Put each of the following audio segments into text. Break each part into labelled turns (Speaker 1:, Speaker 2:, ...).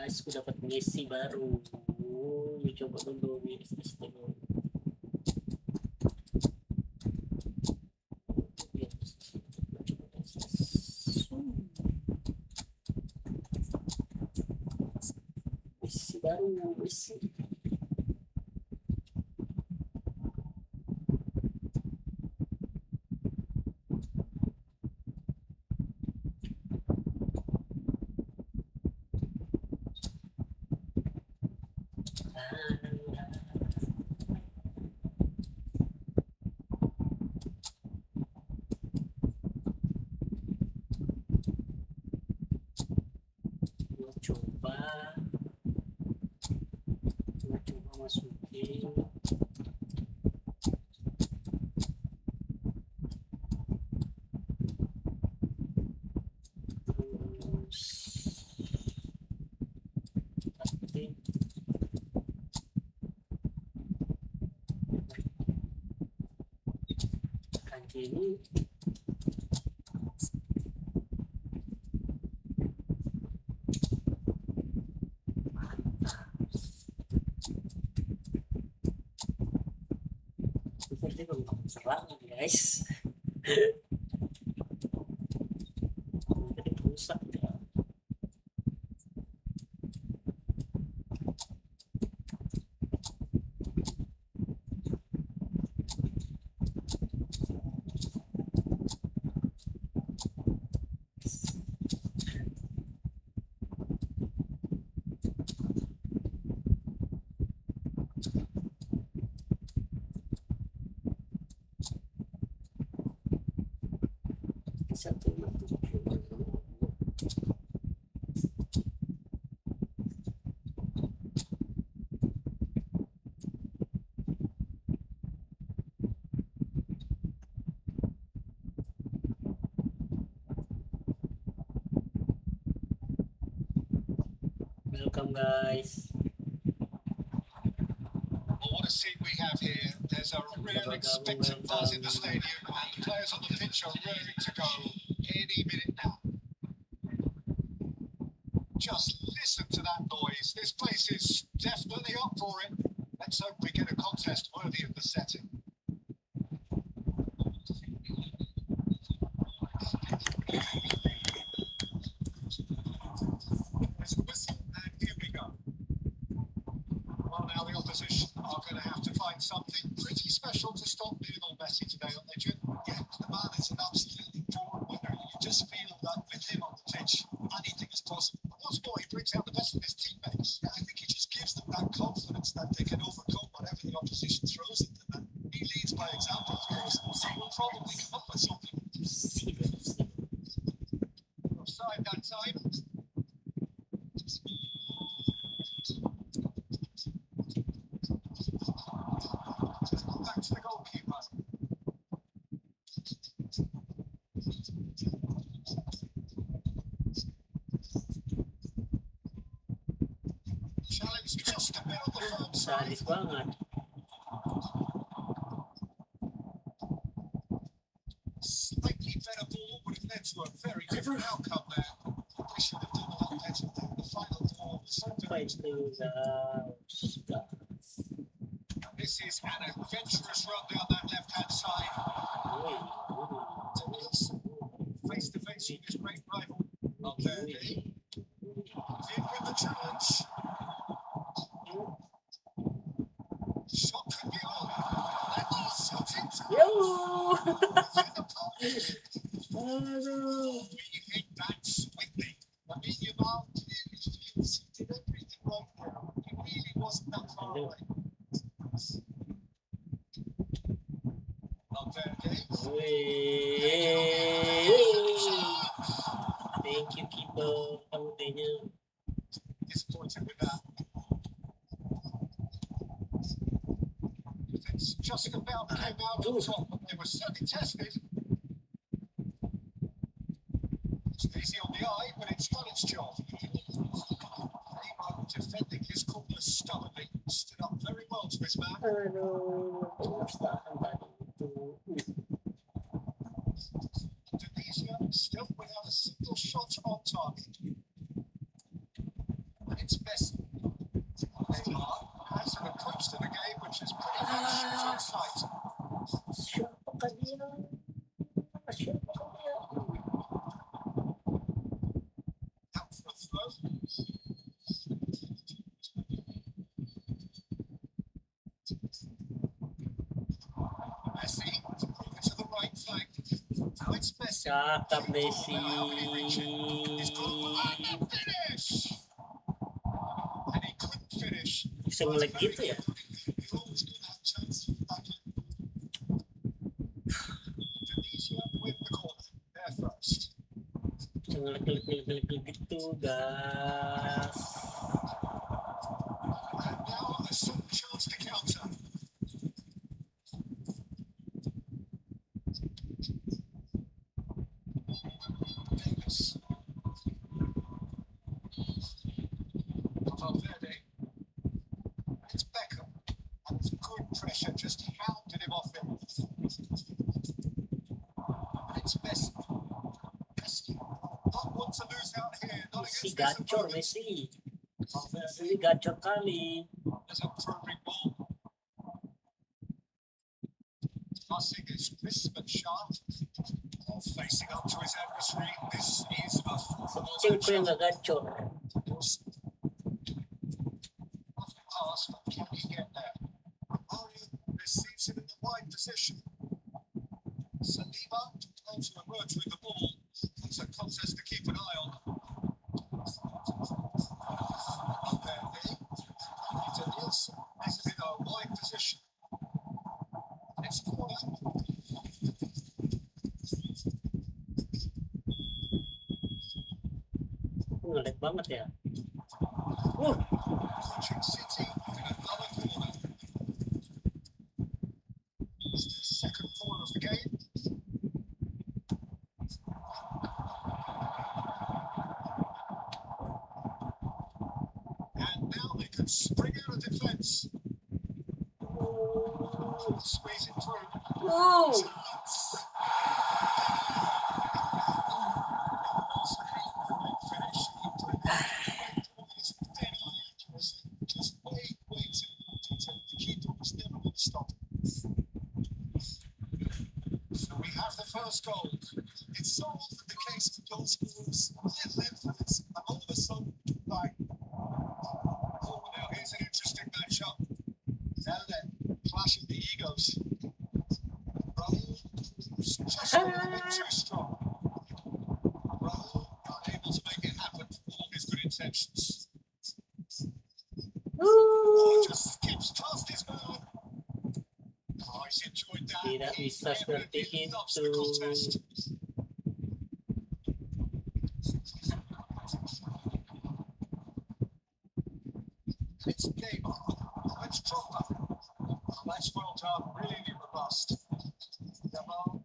Speaker 1: Aku dapat misi baru. Coba dulu misi dulu. Misi baru, misi. Coba masukin kanji ini serangan guys. Jadi rusak ya. Welcome guys.
Speaker 2: What a scene we have here. There's a real expectant buzz in the stadium and players on the pitch are raring to go any minute now. Just listen to that noise. This place is definitely up for it. Let's hope we get a contest worthy of the setting. There's a whistle and here we go. Well, now the opposition are going to have to find something pretty special to stop Lionel Messi today, aren't they, Jim? Yeah, the man is an absolutely born winner. You just feel that with him on the pitch, anything is possible. But what's more, he brings out the best of his teammates. Yeah, I think he just gives them that confidence that they can overcome whatever the opposition throws at them. And he leads by example, of course, so he will probably come up with something. Offside that time. Back to the goalkeeper. Challenge just a bit on the front side.
Speaker 1: Sadis banget.
Speaker 2: Slightly better ball would have led to a very different outcome there. They should have done a lot better there. The final ball was so
Speaker 1: Sampai
Speaker 2: direct.
Speaker 1: ke
Speaker 2: This is an adventurous run down that left-hand side. Dennis, face to face with his great rival. Valverde, in with the challenge. Shot could be on. Level shot into
Speaker 1: Yo.
Speaker 2: it's in the post.
Speaker 1: Aduh.
Speaker 2: We hit that sweetly. Lamine Yamal clearly feels he did everything right there. He really wasn't that far away. Valverde.
Speaker 1: Thank you keeper kamu tehnya.
Speaker 2: Disappointed with that. Defense just about came out on top. They were certainly tested. It's easy on the eye, but it's done its job. Neymar defending his corner stubbornly, stood up very well to his man.
Speaker 1: Aduh, harus tahan tadi itu.
Speaker 2: Indonesia still without a single shot on target. And it's Messi. Neymar has an approach to the game which is pretty much on sight.
Speaker 1: Siapa kan dia? Siapa kan dia?
Speaker 2: Out for a throw. Messi over to the right flank. Now it's Messi.
Speaker 1: Cakap Messi.
Speaker 2: How can he reach it? He's got a and finish. And he couldn't finish.
Speaker 1: Bisa ngelag gitu ya?
Speaker 2: You always do have a chance for backhand. Indonesia with the corner. They're first.
Speaker 1: Bisa ngelag gitu, guys.
Speaker 2: And now a sudden chance to counter. Davis. Valverde. It's Beckham. And it's good pressure, just hounded him off him. And it's Messi. Messi. Not want to lose out here. Not
Speaker 1: Messi
Speaker 2: against this
Speaker 1: gacor,
Speaker 2: opponent.
Speaker 1: Messi.
Speaker 2: Valverde.
Speaker 1: Messi gacor kali.
Speaker 2: There's a probing ball. Passing is crisp and sharp. All facing up to his adversary. This is a full
Speaker 1: Cengko yang gak gacor.
Speaker 2: Off the pass, but can he get there? Romario receives him in the wide position. Saliba trying to emerge with the ball. That's a contest to keep an eye on. Valverde. Peter Nielsen has it in a wide position. It's corner.
Speaker 1: Ngelag banget ya.
Speaker 2: Pushing City in another corner. It's the second corner of the game. And now they can spring out of defence. Squeezing through.
Speaker 1: Wow.
Speaker 2: Just way too detailed. The keeper was never going to stop. So we have the first goal. It's so often the case with goal scorers, little influence, and all of a sudden, bang. Oh, now here's an interesting matchup. Now then, clash of the egos. Raul just a little bit too strong. Raul unable to make it happen for all his good intentions. Oh, just skips past his man. Oh, he's enjoyed that.
Speaker 1: Tidak
Speaker 2: He
Speaker 1: bisa seperti
Speaker 2: evidently loves
Speaker 1: itu.
Speaker 2: the contest. It's Neymar. It's Drogba. Oh, that's well done. Really robust. Yamal.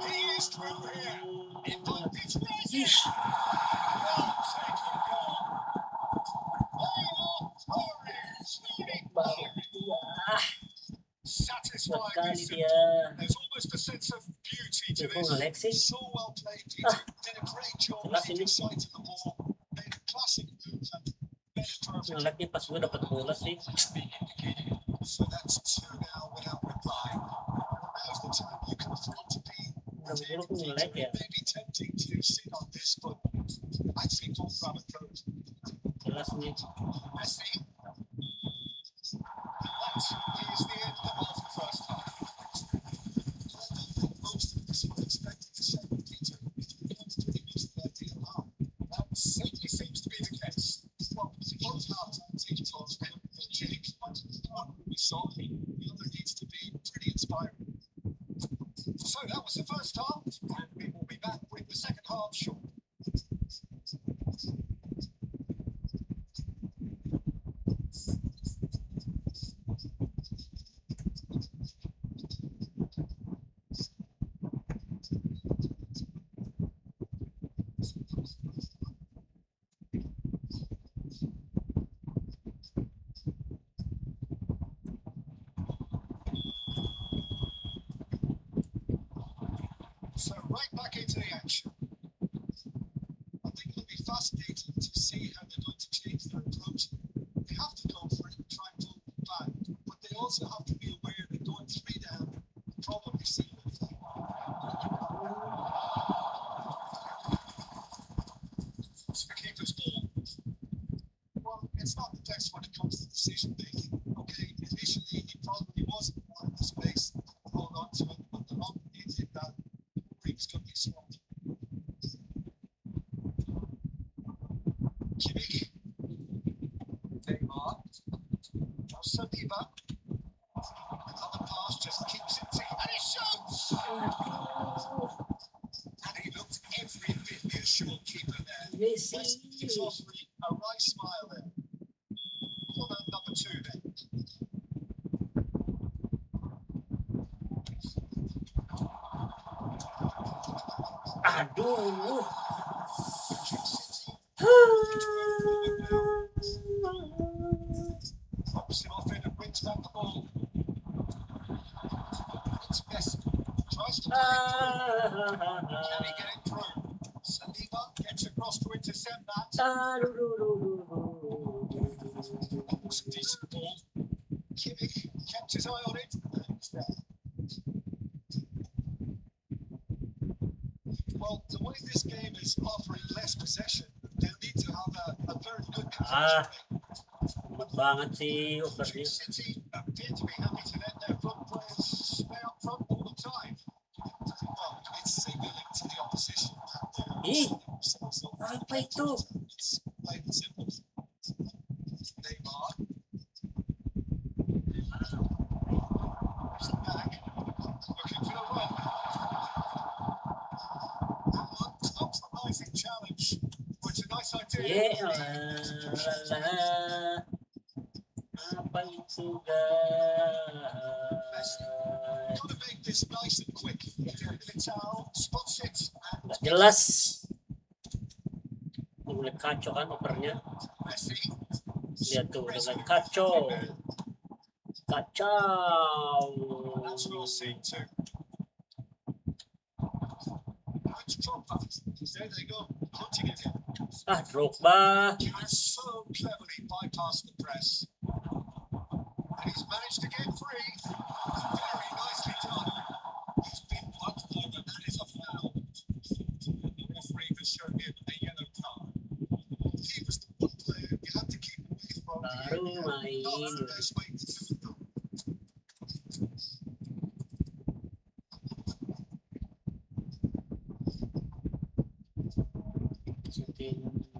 Speaker 2: He is through here. Involved his rising.
Speaker 1: Ish.
Speaker 2: Well taken goal. Oh, slowly.
Speaker 1: Baru dia.
Speaker 2: Satisfying.
Speaker 1: Sekali dia.
Speaker 2: There's almost just a sense of beauty to
Speaker 1: Kung
Speaker 2: this.
Speaker 1: Alexi.
Speaker 2: So well played, Beauty. Did a great job keeping sight of the ball. Made a classic move and made it perfect.
Speaker 1: Yung laki pas mo dapat bolas eh.
Speaker 2: So that's two now without reply. Now's the time you can afford to be.
Speaker 1: Siguro kung like
Speaker 2: It may be tempting to sit on this, but I'd say don't grab a throat.
Speaker 1: Kelas ni.
Speaker 2: Messi. That is the end of the first half. Most of us were expecting the second Peter. That's pretty much the ideal half. That certainly seems to be the case. Well, both half times each towards them will change. One we saw, the other needs to be pretty inspiring. So that was the first half, and we will be back with the second half shortly. So right back into the action. I think it'll be fascinating to see how they're going to change their approach. They have to go for it and try and pull back, but they also have to be aware that going 3 down will probably see them through. It's the keeper's ball. Well, it's not the best when it comes to decision making. Okay, initially he probably wasn't wanting the space to hold on to it, but the moment he did that, he was going to be swamped. Kimmich. Neymar. Saliba. Another pass just keeps it to, and he shoots! And he looked every bit the assured keeper there.
Speaker 1: Messi.
Speaker 2: He's offering a right smile there. What about number 2 then?
Speaker 1: Aduh.
Speaker 2: Pops him off in and brings back the ball. It's Messi. Tries to play it through. Can he get it through? Saliba gets across to intercept that. That was a decent ball. Kimmich kept his eye on it, and it's there. Well, the way this game is offering less possession, they'll need to have a very good control.
Speaker 1: Banget si Opernya.
Speaker 2: City appear to be happy to let their front players stay up front all the time. Well, it's signaling to the opposition that they're
Speaker 1: Apa itu?
Speaker 2: It's plain and simple. Neymar. Back. Looking for the run. That one compromising challenge. But it's a nice idea.
Speaker 1: Apa itu guys?
Speaker 2: Gotta make this nice and quick. Militao spots it.
Speaker 1: Gak jelas. Mulai kacau kan opernya.
Speaker 2: Messi.
Speaker 1: Lihat tuh dengan kacau. Kacau.
Speaker 2: That's well seen too. It's Drogba. There they go, hunting it in.
Speaker 1: Drogba.
Speaker 2: He has so cleverly bypassed the press. And he's managed to get free. Very nicely done. He's been bumped over. That is a foul. The referee has shown him a yellow card. He was the one player you had to keep away from. Not the best way to do it though.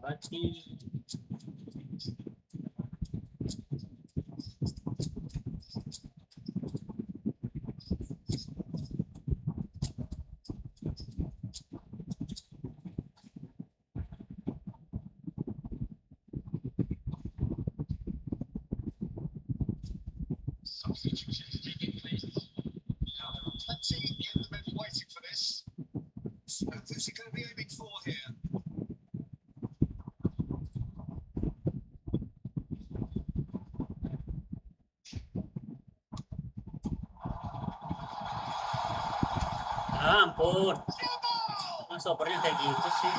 Speaker 1: Bati.
Speaker 2: Substitutions taking place. Now there are plenty in the middle waiting for this. So who's he going to be aiming for here?
Speaker 1: Ampun, masa opernya kayak gitu sih.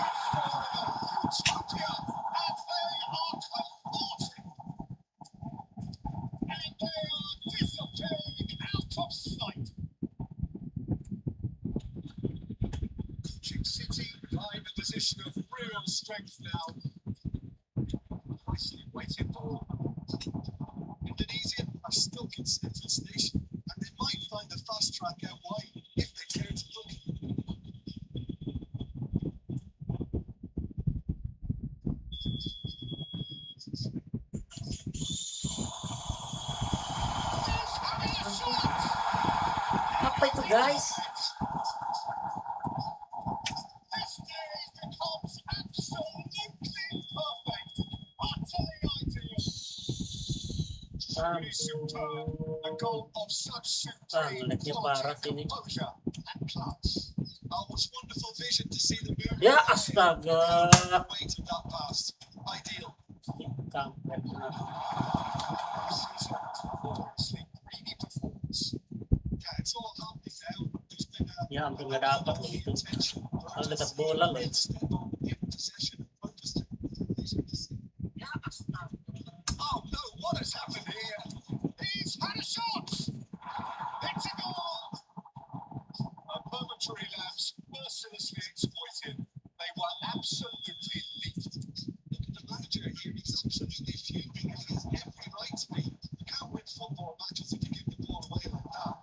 Speaker 2: City find a position of real strength now. Nicely waited ball. Indonesia are still considered station, and they might find the fast track out wide if they care to look.
Speaker 1: Apa itu guys? Ngeleknya parah sih ini.
Speaker 2: Ya
Speaker 1: astaga. Ya hampir nggak dapat loh itu. Kalau dekat bola loh itu.
Speaker 2: Mercilessly exploited. They were absolutely elite. Look at the manager here. He's absolutely fuming. And he has every right to be. You can't win football matches if you give the ball away like that.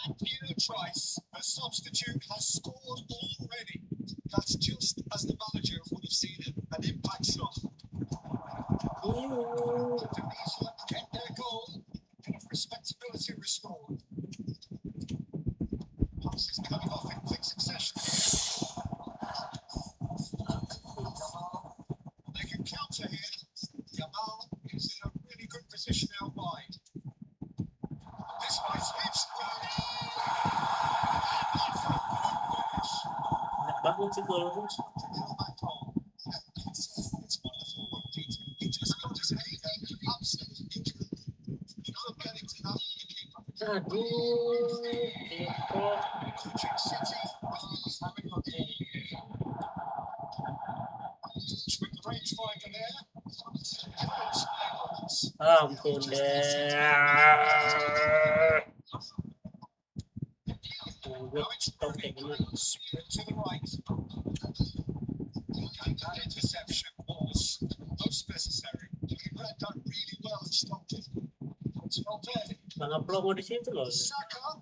Speaker 2: And Peter Trice, the substitute, has scored already. That's just as the manager would have seen it. An impact shot. Indonesia get their goal. Bit of respectability restored. Passes coming off in quick succession. They can counter here. Yamal is in a really good position out wide. This might hit.
Speaker 1: Bangun sih kalau
Speaker 2: It's wonderful what he just got his head absolutely injured. You know, getting to that keeper.
Speaker 1: aduh,
Speaker 2: Coaching City having a with the rangefinder there.
Speaker 1: ampun deh. Gue stop kayak gini.
Speaker 2: Sprint to the right. And that interception was most necessary. He read that really well and stopped it. It's not dead.
Speaker 1: Bang Aplo mau di situ loh.
Speaker 2: Saka.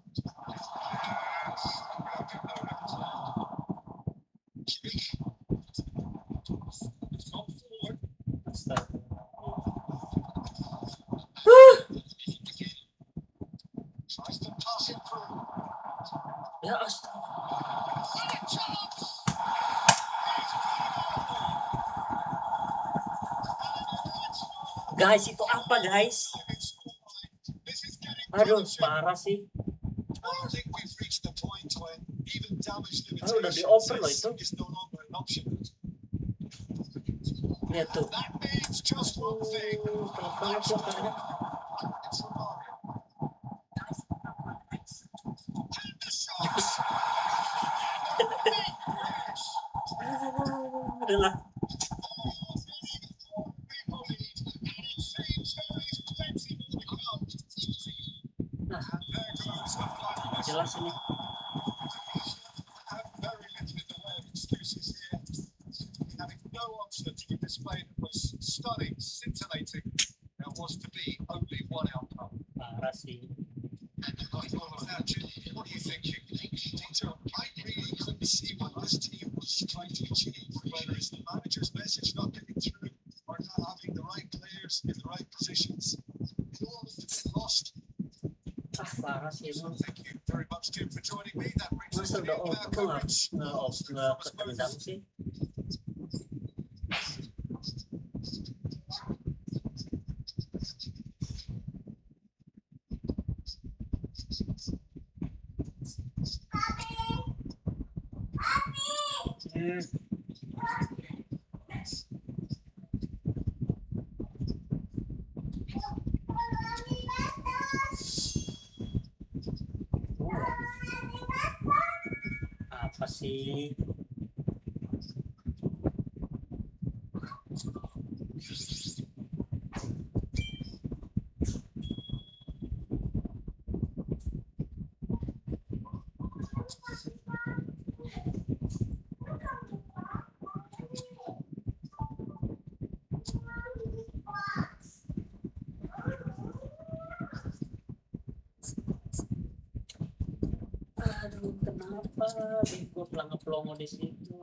Speaker 2: It's gone forward.
Speaker 1: Astaga.
Speaker 2: Tries to pass it through.
Speaker 1: Ya astaga.
Speaker 2: And a chance.
Speaker 1: Guys, itu apa guys? Aduh, parah sih.
Speaker 2: I think we've reached the point when even damage
Speaker 1: Udah dioper loh itu.
Speaker 2: is no longer an option.
Speaker 1: Lihat tuh.
Speaker 2: That means just one thing.
Speaker 1: Pelan banget sih opernya.
Speaker 2: It's Romario. And the shots.
Speaker 1: Udah lah. Jelas ini.
Speaker 2: Have very little in the way of excuses here. Having no option to be displayed was stunning, scintillating. There was to be only one outcome.
Speaker 1: Parah sih.
Speaker 2: After all of that, Jim, what are you thinking? Dieter, I really couldn't see what this team was trying to achieve. Whether it's the manager's message not getting through or not having the right players in the right positions. It all looked a bit lost.
Speaker 1: Parah sih emang.
Speaker 2: Thank you very much, Jim, for joining me. That brings us
Speaker 1: Masa
Speaker 2: to the
Speaker 1: udah
Speaker 2: end of our
Speaker 1: oper
Speaker 2: coverage.
Speaker 1: nggak ketendang sih. sih. Aduh, kenapa bego pelongo di situ?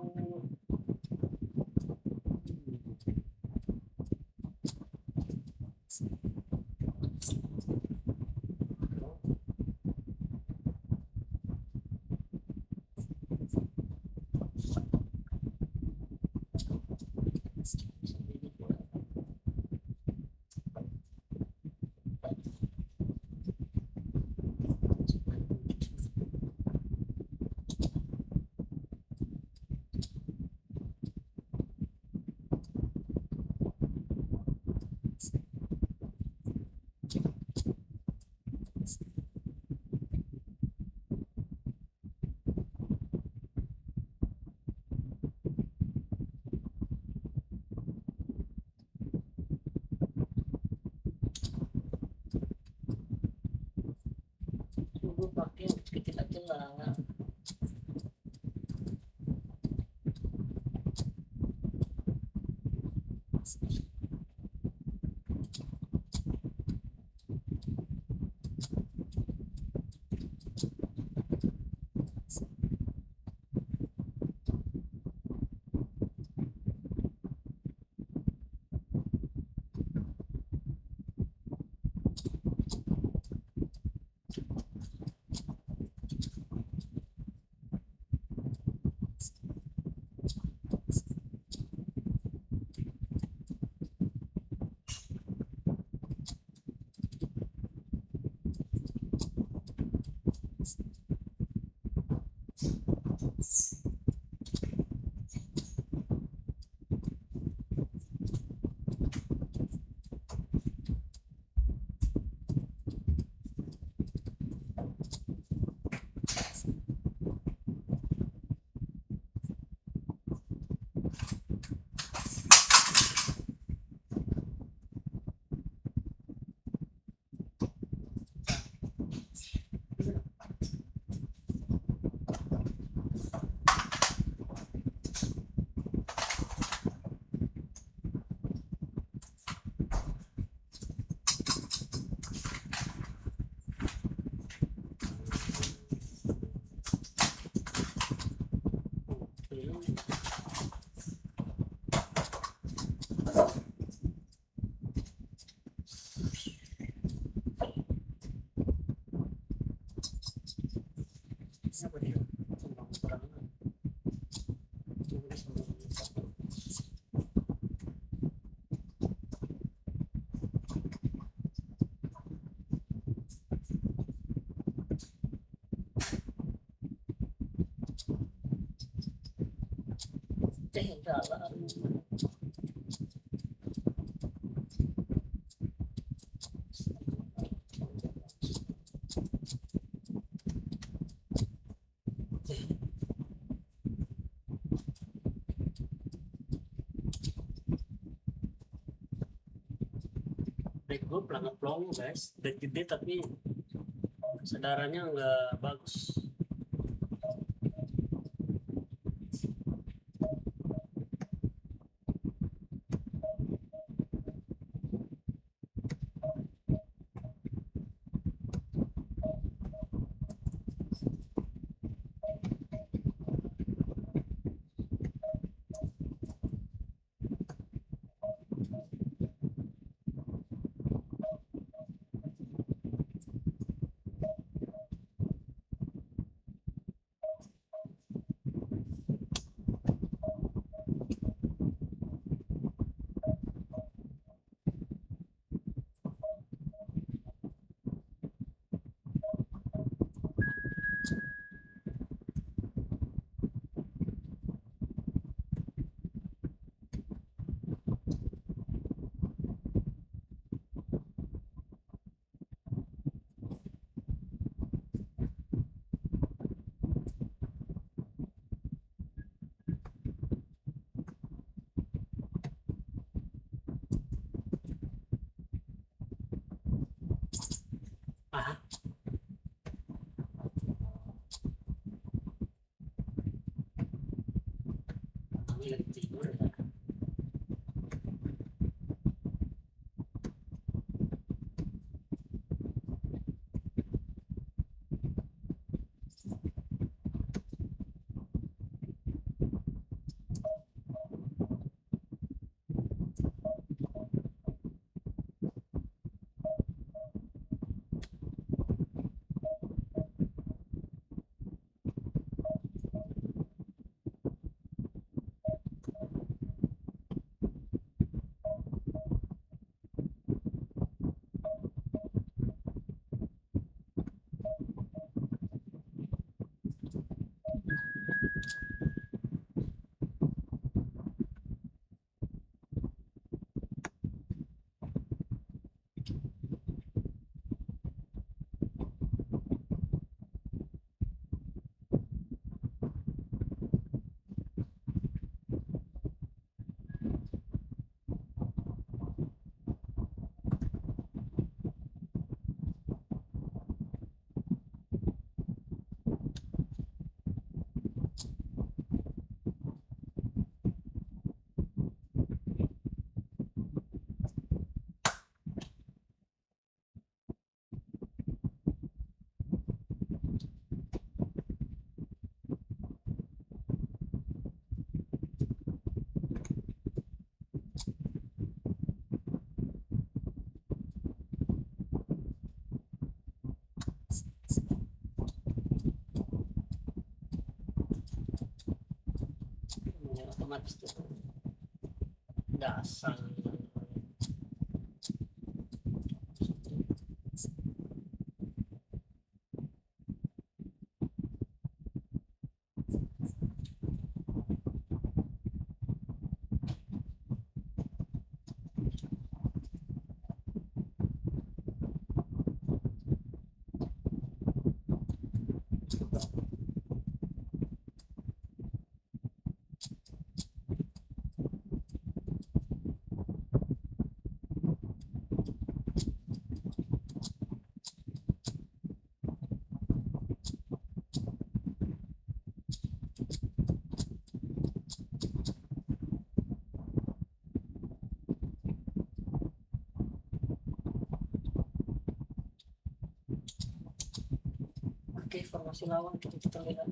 Speaker 1: Gue pakai yang kecil aja lah. Siapa dia? Sembang perang. Jalan. Back gue pelongo guys, back gede tapi kesadarannya nggak bagus. Ah, kami lagi tidur ya. Ya, otomatis tuh dasar. Oke, formasi lawan kita lihat.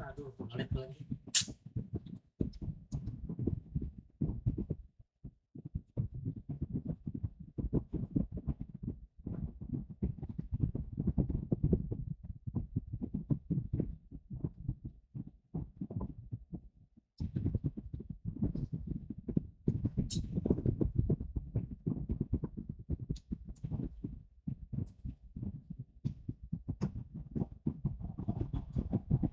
Speaker 1: Aduh, ngelag lagi.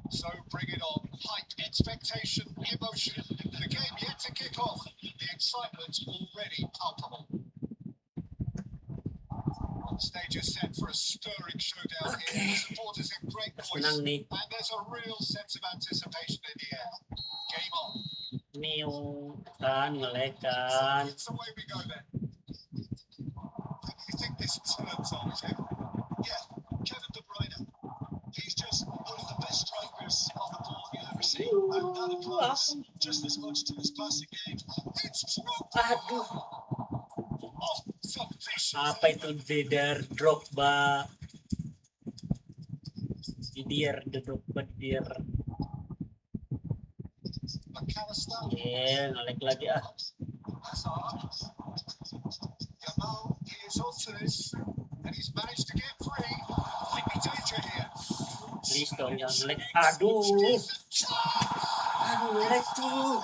Speaker 2: So bring it on. Hype, expectation, emotion. The game yet to kick off. The excitement already palpable. The stage is set for a stirring showdown here. The supporters in great
Speaker 1: Terus
Speaker 2: voice.
Speaker 1: menang nih.
Speaker 2: And there's a real sense of anticipation in the air. Game on.
Speaker 1: Mew kan, ngelag
Speaker 2: So
Speaker 1: kan.
Speaker 2: it's away we go then. You think this turns on, Jim? Yeah, Kevin De Bruyne. He's just one of the best strikers of the ball you've ever seen. And that applies just as much to his passing game. It's dropped.
Speaker 1: Aduh,
Speaker 2: Oh, so vicious.
Speaker 1: apa itu Drogba? Didier.
Speaker 2: McAllister.
Speaker 1: Ngelag lagi ah.
Speaker 2: Hazard. Yamal is onto this. And he's managed to get free. Might be danger here.
Speaker 1: Please dong, jangan ngelag. Aduh, ngelag tuh.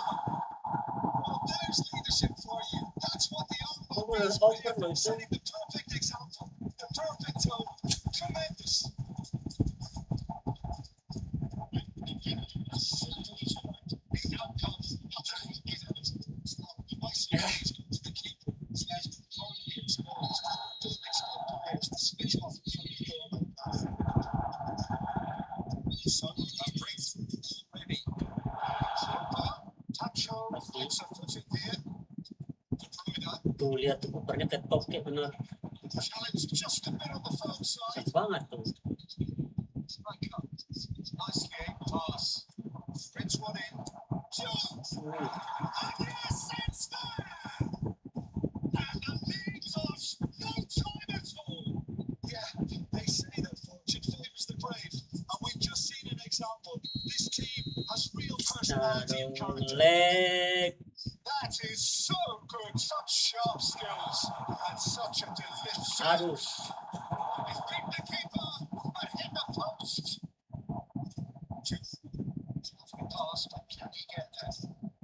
Speaker 2: Well, there's leadership for you. That's what the
Speaker 1: Oh,
Speaker 2: open is
Speaker 1: loh,
Speaker 2: here.
Speaker 1: itu.
Speaker 2: Setting the perfect example. The perfect tone. Tremendous. The outcome. The keeper. Slash only exposed. Don't expect players to switch off from the goal. So a breakthrough already. Tacho gets a foot in there.
Speaker 1: Tuh lihat tuh kupernya ketok kayak bener.
Speaker 2: Challenge just a bit on the firm side.
Speaker 1: Sakit banget tuh.
Speaker 2: Nicely aimed pass. Sprints one in. Jones! And yes, it's there! And the lead lost no time at all. Yeah, they say that fortune favours the brave. And we've just seen an example. This team has real personality and character.
Speaker 1: Leg.
Speaker 2: That is so good. Such sharp skills. And such a delicious.
Speaker 1: Aduh.
Speaker 2: He's beat the keeper, but hit the post. Pass, but can he get there?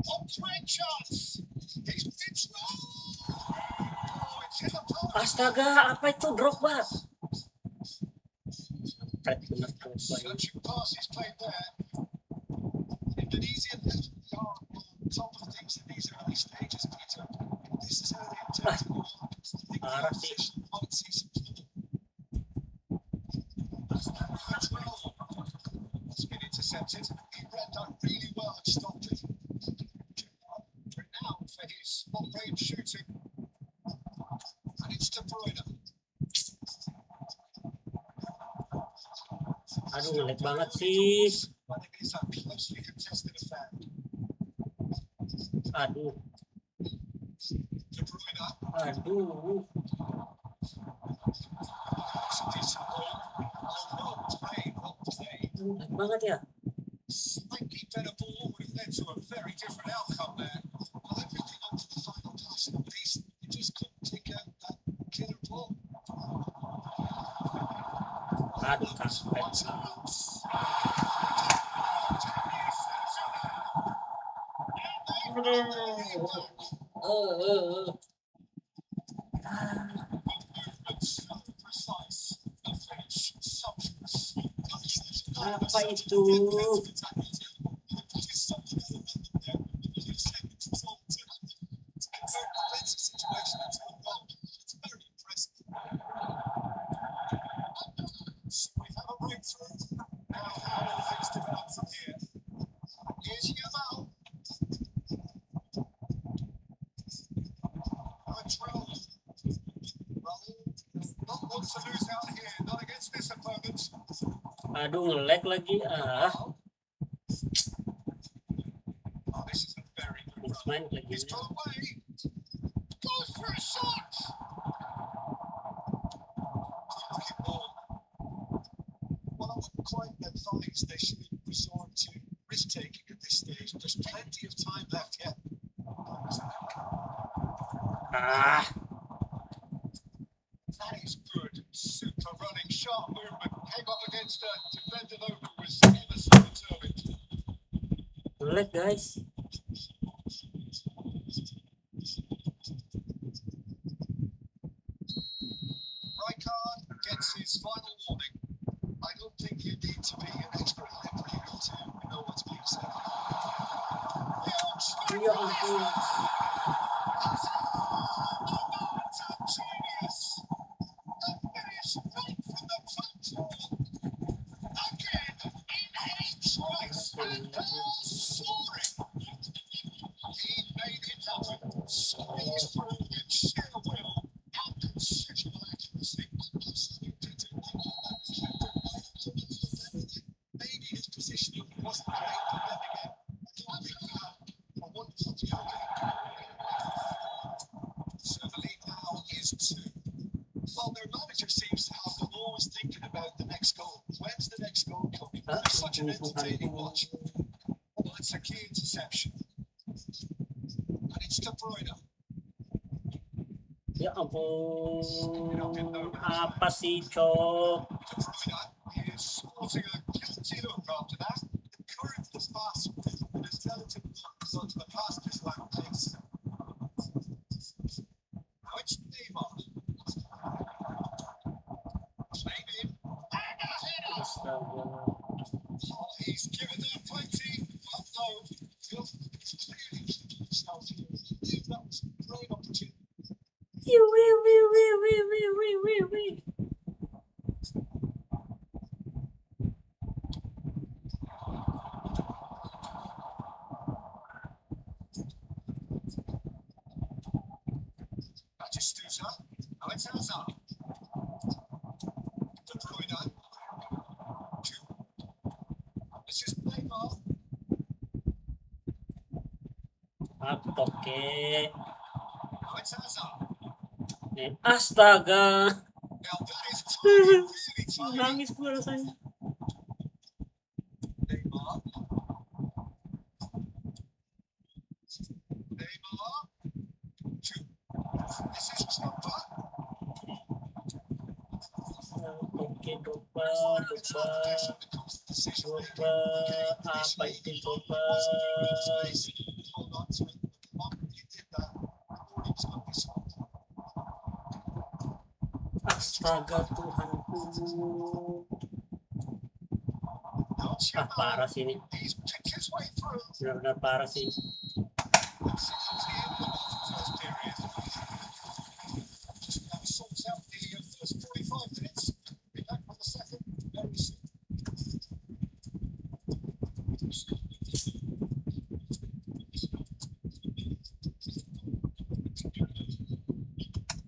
Speaker 2: Oh, great chance! He's it's oh, it's hit the post.
Speaker 1: Astaga, apa itu Drogba? Bener Drogba.
Speaker 2: Searching pass is played there. Indonesian left are on top of things in these early stages, Peter. This is early in terms of
Speaker 1: Parah sih.
Speaker 2: It's been intercepted. He read that really well and stopped it. Renowned for his spot range shooting. And it's De Bruyne.
Speaker 1: Aduh, ngelag banget sih.
Speaker 2: I think it's a closely contested affair.
Speaker 1: Aduh.
Speaker 2: De Bruyne.
Speaker 1: Aduh.
Speaker 2: It's a decent ball. Oh, well played, well played.
Speaker 1: Ngelag banget ya.
Speaker 2: Slightly better ball would have led to a very different outcome there. Well, everything up to the final pass at least. He just couldn't take out that killer ball.
Speaker 1: Aduh, kaspret. Apa itu?
Speaker 2: So we have a breakthrough. Now how will things develop from here? Here's Yamal. Montreal. Not want to lose out here, not against this opponent.
Speaker 1: Aduh, ngelag lagi.
Speaker 2: Oh, this is a very good run.
Speaker 1: Main lagi.
Speaker 2: He's got away. Goes for a shot. Good ball. Well, I wouldn't quite advise they should resort to risk-taking at this stage. There's plenty of time left yet.
Speaker 1: Ah,
Speaker 2: That is good. Super running, sharp movement. Came up against a defender though who was ever so determined.
Speaker 1: ngelag guys.
Speaker 2: Rijkaard gets his final warning. I don't think you need to be an expert at referee to know what's being said.
Speaker 1: Ya ampun.
Speaker 2: That's a genius! A finish right from the front wall. Again, in twice and goal soaring. He made it happen. Squeezed through with sheer will and considerable accuracy. Maybe his positioning wasn't great, but then again, a wonderful view. So the lead now is 2. Well, their manager seems to have them always thinking about the next goal. When's the next goal coming? It's such an entertaining watch. Well, it's a key interception. And it's De Bruyne.
Speaker 1: Ya ampun. Apa sih, Cok?
Speaker 2: De Bruyne is sporting a guilty look after that. Encouraged the pass with an intelligent look onto the pass just like pace. Now it's Neymar. Played in. And a header!
Speaker 1: Astaga.
Speaker 2: Oh, he's given them plenty. Well, no. He'll clearly keep himself here. That was a great opportunity. It's Hazard. De Bruyne. This is Neymar.
Speaker 1: Oke.
Speaker 2: Now it's Hazard.
Speaker 1: Astaga.
Speaker 2: Now that is tiny, really tiny.
Speaker 1: Nangis gue rasanya.
Speaker 2: Neymar. Neymar. This is Drogba.
Speaker 1: Oke, Drogba. Apa itu Drogba? Astaga Tuhanku. Parah sih ini. Benar-benar parah sih.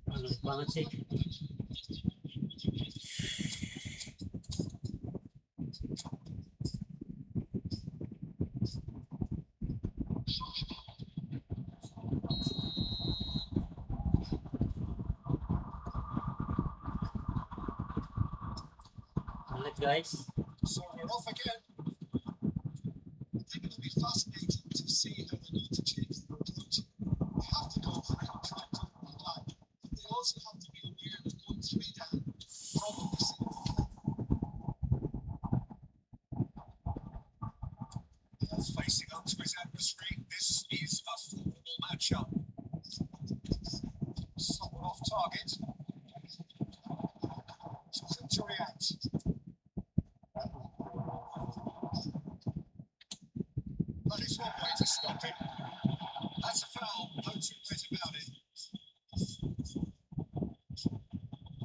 Speaker 1: Aneh banget sih. Aneh guys.
Speaker 2: So we're off again. I think it'll be fascinating to see how they're going to change their approach. They have to go for it and try and take the back, but they also have to be aware that going 3 down probably Ball's facing up to his adversary. This is a formidable matchup. Someone off target. Something to react. That is one way to stop it. That's a foul, no two ways about it.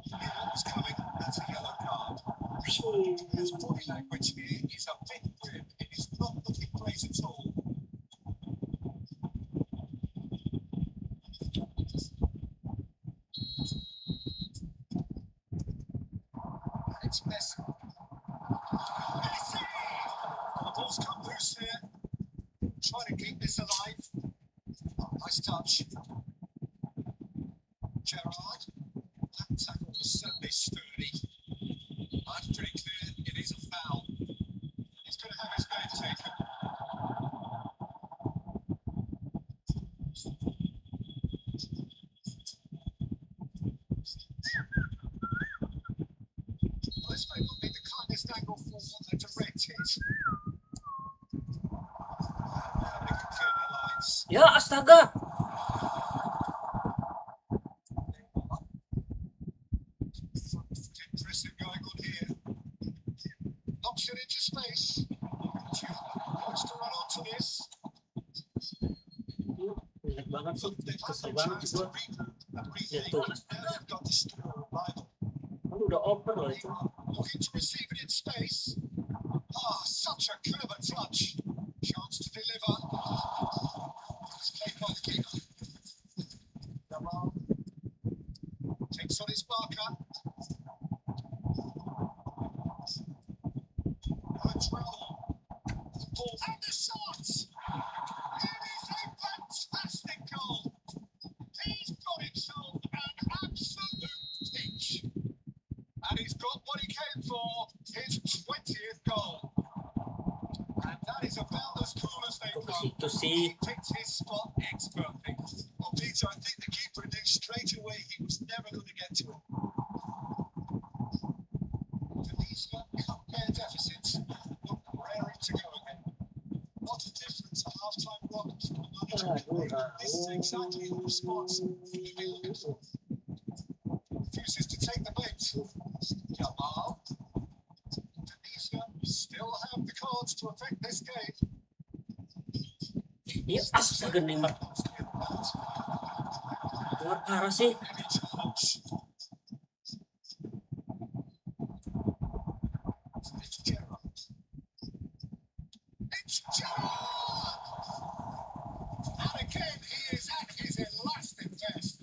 Speaker 2: He knew what was coming, that's a yellow card. His body language here is a bit grim. It is not looking great at all. It's Messi. Messi! The ball's come loose here. Trying to keep this alive. Nice touch. Gerrard. That tackle was certainly sturdy. That's pretty clear. It is a foul. He's going to have his man taken. Well, this may not be the kindest angle for a direct hit. Now they can clear their lines.
Speaker 1: Ya astaga.
Speaker 2: Pressing going on here. Knocks it into space. Wants to run onto this.
Speaker 1: Jelek banget sih.
Speaker 2: They've had
Speaker 1: Kesel
Speaker 2: their
Speaker 1: banget
Speaker 2: chance
Speaker 1: sih
Speaker 2: to
Speaker 1: gue.
Speaker 2: regroup and
Speaker 1: Ya
Speaker 2: rethink.
Speaker 1: tuh.
Speaker 2: Now they've got to steal a rival.
Speaker 1: Udah open loh itu.
Speaker 2: Looking to receive it in space. Ah, such a clever touch. Chance to deliver. It's played by the keeper. Jamal takes on his marker. The ball and the shot. It is a fantastic goal. He's got himself an absolute pitch. And he's got what he came for, his 20th goal. And that is about as cool as they
Speaker 1: Kok ke
Speaker 2: come.
Speaker 1: situ sih?
Speaker 2: He picked his spot expertly. Well, Peter, I think the keeper knew straight away he was never going to get to it. Tunisia cut their deficits, look raring to go again. Not a difference a half-time run from the manager. This is exactly the response you'd be looking for. Refuses to take the bait. Jamal. Tunisia still have the cards to affect this game.
Speaker 1: Ya astaga Neymar. Neymar parah sih.
Speaker 2: Heavy challenge. It's Gerrard. It's Gerrard! And again, he is at his elastic best.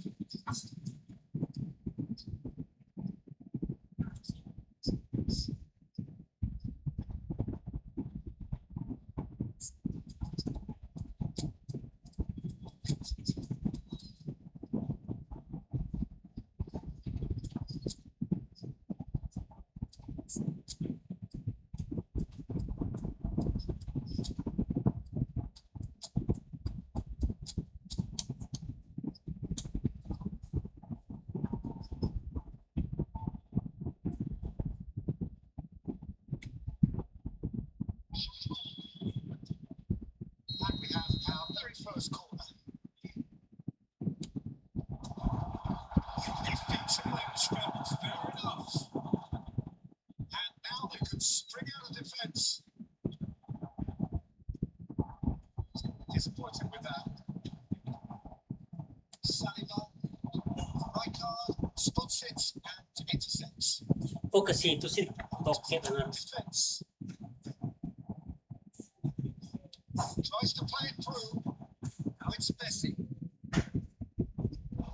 Speaker 2: And we have our very first corner. Defensively, spells fair enough. And now they could spring out of defence. Disappointed with that. Saliba, right card, spots it and intercepts.
Speaker 1: Oh, ke situ sih toket benar.
Speaker 2: Defence. Tries to play it through. Now it's Messi. Oh,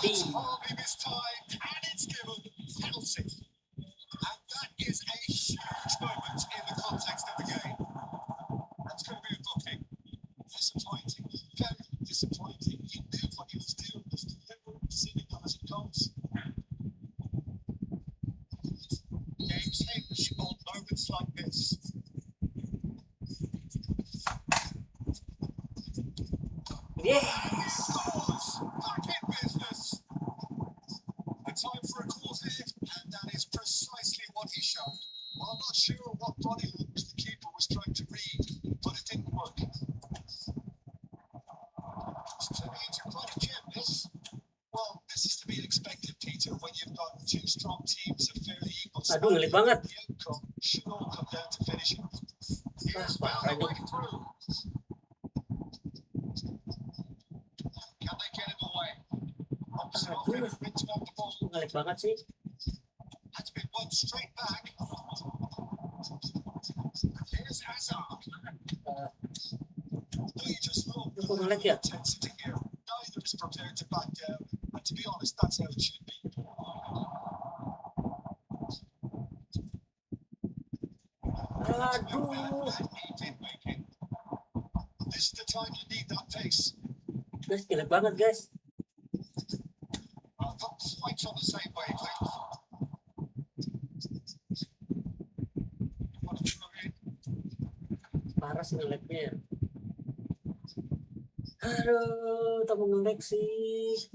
Speaker 2: it's horribly mistimed, and it's given penalty. And that is a huge moment in the context of the game. That's going to be a booking. Disappointing, very disappointing. He knew what he was doing, was deliberate, cynical as it comes. Games hinge on moments like this.
Speaker 1: Yes.
Speaker 2: Scores! Back in business. The time for a quarter hit, and that is precisely what he showed. Well, I'm not sure what body language the keeper was trying to read, but it didn't work. It's turning into quite a gem, this. Well, this is to be expected, Peter, when you've got two strong teams of fairly equal
Speaker 1: Aduh, ngelik banget.
Speaker 2: The outcome should all come down to finishing. Here's
Speaker 1: parah
Speaker 2: found a
Speaker 1: ini.
Speaker 2: way through. Can they get him away? Opposite
Speaker 1: Aduh,
Speaker 2: offense wins back the ball.
Speaker 1: ngelik banget sih.
Speaker 2: That's been won straight back. Here's Hazard. You just look
Speaker 1: Kok ngelik ya?
Speaker 2: intensity here. Neither is prepared to back down. And to be honest, that's how it should be.
Speaker 1: Aduh.
Speaker 2: And he did make it. This is the time you need that pace.
Speaker 1: Guys, ngelik banget guys.
Speaker 2: Not quite on the same wavelength. What a throw in.
Speaker 1: Parah sih ngeliknya ya. Aduh, tak mau ngelek sih.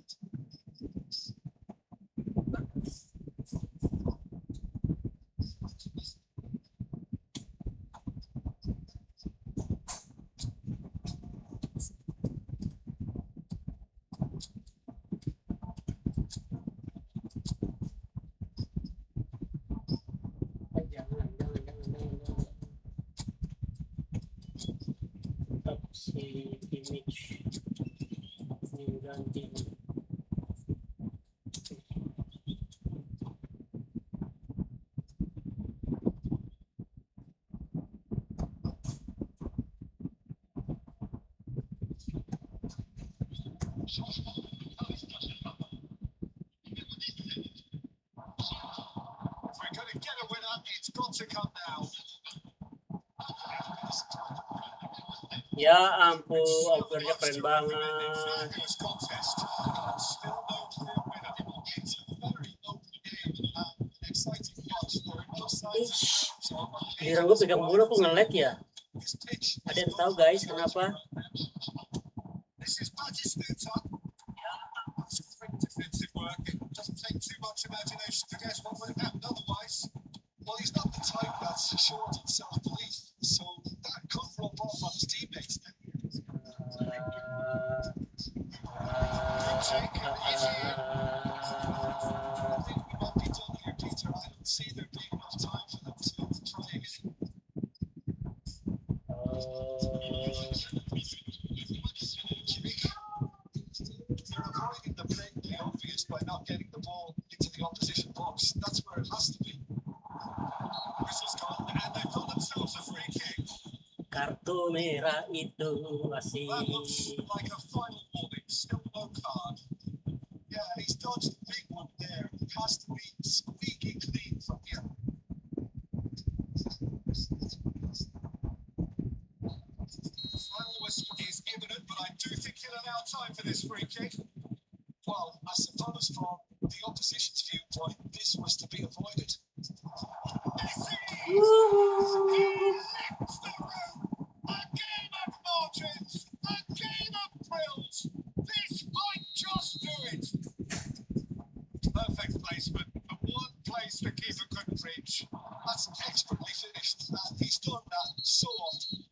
Speaker 1: Jangan. Tetap si image ini ganti.
Speaker 2: If we're going to get a winner, it's got to come now.
Speaker 1: Ya ampun, overnya keren banget.
Speaker 2: Fabulous contest. Still no clear winner. It's a very open game and exciting watch. There are no signs
Speaker 1: Ish,
Speaker 2: of
Speaker 1: giliran gue pegang bola kok ngelek ya?
Speaker 2: this pitch.
Speaker 1: Ada yang tahu guys kenapa?
Speaker 2: This is Batistuta. That's quick defensive work. It doesn't take too much imagination to guess what would have happened otherwise. Well, he's not the type that's short in self-belief, so that could rub off on his teammates. Good take. Is he in? I think we might be done here, Peter. I don't see there being enough time for them to try again. They're avoiding the blatantly obvious by not getting the ball into the opposition box. That's where it has to be. Whistle's gone, and they've got themselves a free kick.
Speaker 1: Kartu merah itu masih.
Speaker 2: That looks like a final warning. Still no card. Yeah, he's dodged a big one there. It has to be squeaky clean from here. Final whistle is imminent, but I do think he'll allow time for this free kick. Well, I suppose from the opposition's viewpoint, this was to be avoided. Messi! He lifts the room! A game of margins! A game of thrills! This might just do it! Perfect placement, the one place the keeper couldn't reach. That's expertly finished. He's done that so often.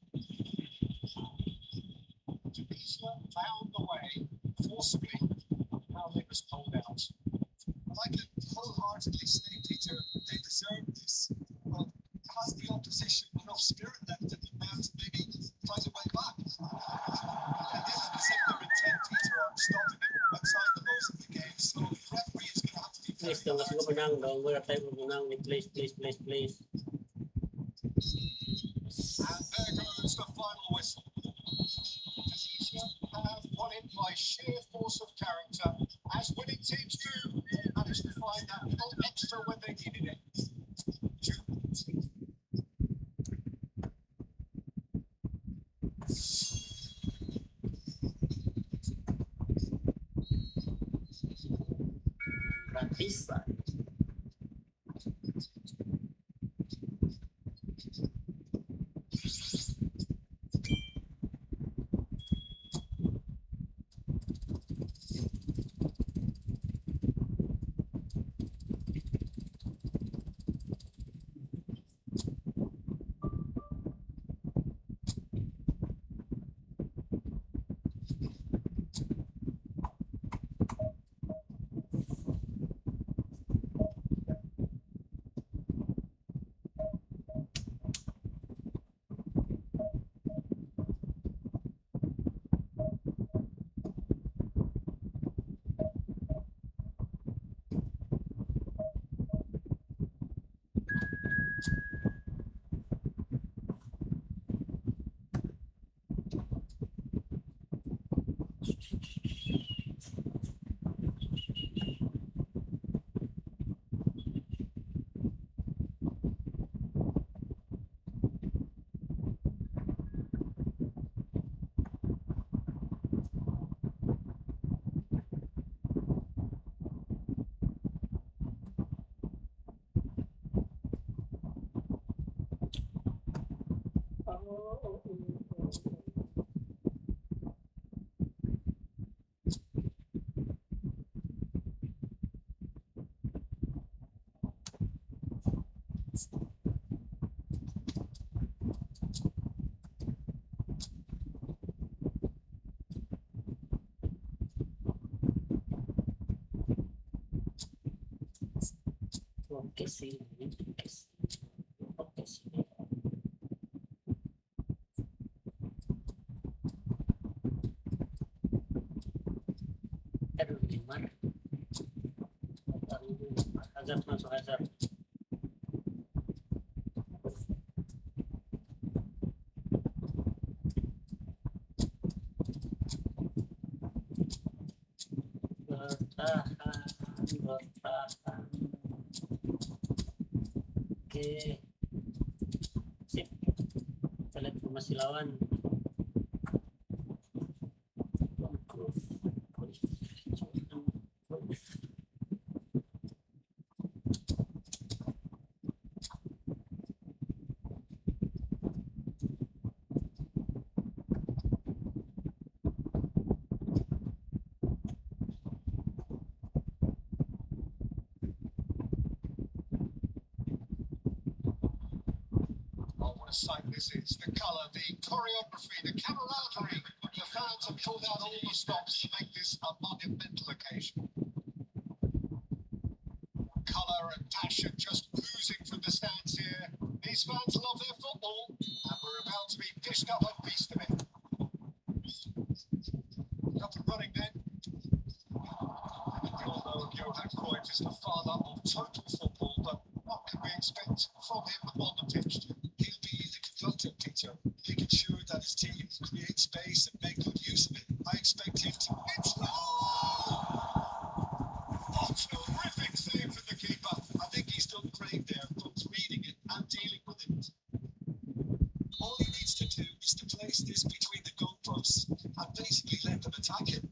Speaker 2: Tunisia found the way forcibly. Now they was pulled out. Well, I can wholeheartedly say, Peter, they deserve this. But has the opposition enough spirit left in them now to maybe find a way back? And yet, as if their intent, Peter, on stopping them outside the laws of the game. So the referee is going to have to be
Speaker 1: Please,
Speaker 2: very
Speaker 1: dong kasi ko menang dong. Wala tayo menang. Please, please, please, please.
Speaker 2: And there goes the final whistle. Tunisia have won it by sheer force of character, as winning teams do. They managed to find that little extra when they needed it.
Speaker 1: Gratisan. Oke sih, oke sih, oke sih. Aduh, gimana? Hazard masuk Hazard. Bertahan, bertahan. Oke, sip. Kita lihat formasi lawan.
Speaker 2: What a sight this is. The colour, the choreography, the camaraderie. The fans have pulled out all the stops to make this a monumental occasion. Colour and passion just oozing from the stands here. These fans love their football, and we're about to be dished up a feast of it. Up and running then. We all know Johan Cruyff is the father of total football, but what can we expect from him on the pitch? He'll be the conductor, Peter, making sure that his team create space and make good use of it. I expect him to. It's no! What a terrific save from the keeper. I think he's done great there, both reading it and dealing with it. All he needs to do is to place this between the goalposts and basically let them attack him.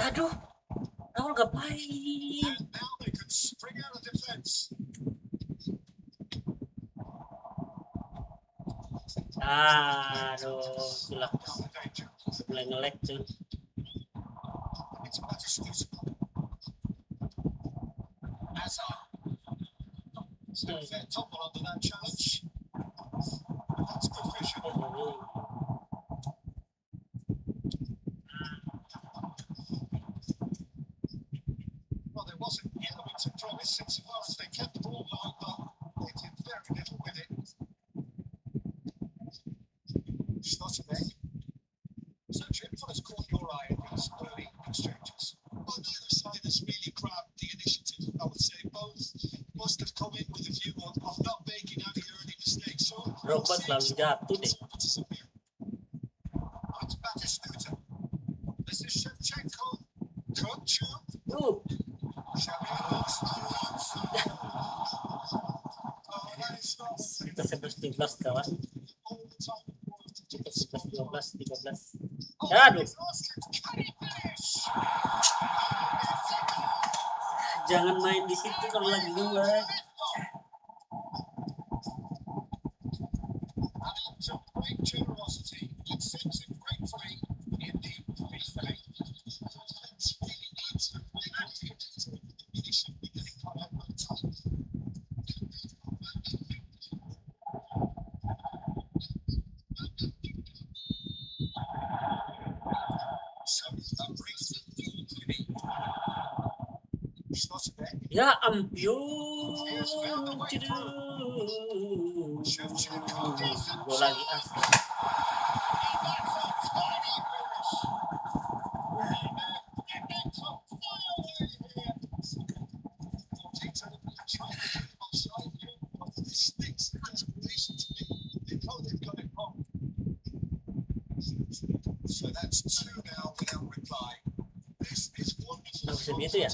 Speaker 1: Aduh, Raul ngapain?
Speaker 2: And now they can spring out of defence.
Speaker 1: Aduh, gila.
Speaker 2: Out of danger.
Speaker 1: Mulai nge-lag tuh.
Speaker 2: It's Matistus. So if they're topple under that challenge, that's good vision. Well, there wasn't elements of promise insofar as they kept the ball low, but they did very little with it. Schlotterbeck. So, Jim, what has caught your eye in these early exchanges?
Speaker 3: Well, neither side has really grabbed the initiative. I would say both must have come in with a view of not making any early mistakes. So,
Speaker 1: Drogba selalu jatuh deh.
Speaker 3: disappear.
Speaker 2: It's Batistuta. This is Shevchenko. Kukchu. Xabi Alonso. Oh, that is not
Speaker 1: Kita 11-12 kawan.
Speaker 2: all the time.
Speaker 1: 11-12, 13.
Speaker 2: Oh,
Speaker 1: Aduh,
Speaker 2: he's lost it. Can he finish?
Speaker 1: jangan main di situ kalau lagi ngelag.
Speaker 2: An act of great generosity, accepted gratefully in the replay. Defense really needs to play out the it should be getting cut out of time. So that brings me to the Schlotterbeck.
Speaker 1: Ya ampun. Gol lagi asli.
Speaker 2: So that's two now without reply. This is wonderful.
Speaker 1: Nggak bisa gitu ya?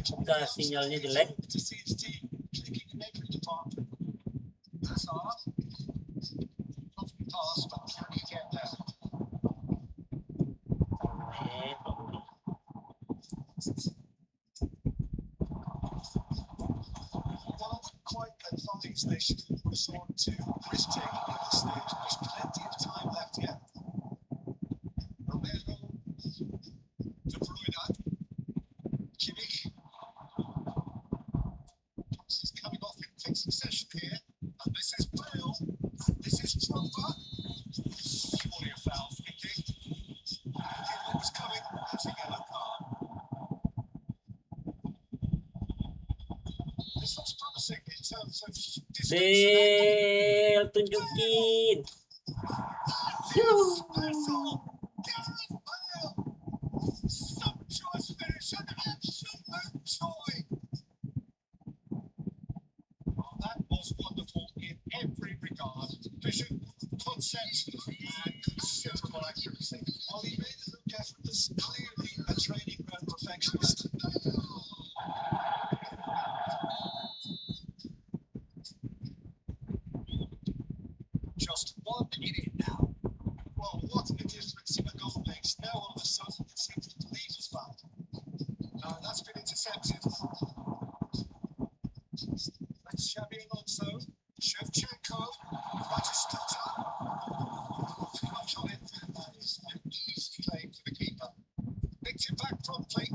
Speaker 1: Jika sinyalnya jelek.
Speaker 2: To see his team taking in every department. Hazard. Lovely pass, but can he get there? Well, I wouldn't quite advise they should resort to risk-taking at this stage. There's plenty of time left yet. Romero, De Bruyne, Kimmich. He's coming off in quick succession here. And this is Bale. This is Drogba. Surely a foul free kick. What was coming? That's a yellow card. This looks promising in terms of distance.
Speaker 1: Bel, tunjukin.
Speaker 2: Gareth Bale. Sumptuous finish and absolute joy. Oh, that was wonderful in every regard. Vision, concept, and considerable accuracy.
Speaker 3: Well, he made it look effortless. Clearly a training ground perfectionist.
Speaker 2: Just 1 minute now.
Speaker 3: Well, what a difference a goal makes. Now all of a sudden it seems to leave us back.
Speaker 2: That's been intercepted. That's Xabi Alonso. Shevchenko. Batistuta. Too much on it. And that is an easy claim for the keeper. Picked it back promptly.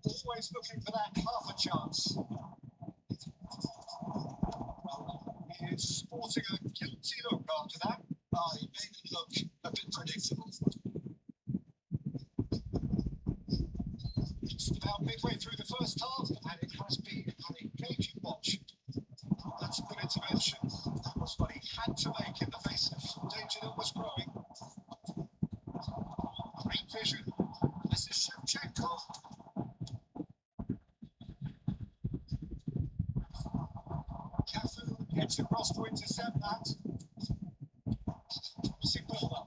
Speaker 2: Always looking for that half a chance. Well, he is sporting a guilty look after that.
Speaker 3: He made it look a bit predictable.
Speaker 2: Just about midway through the first half, and it has been an engaging watch. That's a good intervention. That was what he had to make in the face of danger that was growing. Great vision. This is Shevchenko. Cafu gets across to intercept that. Sibola.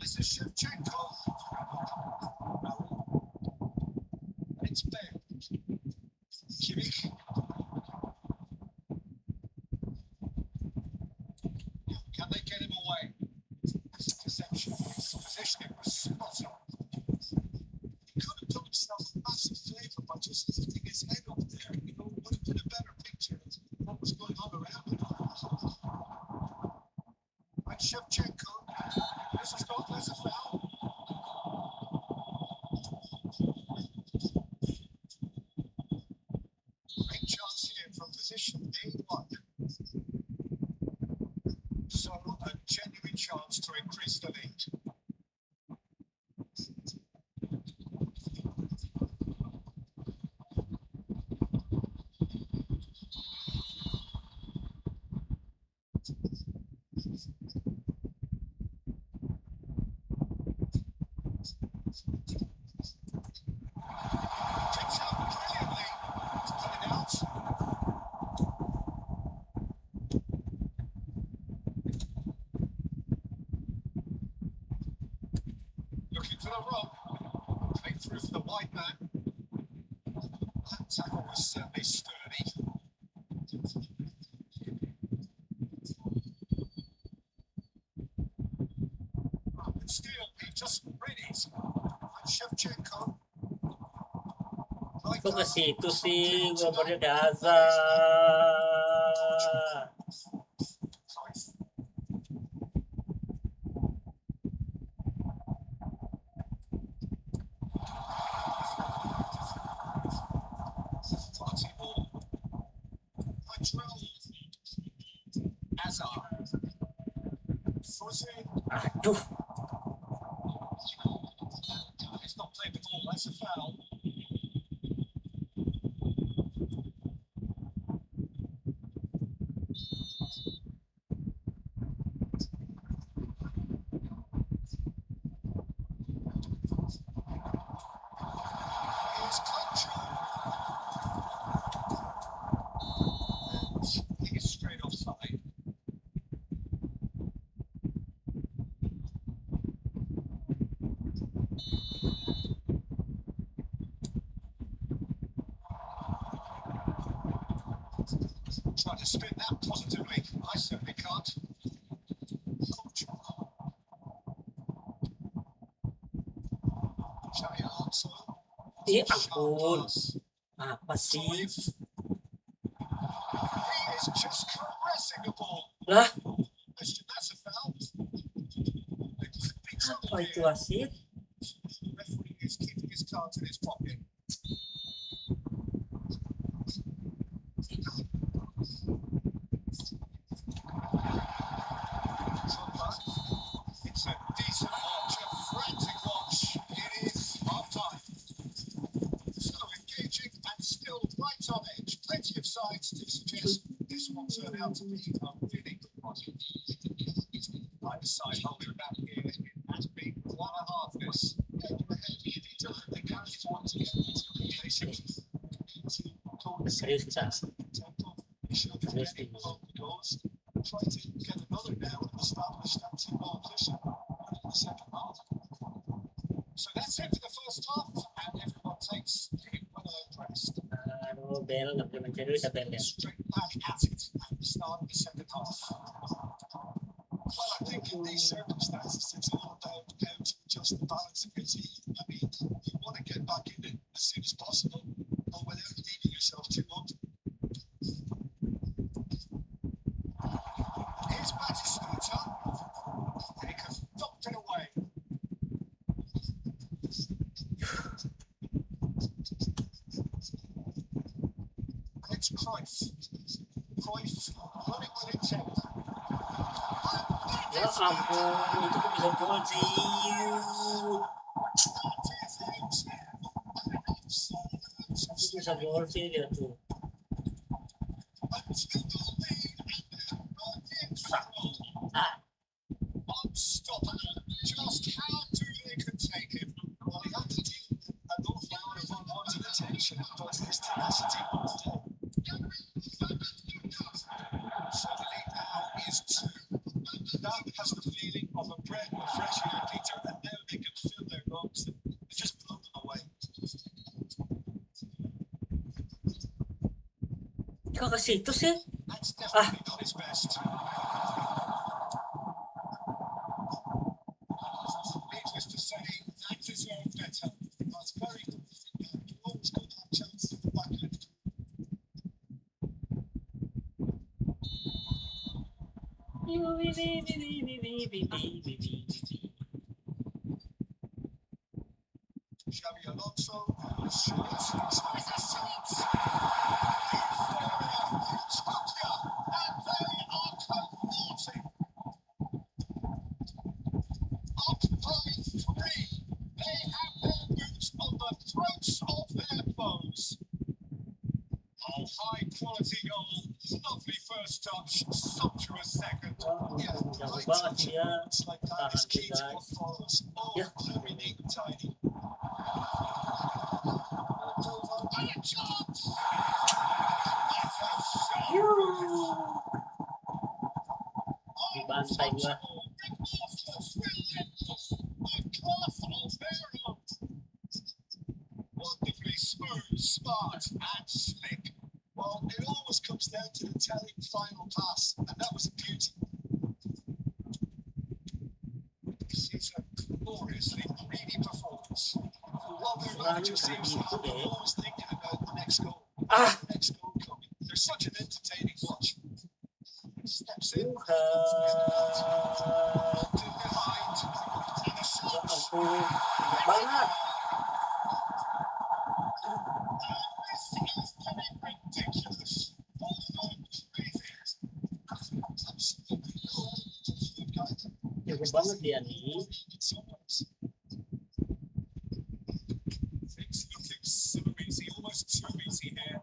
Speaker 2: This is Shevchenko. It's Bale. Kimmich. Can they get him away? His interception, his positioning was spot on.
Speaker 3: He could have done himself a massive favour by just lifting his head up there. You know, it would have been a better picture of what was going on around him.
Speaker 2: And Shevchenko. This has got there's a foul. Great 3-1. So a genuine chance to increase the lead. Picks up brilliantly to put it out. Looking for the rope. Played through for the wide man. That tackle was certainly sturdy. But still, he just read it. And Shevchenko. Right
Speaker 1: Kok ke
Speaker 2: up.
Speaker 1: situ sih? Gua baru Gaza.
Speaker 2: Party ball. Lateral. Hazard. Fuzzy.
Speaker 1: Aduh.
Speaker 2: It's not played the ball. That's a foul. Here's control. And he's straight offside. Try to spin that positively. I certainly can't. Xabi Alonso.
Speaker 1: Ih,
Speaker 2: Sharp
Speaker 1: ampun.
Speaker 2: pass.
Speaker 1: Apa sih?
Speaker 2: He is just caressing the ball.
Speaker 1: Lah,
Speaker 2: Question, that's a foul. There could be trouble
Speaker 1: apa itu
Speaker 2: here.
Speaker 1: wasit?
Speaker 2: The referee is keeping his cards in his pocket. It's a decent watch, a frantic watch. It is half time. So engaging and still right on edge. Plenty of signs to suggest this will turn out to be a really good one. Either side holding back here. It has been one and a half this. They can't afford to get patient.
Speaker 1: Serius kita.
Speaker 2: Serious people. Try to get another now and establish that 2-ball position in the second half. So that's it for the first half, and everyone takes a well-earned rest.
Speaker 1: Aduh, bel, nggak boleh mencari bisa bel ya.
Speaker 2: Straight back at it at the start of the second half. Well, I think in these circumstances, it's all about how to adjust the balance of your team. I mean, you want to get back in it as soon as possible, but without leaving yourself too much. Here's Batistuta, and he can dump it away. And it's Cruyff. Cruyff running with intent.
Speaker 1: Ya ampun, itu kok bisa gol sih? Itu bisa gol sih dia tuh.
Speaker 2: Unstoppable. Just how do they contain him? Well, he had to deal with an awful lot of unwanted attention, but his tenacity won the day. So the lead now is 2. That has the feeling of a breath of fresh air, Peter, and now they can fill their lungs and just blow them away.
Speaker 1: Kok ke situ sih?
Speaker 2: That's definitely not his best. Needless to say, that deserved better. That's very good. You always got that chance to the back end. Xabi Alonso shoots. It's a shot. It's foes. Oh, high quality goal. Lovely first touch. Sumptuous second. Yeah,
Speaker 1: Jago
Speaker 2: high
Speaker 1: banget
Speaker 2: touch
Speaker 1: sih dia.
Speaker 2: moments like that is
Speaker 1: Tahan
Speaker 2: key to
Speaker 1: guys.
Speaker 2: what follows. Oh,
Speaker 1: Yeah.
Speaker 2: very neat and tidy. And a chance! What a shot!
Speaker 1: Dibantai gua.
Speaker 2: Remorseless, relentless, a class of hero. Wonderfully smooth, smart, and slick. Well, it always comes down to the telling final pass, and that was a beauty. This is a gloriously greedy performance. While their manager seems to have always thinking about the next goal.
Speaker 1: Ah!
Speaker 2: The next goal coming. They're such an entertaining watch. Steps in.
Speaker 1: Bukan.
Speaker 2: To behind. And a
Speaker 1: Ya
Speaker 2: shot.
Speaker 1: ampun. Gede banget.
Speaker 2: This is getting ridiculous. Almost crazy. Absolutely no element of fluid guidance.
Speaker 1: Jago banget dia nih.
Speaker 2: In some ways. Things looking so easy, almost too easy here.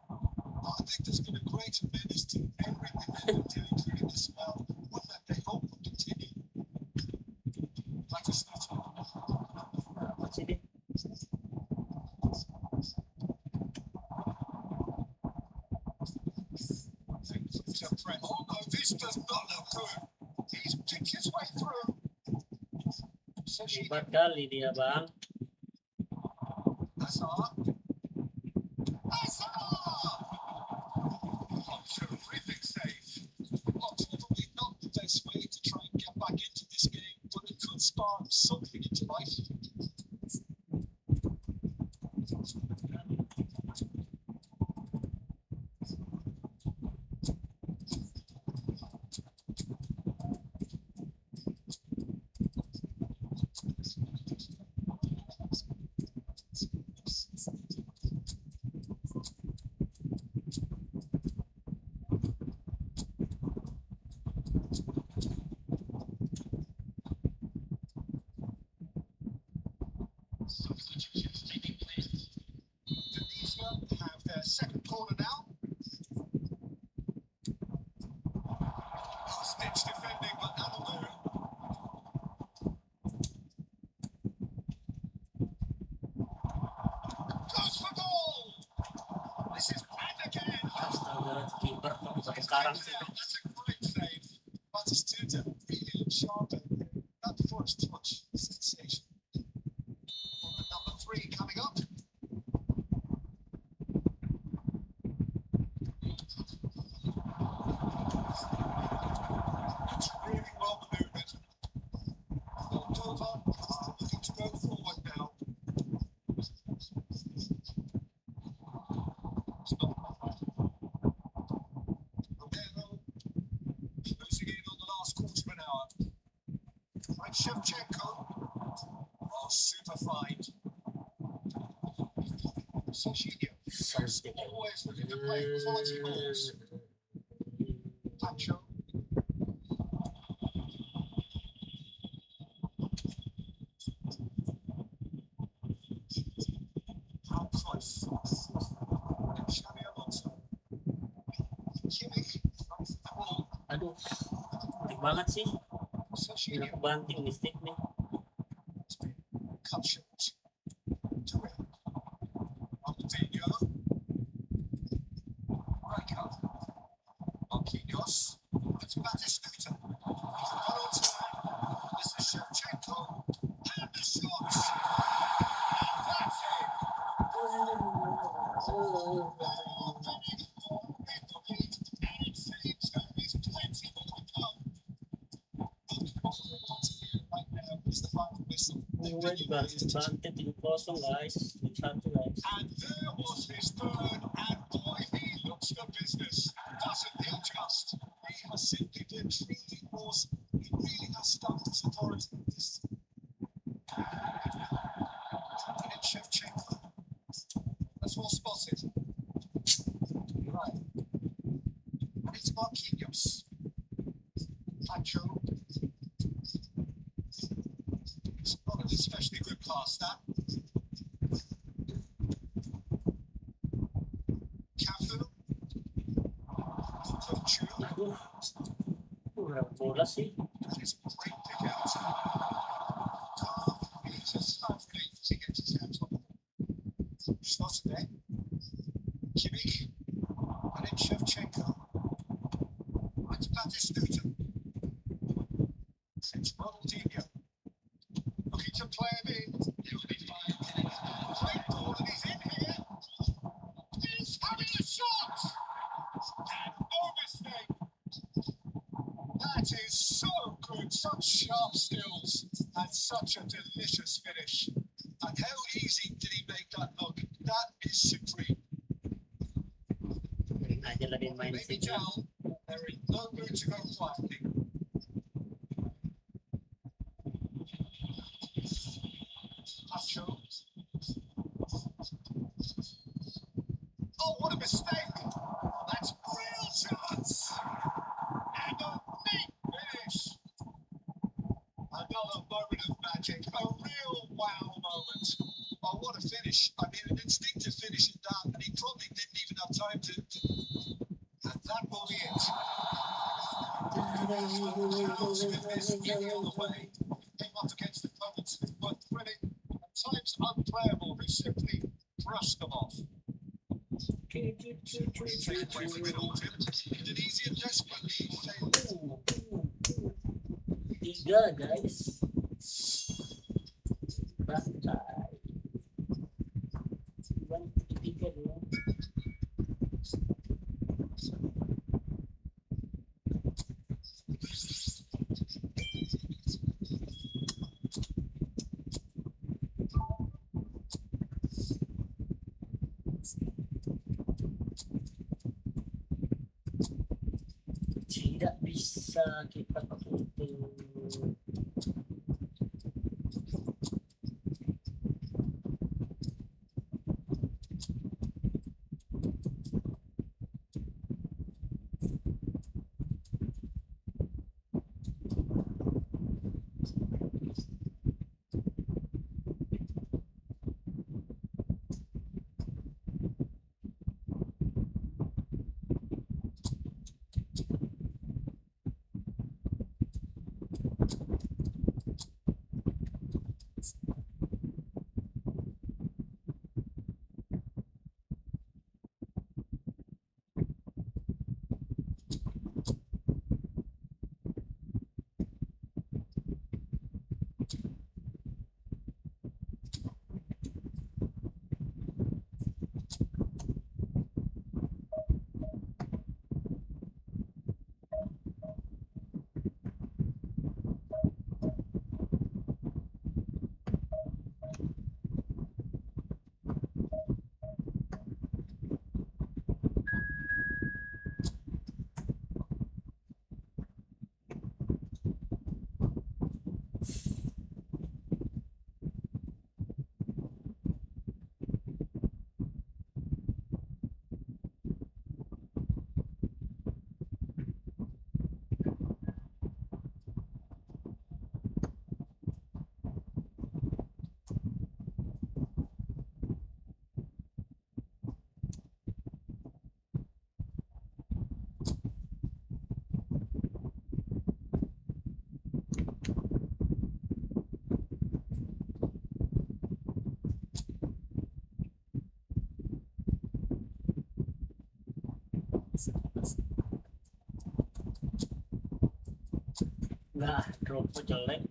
Speaker 2: I think there's been a great menace to everything they've been doing during this spell. One that they hope will continue. Like a snooter.
Speaker 1: Apa sih dia?
Speaker 2: Oh no, this does not look good. He's picked his way through. So she
Speaker 1: Hebat kali dia, Bang.
Speaker 2: Hazard. Oh, terrific save. Well, probably not the best way to try and get back into this game, but it could spark something into life. Tunisia have their second corner now. Stitch defending, but that'll do. Goes for goal! This is bad again.
Speaker 1: Astaga, kiper kok pakai karang sih.
Speaker 2: That's a great save. Batistuta really looked sharp out there. That first touch, sensation. And number 3 coming up. It's really well maneuvered. Moldova are looking to go forward now. Romero closing in on the last quarter of an hour. Right, Shevchenko. Oh, super fine. Sochinio.
Speaker 1: Something.
Speaker 2: Always looking to play quality balls. Pacho. Cruyff. Xabi Alonso. Kimmich. Runs the ball.
Speaker 1: Aduh, cantik banget sih.
Speaker 2: Sochinio.
Speaker 1: Aku banting mistik nih.
Speaker 2: It's been cut short. Torre. Ronaldinho. Rijkaard. Marquinhos. It's Batistuta. He's got onto that. This is Shevchenko. And the shot. And that's it.
Speaker 1: Gue dibanting 3-0 guys. 1 guys.
Speaker 2: And there was his third, and boy, he looks the business. Doesn't he just? He has simply been truly awesome. He really has stumped his authority with this. And it's Shevchenko. That's well spotted. Right. And it's Marquinhos. Pacho. It's not an especially good pass, that.
Speaker 1: Aduh, kurang bola sih.
Speaker 2: That is a great pick out. He's a slow relief as he gets his hands on the ball. Slotted there. Kimmich. And then Shevchenko. That's Batistuta. It's Ronaldinho. Looking to play him in. He'll be fine. Great ball, and he's in here. He's having a shot! And no mistake. That is so good. Such sharp skills and such a delicious finish. And how easy did he make that look? That is supreme.
Speaker 1: Aja lagi main
Speaker 2: Maybe
Speaker 1: sih.
Speaker 2: down. They're in no mood to go quietly. Pacho. Oh, what a mistake! That's a real chance! And a neat finish! Another moment of magic, a real wow moment. Oh, what a finish! I mean, an instinctive finish at that, and he probably didn't even have time to. And that will be it. Smith is nearly on the way. Came up against opponents who were threading, at times unplayable, who simply brushed them off. Take away from it all, Jim. Indonesia desperately failed.
Speaker 1: Tiga guys. Bantai. Cuman tiga dulu. Tidak bisa kita pakai itu. Nah, dropnya jelek.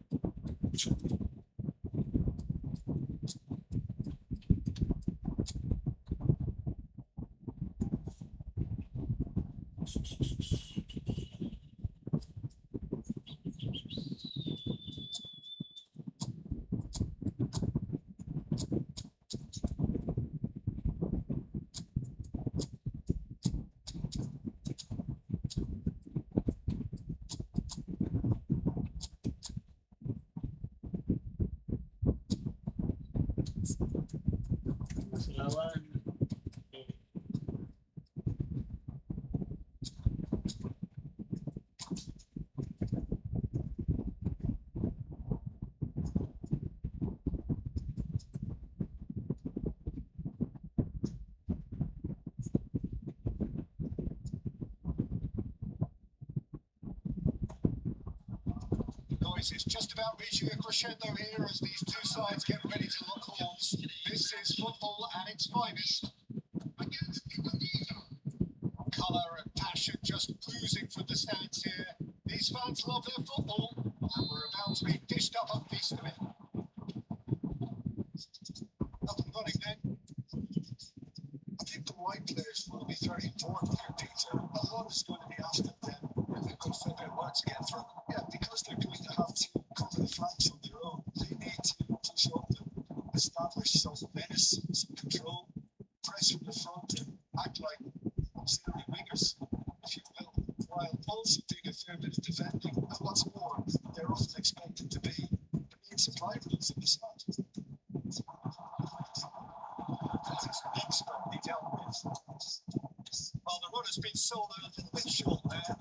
Speaker 1: Masih lawan.
Speaker 2: This is just about reaching a crescendo here as these two sides get ready to lock horns. This is football at its finest. Colour and passion just oozing from the stands here. These fans love their football, and we're about to be dished up a feast of it. Up and running then.
Speaker 3: I think the wide players will be very important here, Peter. A lot is going to be asked of them. They've got to figure out where to get through. Yeah, because they're going to have to cover the flanks on their own. They need to push up and establish some menace, some control, press from the front and act like auxiliary wingers, if you will, while also doing a fair bit of defending. And what's more, they're often expected to be the main supply routes in the side. That's expertly dealt with.
Speaker 2: Well, the run has been sold a little bit short there.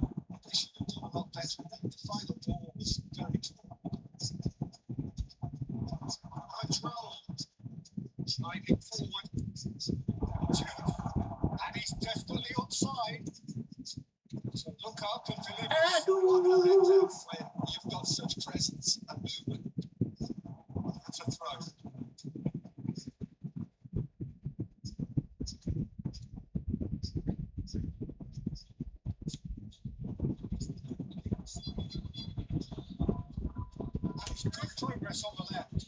Speaker 3: They should have done a lot better. I think the final ball was very
Speaker 2: Controlled. Sliding forward. And he's definitely onside. So look up and deliver.
Speaker 3: when you've got such presence and movement.
Speaker 2: That's a throw. Good progress on the left.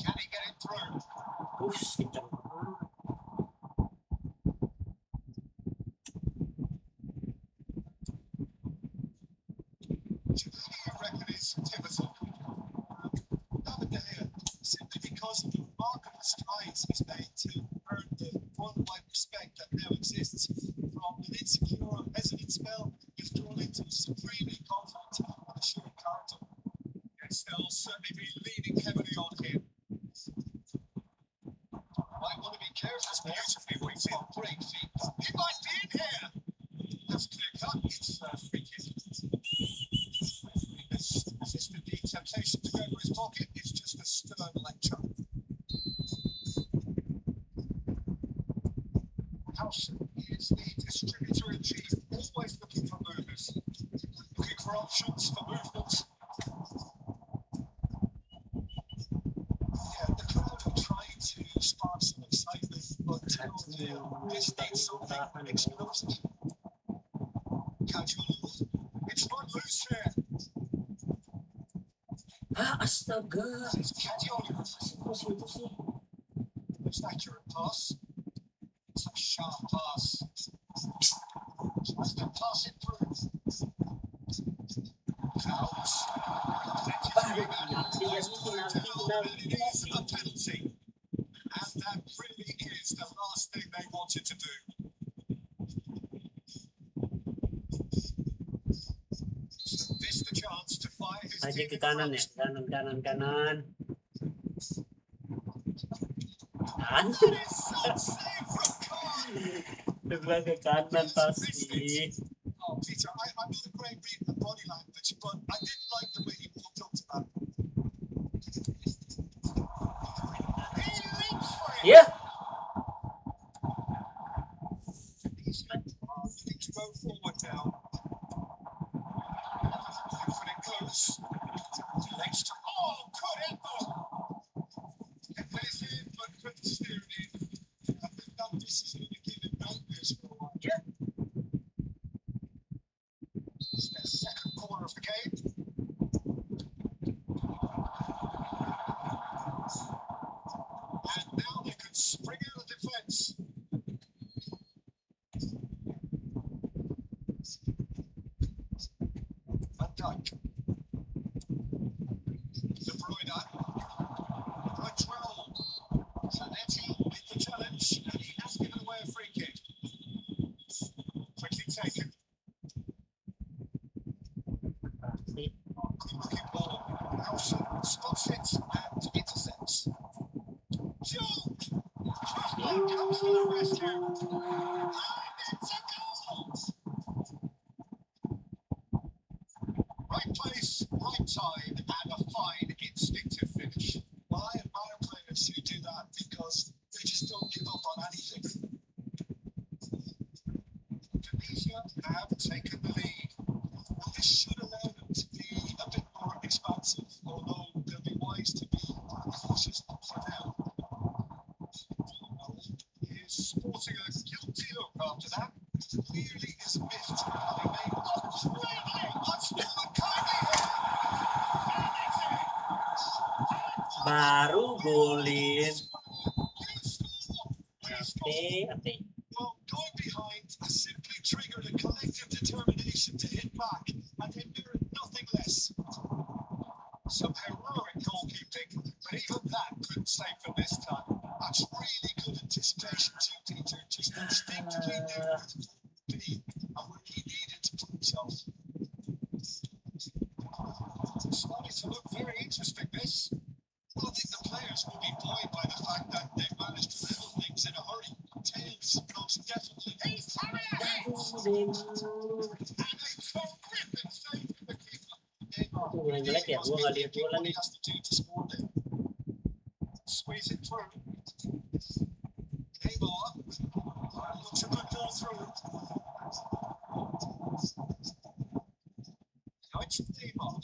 Speaker 2: Can he get it through?
Speaker 1: Ush, kencang.
Speaker 2: Who do you reckon is Tiverton?
Speaker 3: Nowadays, simply because of the remarkable strides he's made to earn the worldwide respect that now exists, from an insecure, hesitant spell, he's grown into a supremely confident and assured character.
Speaker 2: Yes, they'll certainly be leaning heavily on him.
Speaker 3: Might want to be careful.
Speaker 2: That's beautifully weighted.
Speaker 3: Oh, great feet.
Speaker 2: He might be in here. That's clear cut. It's free kick. It's resisted the temptation to go for his pocket. It's just a stern lecture. Howson is the distributor in chief, always looking for movers, looking for options for movements.
Speaker 3: Yeah, the crowd are trying to spark some excitement, but this needs something explosive.
Speaker 2: Casual. It's run loose here.
Speaker 1: Ah, astaga.
Speaker 2: It's Cadioli.
Speaker 1: Terus itu sih.
Speaker 2: It's an accurate pass. It's a sharp pass. Tries to pass it through. Fouls.
Speaker 1: Nanti ya
Speaker 2: And it is a penalty. And that really is the last thing they wanted to do. So missed the chance to fire his
Speaker 1: Aja
Speaker 2: team
Speaker 1: ke
Speaker 2: in
Speaker 1: kanan ya,
Speaker 2: front.
Speaker 1: kanan.
Speaker 2: That is some save from Khan.
Speaker 1: Sebelah ke kanan pasti.
Speaker 3: Oh, Peter, I'm not a great reader of body language, but I didn't like the way he walked up to that.
Speaker 2: He leaps for it.
Speaker 1: Ya,
Speaker 2: He's looking to go forward now. When it goes, legs to good effort. It plays in, but couldn't steer it in.
Speaker 3: I think that this is going to give him nightmares for a while.
Speaker 2: It's their second corner of the game. And now they could spring out of defence. Van Dijk. De Bruyne. Control. Zanetti with the challenge, and he has given away a free kick. Quickly taken.
Speaker 1: pasti.
Speaker 2: Good looking ball. Howson spots it and intercepts. Joe! Crossbar comes to the rescue. And it's a goal! Right place, right time, and a fine instinctive finish.
Speaker 3: Well, I admire players who do that because they just don't give up on anything.
Speaker 2: Tunisia have taken the lead.
Speaker 3: Well, this should allow
Speaker 2: sporting a guilty look after that. Clearly is miffed, having made that's
Speaker 1: Baru golin. Ate.
Speaker 2: Well, going behind has simply triggered a collective determination to hit back, and it mirrored nothing less. Some heroic goalkeeping, but even that couldn't save them this time. That's really good anticipation too, Peter. Just instinctively knew where the ball would be and where he needed to put himself. It's starting to look very interesting, this. Well, I think the players will be buoyed by the fact that they've managed to level things in a hurry. Tails most definitely. He's coming ahead! And a terrific save from the keeper.
Speaker 1: Yang jelek ya, gua nggak lihat bola nih.
Speaker 2: Squeeze it through. Neymar looks a good ball through. Now it's Neymar.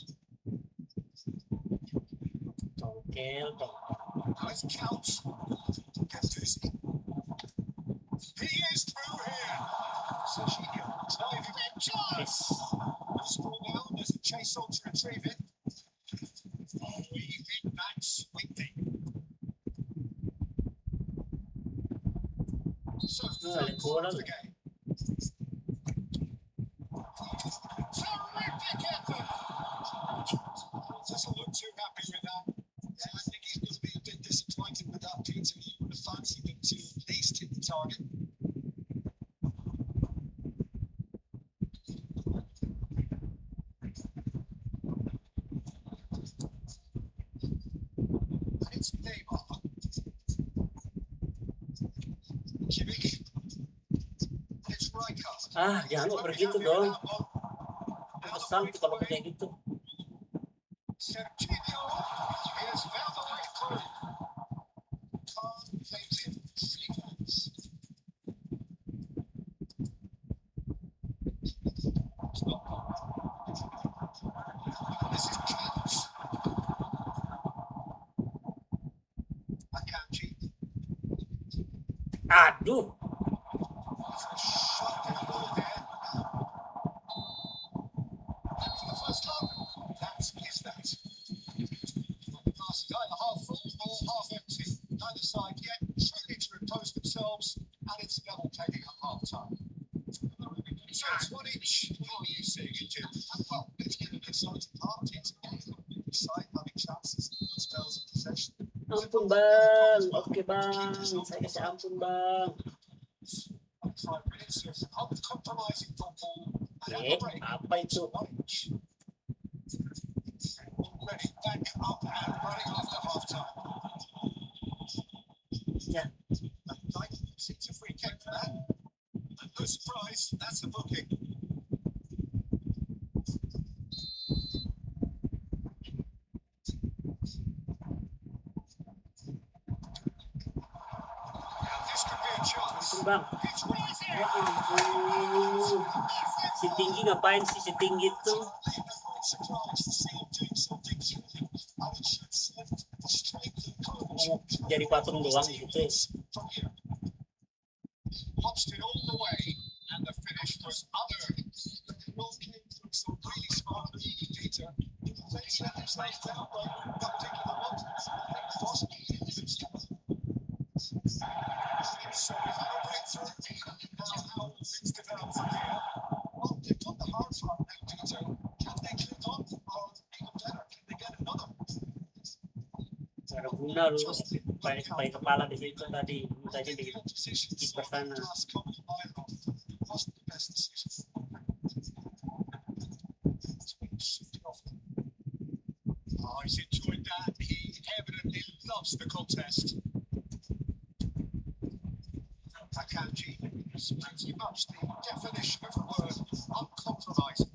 Speaker 1: Congkel,
Speaker 2: Now it's Couch. Gattuso. He is through here. Serginho. Now if you get charge.
Speaker 1: yes.
Speaker 2: Let's ball down. There's a chase on to retrieve it. Oh, we hit that sweetly. So, third quarter of the game. Terrific effort. Doesn't look too happy with that. Yeah, I think he's going to be a bit disappointed with that, Peter. He would have fancied him to at least hit the target. And it's Neymar. Kimmich. And it's Rijkaard.
Speaker 1: Ah, jangan oper gitu dong. Aku kesal tuh kalau kayak gitu.
Speaker 2: Serginho has found the way through. Khan plays in sequence. It's not gone. This is Couch. Akanji.
Speaker 1: Aduh,
Speaker 2: It's a shocking ball there. And for the first time, that is that. The glass is either half full or half empty. Neither side yet truly to impose themselves, and it's level pegging at half time. So it's one each. How are you seeing it, Jim? Well, it's been an exciting party. It's a side having chances and spells of possession.
Speaker 1: ampun bang. Oke bang, saya kasih ampun bang.
Speaker 2: 5 minutes of uncompromising football and at
Speaker 1: Eh,
Speaker 2: the break,
Speaker 1: apa itu?
Speaker 2: Norwich already back up and running after half time.
Speaker 1: Ya,
Speaker 2: Like, seems a free kick for that. And no surprise, that's a booking. Now this could be a chance.
Speaker 1: ampun bang.
Speaker 2: It's rising.
Speaker 1: Ya ampun. Si tinggi ngapain sih si tinggi tuh?
Speaker 2: Surprised to see him doing something thrilling. And it should serve the strength and courage.
Speaker 1: Jadi patung doang gitu.
Speaker 2: From here. Watched it all the way, and the finish was unearned. But the goal came from some really smart movement, Peter. The defence let themselves down by not taking the want. Possibly so we have a breakthrough. Now how will things develop from here? Well, they've done the hard part now, Peter. Can they cling on, or even better, can they get another?
Speaker 1: Ada guna lu pakai kepala di situ tadi, tadi di kiper sana.
Speaker 2: Oh, he's enjoyed that. He evidently loves the contest. Akanji is pretty much the definition of the word uncompromising.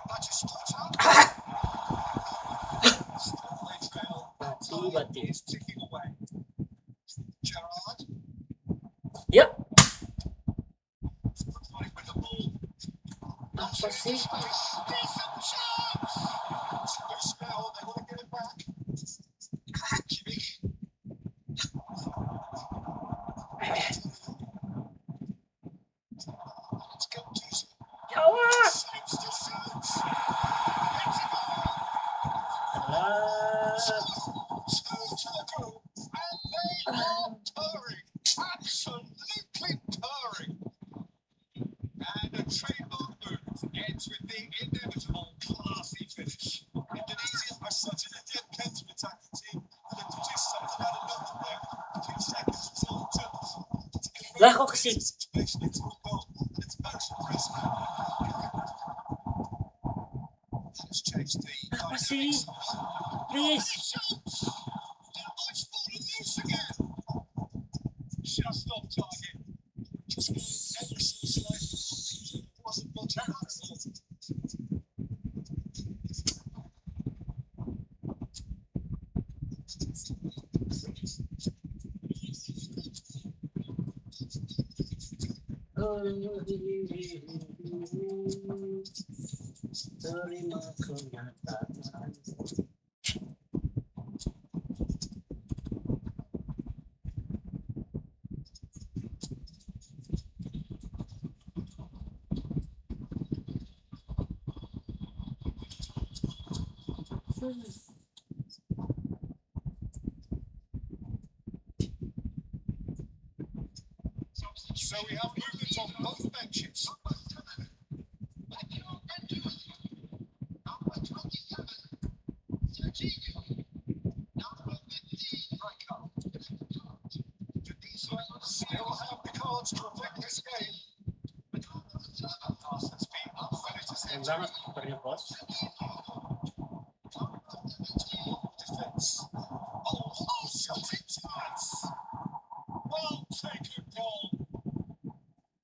Speaker 2: Magistrata. Still they trail.
Speaker 1: Batu.
Speaker 2: Is ticking away. Gerrard.
Speaker 1: Yep.
Speaker 2: Running with the ball.
Speaker 1: Apa sih?
Speaker 2: Decent chance. It's a spell. They want to get it back. Kimmich.
Speaker 1: Lah kok ke sini?
Speaker 3: situation into a goal. And it's most impressive. That has changed the
Speaker 1: Apa sih?
Speaker 3: dynamics.
Speaker 1: Please.
Speaker 3: Shoots! That might fall loose again. Just off target. Just ever so slightly. It wasn't much of that at all.
Speaker 1: Terima kenyataan.
Speaker 3: So we have movement on both benches. Still have the cards to affect this game. Pass that's been ready to
Speaker 1: Keren
Speaker 3: send
Speaker 1: banget kipernya bos.
Speaker 3: defense. Oh, Celtic chance. Well taken goal.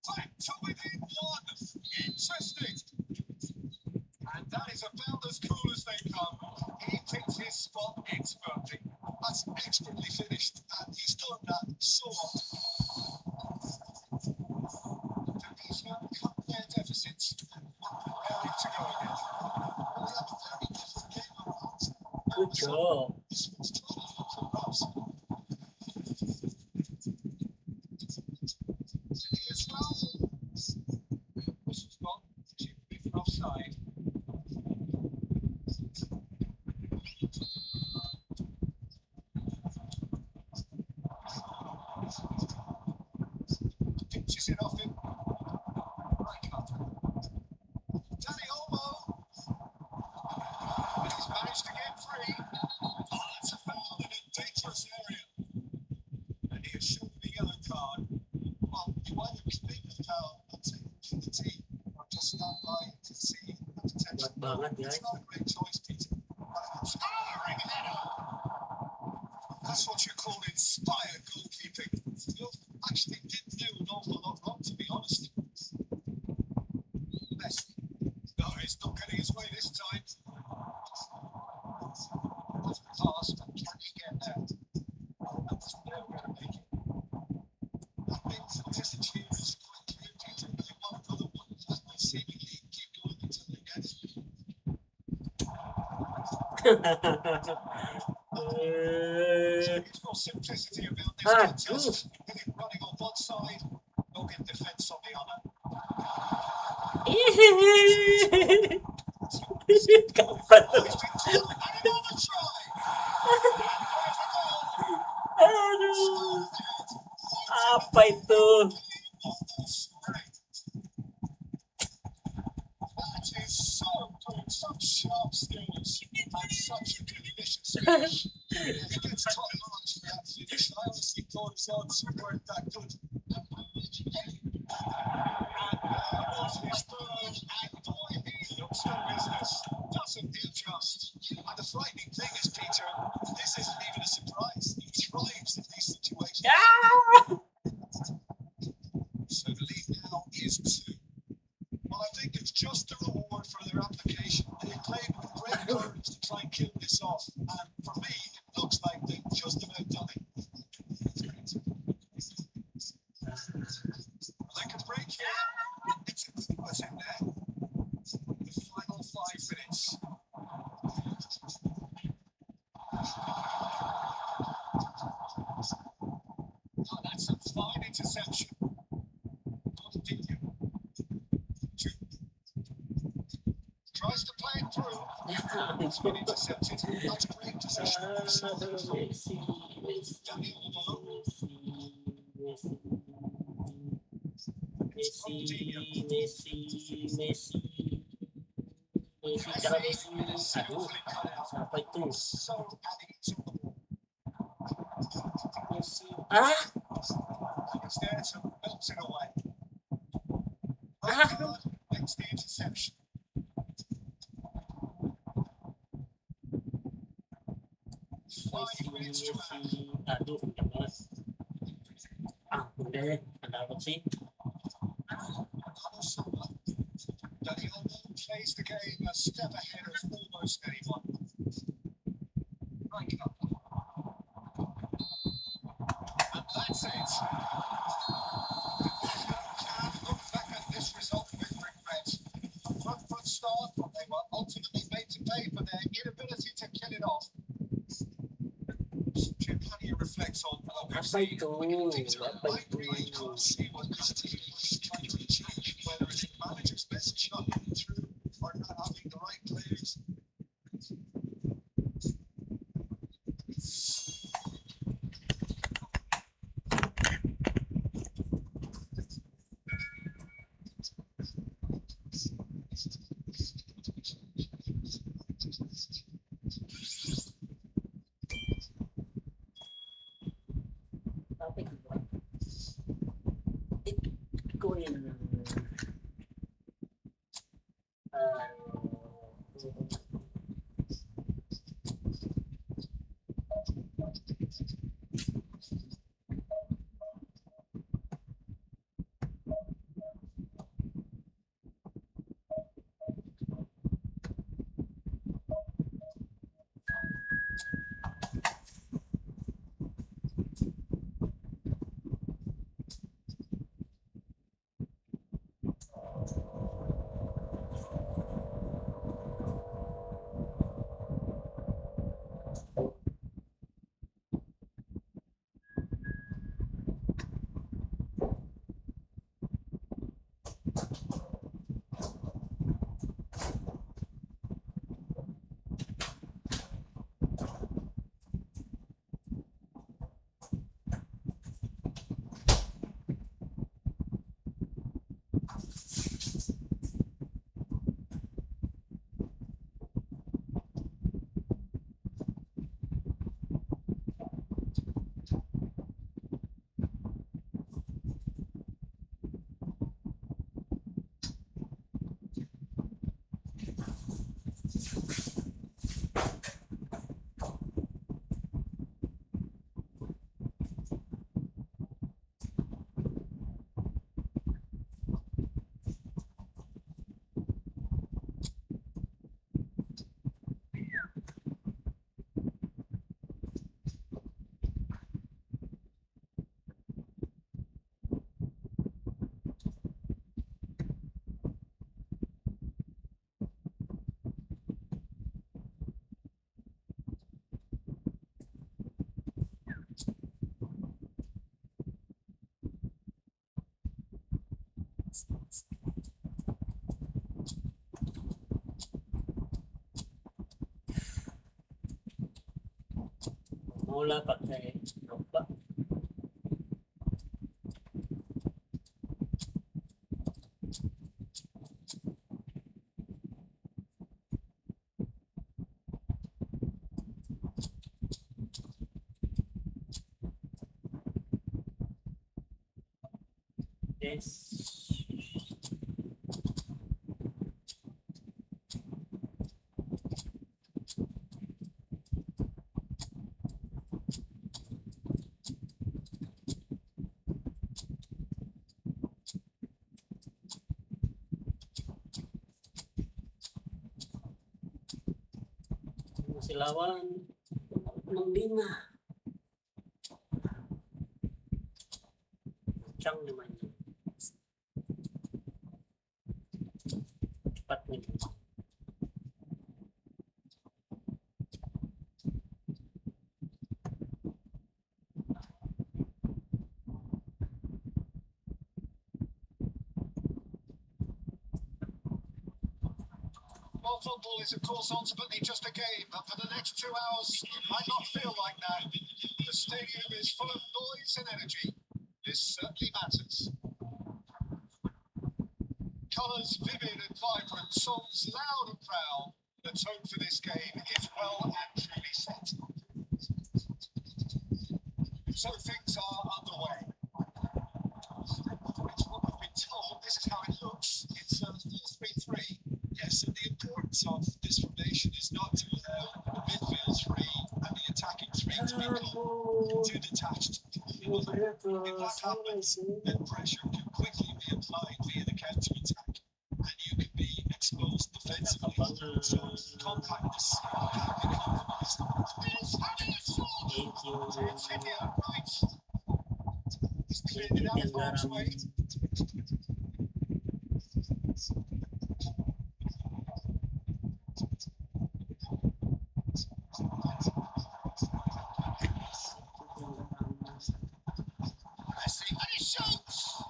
Speaker 3: Back to within one. Interesting. And that is about as cool as they come. He picked his spot expertly. That's expertly finished, and he's done that so often. Tunisia cut their deficits. Raring to go again. Well, they have a very different game around.
Speaker 1: Good job.
Speaker 3: This one's totally up for grabs. Here's Raul. Whistle's gone. She'll be for offside. Pinches it off him. Right up. Danny Olmo. And he's managed to get free. Oh, that's a foul in a dangerous area. And he has shown the yellow card. Well, you either commit the foul and take it for the team, or just stand by and concede a potential
Speaker 1: Kuat
Speaker 3: goal.
Speaker 1: banget guys.
Speaker 3: It's not a great choice, Peter. But an inspiring header. That's what you call inspired goalkeeping. You actually didn't do an awful lot wrong, to be honest. Messi. No, he's not getting his way this time. That's the pass, but can he get there? Oh, that's never going to make it. I think the message here is quite clear, Peter. They want another one, and they seemingly keep going until they get it. Beautiful simplicity about this contest. Hitting running on one side, no in defence on the other.
Speaker 1: Kampret.
Speaker 3: Oh, he's been caught, and another try.
Speaker 1: Aduh, apa itu?
Speaker 3: That is so good, such sharp skills, and such a delicious finish. He gets top marks for that finish. I honestly thought his odds weren't that good. And there was his third, and boy, he looks for business. Doesn't adjust. And the frightening thing is, Peter, this isn't even a surprise. He thrives in these situations. So the lead now is 2. Well, I think it's just a reward for their application. They played with great courage to try and kill this off. And for me, it looks like they've just about done it. They can break here. It's a good what's in there. The final 5 minutes. Oh, that's a fine interception. Continue. 2. Tries to play it through. It's been intercepted. That's great position. Danny Olmo.
Speaker 1: Aduh, siapa itu?
Speaker 3: So at ease on the ball.
Speaker 1: Ah,
Speaker 3: It's there to
Speaker 2: belts it away.
Speaker 1: Ah.
Speaker 2: Right card makes the interception.
Speaker 1: Messi,
Speaker 2: 5 minutes to add.
Speaker 1: Messi. Aduh, kencang banget. Ah, udah deh. Ada apa sih?
Speaker 2: Daniel plays the game a step ahead of almost anyone. Right up. And that's it. Can look back at this result with regret. A front start, but they were ultimately made to pay for their inability to kill it off. Jim, how do you reflect on what we've
Speaker 1: Apa
Speaker 2: seen?
Speaker 1: itu? Apa
Speaker 2: I
Speaker 1: itu?
Speaker 2: really can't see what this team was trying to achieve, whether it's the manager's message not getting through or not having the right players.
Speaker 1: Apa itu? Bitcoin. Mula pakai apa? Yes. Masih lawan 65. Kencang nih mainnya. Cepat nih.
Speaker 2: Well, football is, of course, ultimately just a game, but for the next 2 hours, it might not feel like that. The stadium is full of noise and energy. This certainly matters. Colours vivid and vibrant, songs loud and proud. The tone for this game is well and truly set. So things are underway. attached to the
Speaker 1: Mau
Speaker 2: other.
Speaker 1: pindah ke
Speaker 2: If that
Speaker 1: sana
Speaker 2: happens,
Speaker 1: sih.
Speaker 2: then pressure can quickly be applied via the counter attack, and you can be exposed defensively. So compactness can be compromised. It's having a shot.
Speaker 1: Thank you.
Speaker 2: It's hit it upright. It's cleared
Speaker 1: Thank
Speaker 2: it
Speaker 1: you,
Speaker 2: out of harm's
Speaker 1: Garam.
Speaker 2: way. Messi, and he shoots.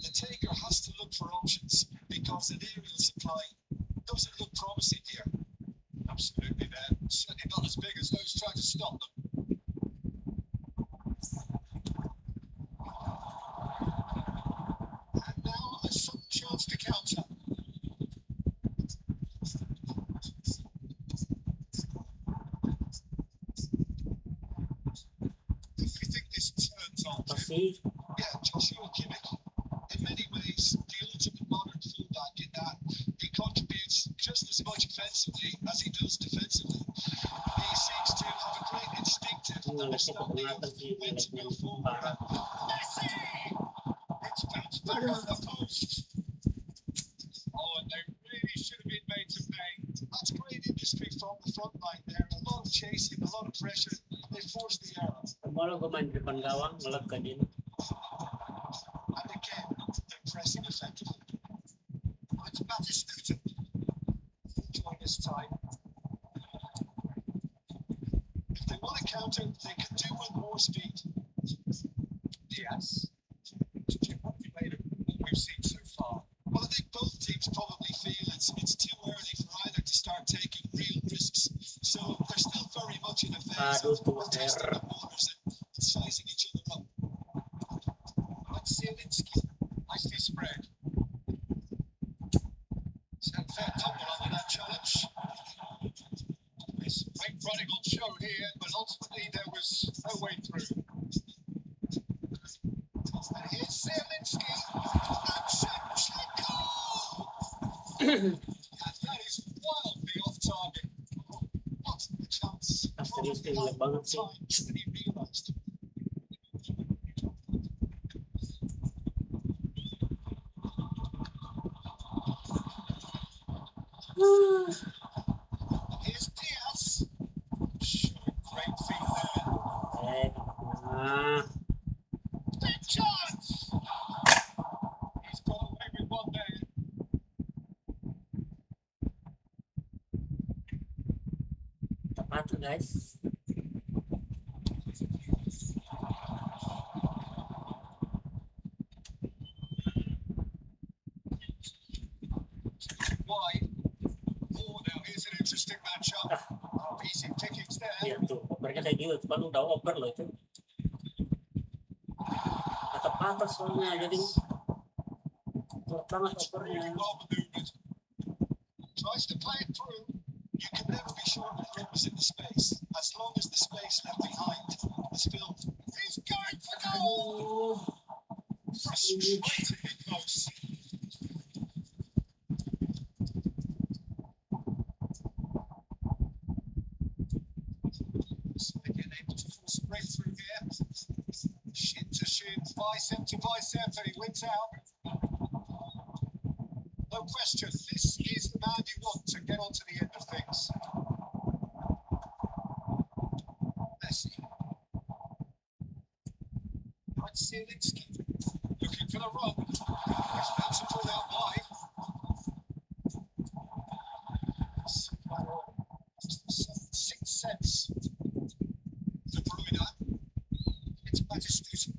Speaker 2: The taker has to look for options because an aerial supply doesn't look promising here. Absolutely, they're certainly not as big as those trying to stop them. And now a sudden chance to counter. Who do you think this turns on
Speaker 1: Apa
Speaker 2: to?
Speaker 1: sih?
Speaker 2: Yeah, Joshua Kimmich. In many ways, the ultimate modern fullback in that he contributes just as much offensively as he does defensively. He seems to have a great instinctive
Speaker 1: Ngeleknya
Speaker 2: understanding of
Speaker 1: kebangetan sih,
Speaker 2: when to
Speaker 1: ngeleknya
Speaker 2: go forward.
Speaker 1: parah.
Speaker 2: Messi! It's bounced back on the post. Oh, and they really should have been made to pay. That's great industry from the front line there. A lot of chasing, a lot of pressure. They forced the error.
Speaker 1: Kemarin gue main di depan gawang, ngelek ke dia.
Speaker 2: And again, they're pressing effectively. It's Batistuta. Enjoying his time. If they want to counter, they can do with more speed. Diaz. What have you made of what we've seen so far? Well, I think both teams probably feel it's too early for either to start taking real risks. So they're still very much in a phase
Speaker 1: Aduh,
Speaker 2: of
Speaker 1: tuh
Speaker 2: testing the waters and sizing each other up. Let's see Zielinski. Nicely spread. Stand fair tumble under that challenge. There's great running on show here, but ultimately there was no way through. And here's Zielinski. And Shevchenko! And that is wildly off target. What a chance.
Speaker 1: serius
Speaker 2: Probably
Speaker 1: nih,
Speaker 2: had
Speaker 1: ngelek banget
Speaker 2: more
Speaker 1: sih.
Speaker 2: time than he realised. Here's Diaz. Showing great feet there.
Speaker 1: Nah,
Speaker 2: Big chance! He's got away with one there.
Speaker 1: tepat tuh guys.
Speaker 2: Wide. Oh, now here's an interesting matchup. Oh, easy pickings there.
Speaker 1: Iya tuh, opernya kayak gitu. Cuman udah oper loh itu. Patah-patah soalnya, jadi kuat banget opernya.
Speaker 2: Really well maneuvered. Tries to play it through. You can never be sure of runners in the space. As long as the space left behind is filled. He's going for goal! Frustratingly close. So again, able to force a breakthrough here. Shin to shin, bicep to bicep, and he wins out. No question, this is the man you want to get onto the end of things. Messi. Right, Zielinski. Looking for the run. He's about to pull out wide. Sixth sense. De Bruyne. It's Batistuta.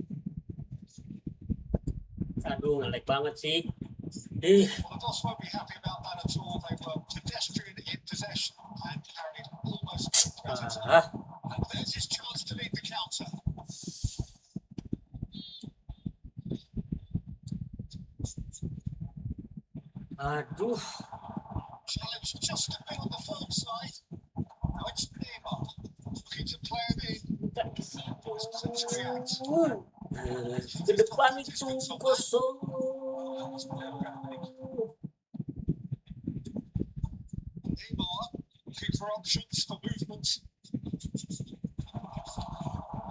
Speaker 1: Aduh, ngelek banget sih. Ih,
Speaker 2: Well, the boss won't be happy about that at all. They were pedestrian in possession and carried almost no presence.
Speaker 1: ah,
Speaker 2: And there's his chance to to lead the counter.
Speaker 1: Aduh,
Speaker 2: Challenge just a bit on the firm side. Now it's Neymar looking to play him in.
Speaker 1: minta ke situ.
Speaker 2: To react.
Speaker 1: Ke depan itu kosong.
Speaker 2: Neymar looking for options for movement.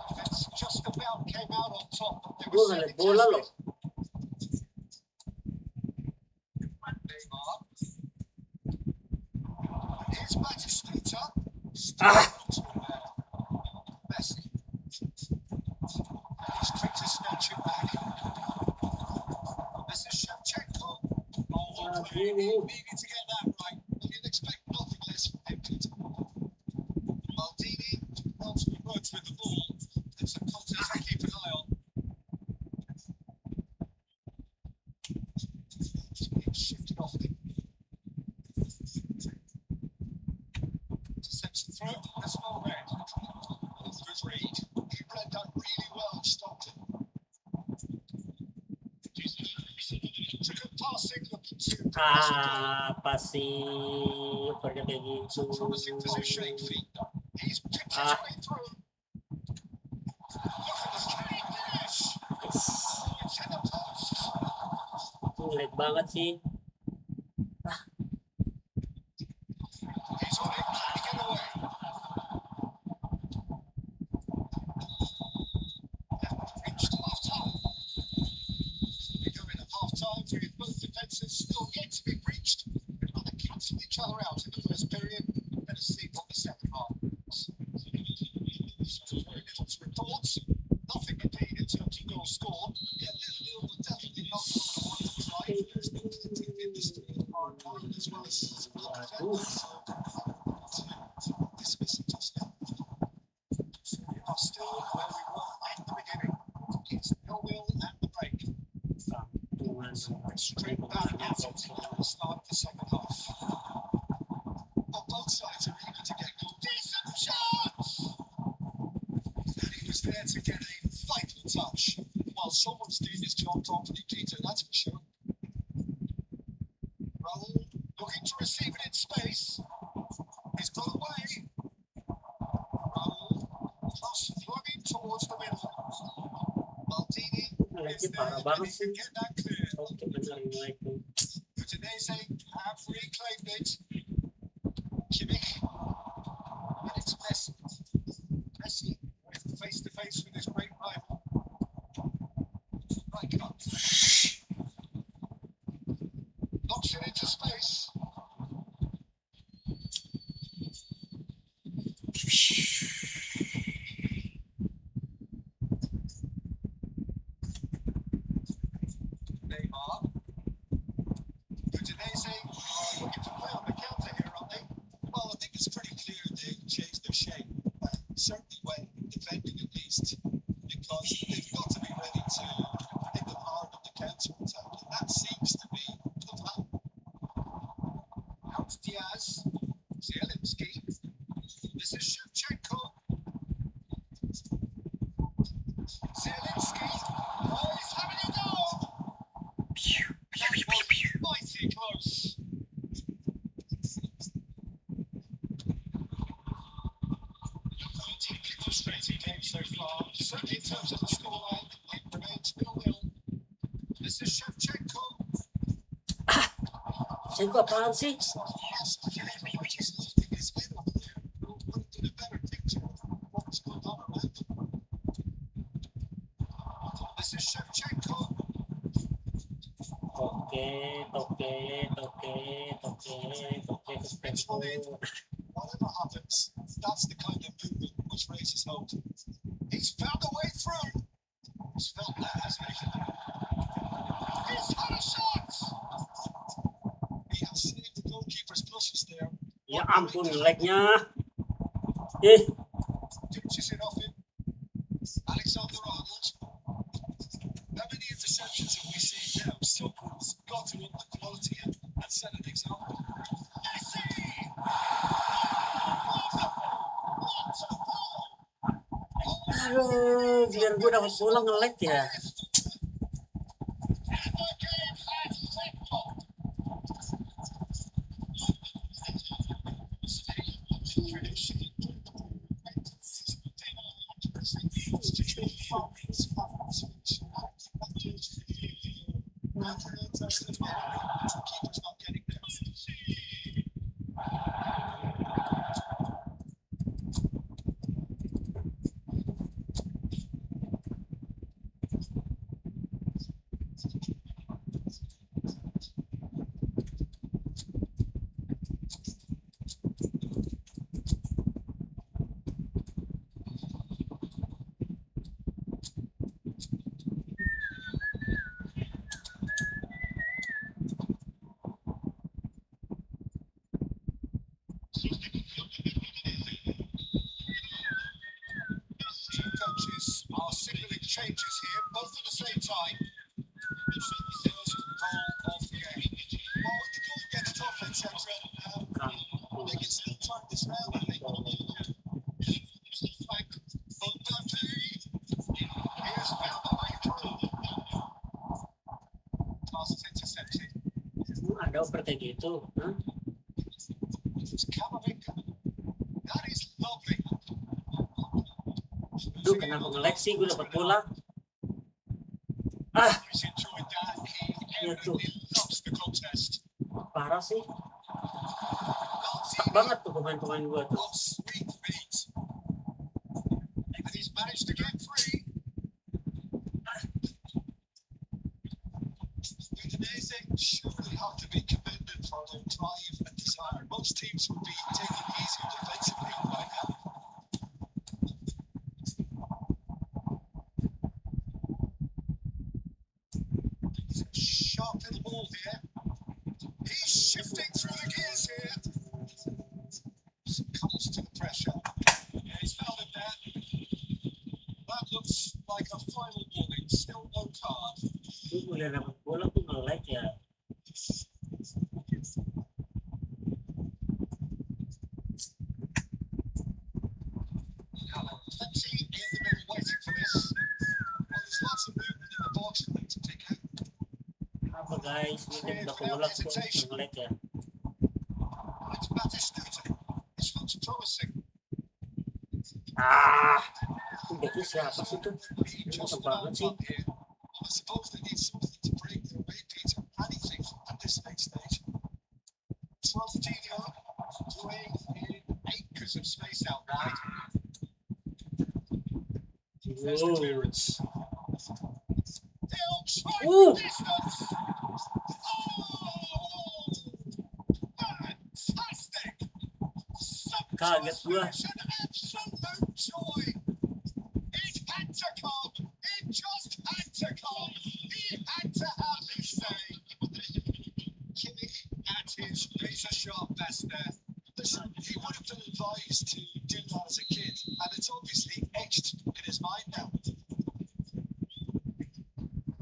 Speaker 2: Defense just about came out on top. They
Speaker 1: Gue
Speaker 2: were
Speaker 1: ngeliat
Speaker 2: certainly
Speaker 1: bola
Speaker 2: tested.
Speaker 1: loh.
Speaker 2: Neymar. Here's Batistita.
Speaker 1: Ah,
Speaker 2: Messi. And he's quick to snatch it back. This is Shevchenko. Oh, he needed to get that right. Well, you'd expect nothing less from him, Peter. Maldini ultimately works with the ball. It's a contest to keep an eye on. It's being shifted off him. Intercepts the throw. That's well read. Good read. He read that really well and stopped it. It's a good passing, looking to progress the ball.
Speaker 1: apa sih? Pada kayak gitu.
Speaker 2: Promising positioning, feet. He's kicked his way through. Look at the straight finish.
Speaker 1: Yes.
Speaker 2: It's in the post.
Speaker 1: Jelek banget sih.
Speaker 2: He's on it. Can he get away? Reached half time. We go in at half time with both defences still yet to be breached. They've either cancelled each other out in the first period. Let us see what the second half brings. So very little to report. Nothing indeed in terms of goals scored. Yeah, little, but definitely not what we want to try. There's the athletic industry are important as well as
Speaker 1: Aduh.
Speaker 2: dismiss it just now. So we are still where we were at the beginning. It's 0-0 at the break.
Speaker 1: Kampungan
Speaker 2: Straight back at it at the start of the second half. Well, both sides are eager to get goal. Decent chance! And he was there to get a vital touch. While someone's doing his job properly, Peter, that's for sure. Raul looking to receive it in space. He's got away. Raul cross flowing towards the middle. Maldini is
Speaker 1: lagi
Speaker 2: there
Speaker 1: parah
Speaker 2: and
Speaker 1: banget
Speaker 2: he
Speaker 1: sih.
Speaker 2: can get that clear.
Speaker 1: Oke, bener mulai itu.
Speaker 2: Udinese have reclaimed it. Kimmich. And it's Messi. Messi face to face with his great rival. Right up. Knocks it into space. Neymar. Udinese are looking to play on the counter here, aren't they? Well, I think it's pretty clear they've changed their shape. Certainly when defending at least. Because they've got to be ready to hit them hard on the counter attack. And that seems to be the plan. Out Diaz. Zielinski. This is Shevchenko. Zielinski. Oh, he's having a go. That was mighty close. Deeply frustrating game so far. Certainly in terms of the scoreline, it remains 0-0. This is Shevchenko.
Speaker 1: Shevchenko apaan sih?
Speaker 2: This is Shevchenko.
Speaker 1: Toke Shevchenko.
Speaker 2: Whatever happens, that's the kind of movement which raises hope. He's found a way through. He's felt that, hasn't he? He's had a shot. He has saved the goalkeeper's blushes there.
Speaker 1: Ya ampun, lagnya.
Speaker 2: Ditches it off him. Alexander-Arnold. How many interceptions have we seen now? Someone's got to up the quality and set an example. Messi! Wonderful! What a goal!
Speaker 1: Biar gue dapat bola nge-lag ya.
Speaker 2: Coaches are signaling changes here, both at the same time. First goal of the game. Well, when the goal gets tough, etc., they can still turn this round, I think. Here's found the way through. Pass is intercepted.
Speaker 1: Ada oper kayak gitu. Huh?
Speaker 2: It's Camavinga. That is lovely.
Speaker 1: Duh, kenapa nge-lag sih? Gue dapat bola. Ah,
Speaker 2: He's enjoyed that. He
Speaker 1: ya tuh.
Speaker 2: evidently loves the contest.
Speaker 1: Parah sih. Stuck banget tuh pemain-pemain gue tuh.
Speaker 2: What sweet feet. And he's managed to get free. Udinese surely have to be commended for their drive and desire. Most teams would be taking it easier defensively right now. He's a sharp little ball here. He's shifting through the gears here. Comes to the pressure. Yeah, he's found it there. That looks like a final warning. Still no card.
Speaker 1: Gue udah dapat bola tuh nge-lag ya.
Speaker 2: Plenty in the middle waiting for this. Well, there's lots of movement in the box for them to pick out.
Speaker 1: Apa guys? Ini dapat bola tuh nge-lag ya.
Speaker 2: It's Batistuta. This looks promising.
Speaker 1: Ah, udah tuh siapa sih tuh?
Speaker 2: He
Speaker 1: Ini
Speaker 2: just
Speaker 1: mantap banget
Speaker 2: found
Speaker 1: sih.
Speaker 2: up here. I suppose they need something to break their way, Peter. Anything at this late stage. 12 Dino playing in acres of space out wide. There's the
Speaker 1: Wow.
Speaker 2: clearance. They'll try
Speaker 1: Ooh.
Speaker 2: the distance. Oh, fantastic!
Speaker 1: Kaget gua.
Speaker 2: An absolute joy. It had to come. It just had to come. He had to have this save. Kimmich at his razor sharp best there.
Speaker 3: Listen, he would have been advised to do that as a kid, and it's obviously etched in his mind now.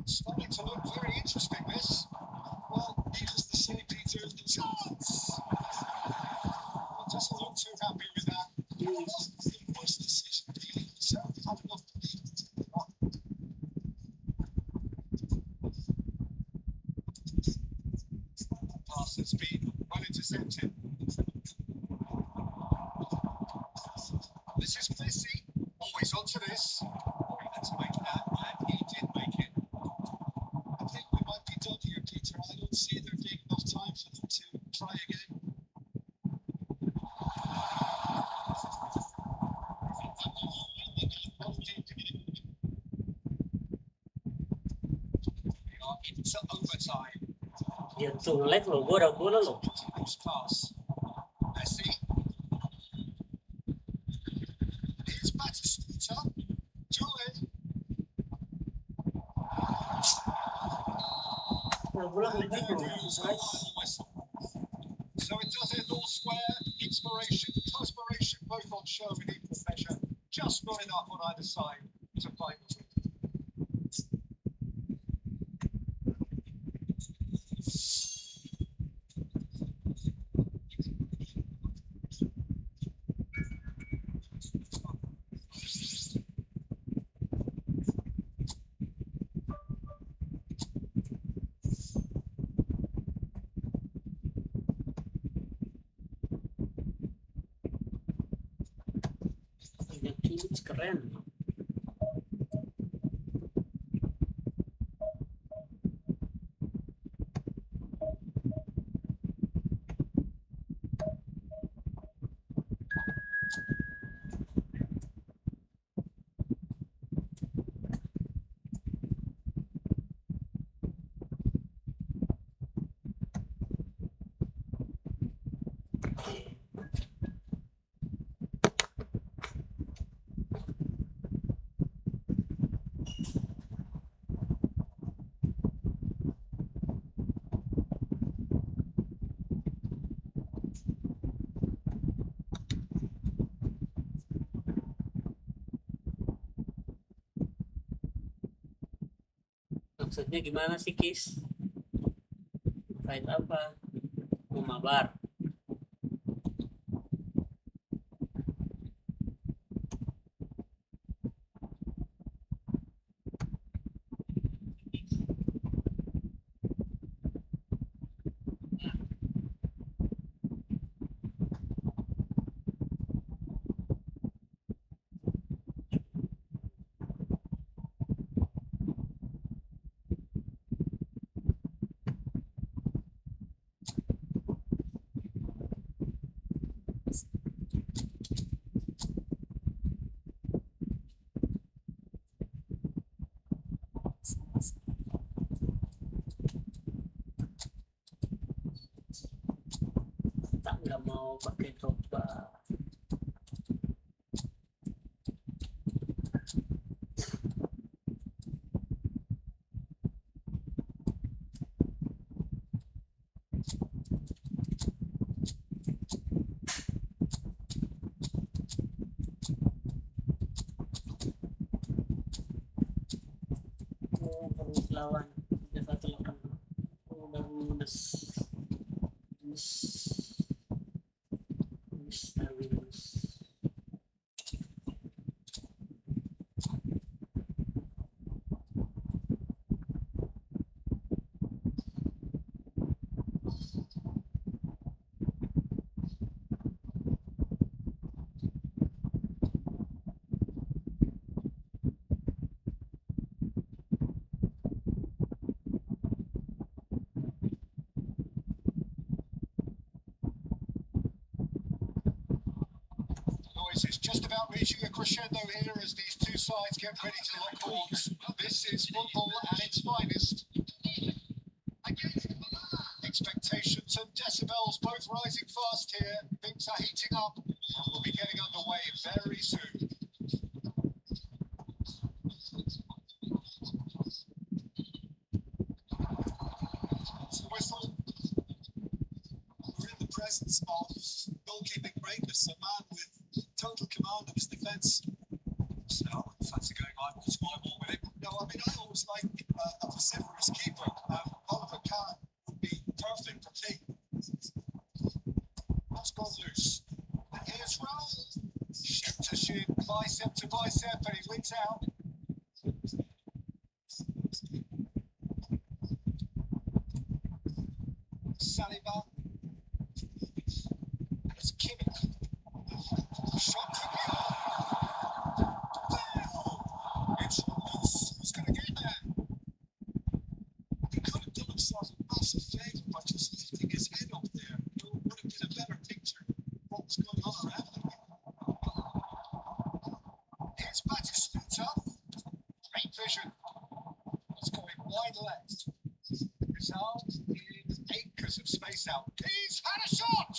Speaker 2: It's starting to look very interesting, this.
Speaker 3: Well, needless to say, Peter, the
Speaker 2: Chance! Well, doesn't look too happy with that.
Speaker 3: worst decision, really. Certainly had enough belief to take it on.
Speaker 2: Pass has been well intercepted. This is Messi. Always onto this. Oh, he had to make that, and he did make it.
Speaker 3: I think we might be done here, Peter. I don't see there being enough time for them to try again.
Speaker 2: We are into overtime.
Speaker 1: Dia tuh nge-lag loh. Gue ada bola loh.
Speaker 2: Continuous pass. Messi. Here's Batistuta. Joy.
Speaker 1: Nah, bola nge-lag loh. Guys.
Speaker 2: Whistle. So it does it all square. Inspiration, perspiration, both on show in equal measure. Just not enough on either side to find the win.
Speaker 1: Ini keren. Maksudnya gimana sih, Kis? Fight apa? Mau mabar? Tak, nggak mau pakai coba. Harus lawan dia 1-8. Udah minus minus minus.
Speaker 2: Noise is just about reaching a crescendo here as these two sides get ready to lock horns. This is football at its finest. Expectations and decibels both rising fast here. Things are heating up. We'll be getting underway very soon. It's the whistle.
Speaker 3: We're in the presence of goalkeeping greatness, a man with total command of his defence. So, fancy going like this my ball with him. No, I mean, I always like a vociferous keeper. Oliver Kahn would be perfect for me.
Speaker 2: That's gone loose. And here's Raul. Shin to shin, bicep to bicep, and he links out. Saliba. It's Kimmich. Shot to the It's loose. Who's going to get there?
Speaker 3: He could have done himself a massive favour by just lifting his head up there. It would have been a better picture of what was going on around him.
Speaker 2: Here's Batistuta. Great vision. It's going wide left. Rizal in acres of space out. He's had a shot!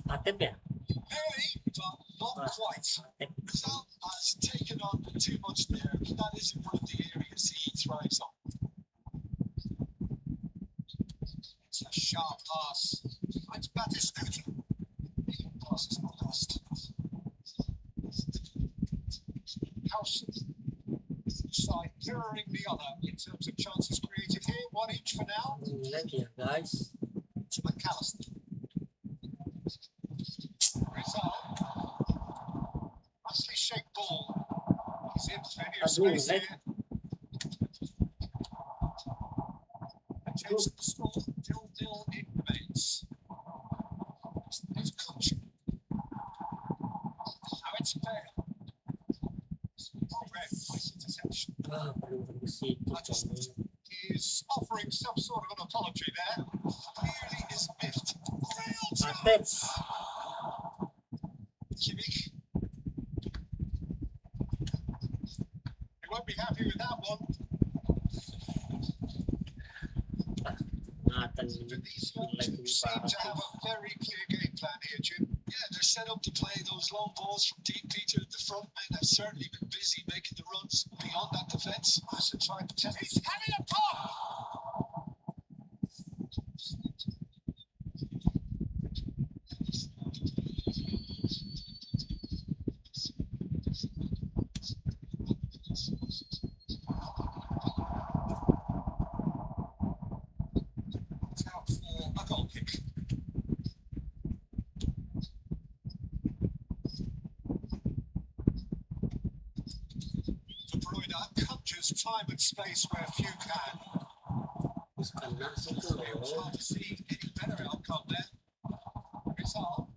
Speaker 1: Atep ya?
Speaker 2: Nearly, but not quite.
Speaker 1: Atep.
Speaker 3: Rizal has taken on too much there, but that isn't one of the areas he thrives on.
Speaker 2: It's a sharp pass. It's Batistuta. Pass is not lost. Howson. Side mirroring the other in terms of chances created here. 1 each for now.
Speaker 1: Lagi ya guys.
Speaker 2: To McAllister. Rizal. Nicely shaped ball. He's in plenty of space
Speaker 1: Aduh,
Speaker 2: here. James the score. 0-0 in remains. It's coaching. Now it's fair.
Speaker 1: Ah, belum bersih itu cowok.
Speaker 2: He's offering some sort of an apology there. Clearly is miffed. Real
Speaker 1: Atep.
Speaker 2: chance. Kimmich. He won't be happy with that one.
Speaker 1: Ingatan
Speaker 2: These young
Speaker 1: like
Speaker 2: two seem to have a very clear game plan here, Jim.
Speaker 3: Yeah, they're set up to play those long balls from deep, Peter. The front men have certainly been busy making the runs beyond that defence.
Speaker 2: That's a try to test. He's having a pop. It's out for a goal kick. De Bruyne conjures time and space where few can.
Speaker 1: Terus kena situ
Speaker 2: It's
Speaker 1: loh.
Speaker 2: hard to see any better outcome there. Result.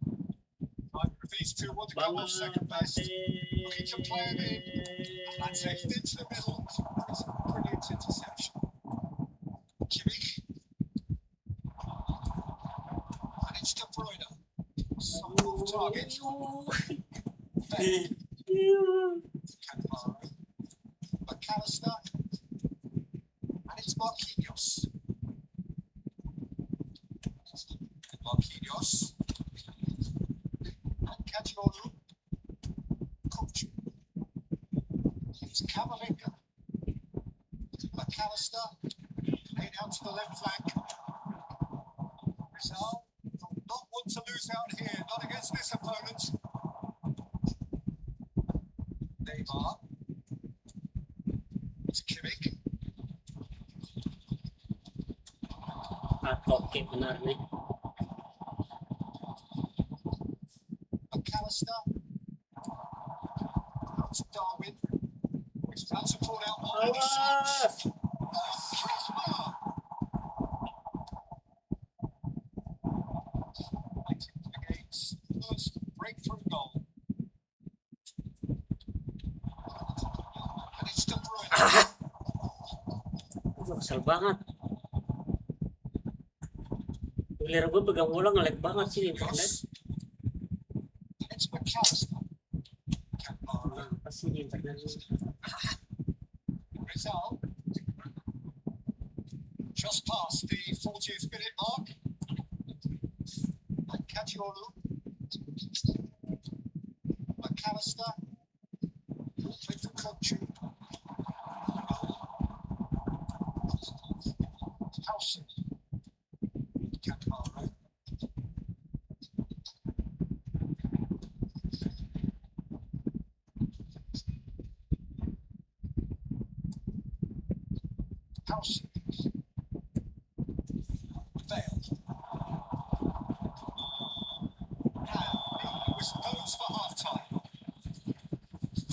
Speaker 2: Either of these two want to come off
Speaker 1: Banget
Speaker 2: second best.
Speaker 1: Atep.
Speaker 2: Looking to play him in. And that's headed into the middle. It's a brilliant interception. Kimmich. And it's De Bruyne. Some off target. Bale. Cannavaro. McAllister. And it's Marquinhos. Marquinhos. And Caggiolo. Coach. It's Camavinga. McAllister. Laid out to the left flank. Rizal will not want to lose out here, not against this opponent. Neymar. It's Kimmich.
Speaker 1: Oke benar nih.
Speaker 2: McAllister. Out to Darwin. It's about to pull out one of the shots.
Speaker 1: Awas.
Speaker 2: Waiting for the game's first breakthrough goal. And it's De Bruyne.
Speaker 1: Kesel banget. Giliran gue pegang bola nge-lag banget sih internet.
Speaker 2: It's McAllister. Cannavaro.
Speaker 1: Kenapa sih di internet ini?
Speaker 2: Rizal. Just past the 40th minute mark. And Caggiolo. McAllister. Play for Coach. Howson. Cannavaro. Howson. Bale. And the whistle goes for half time.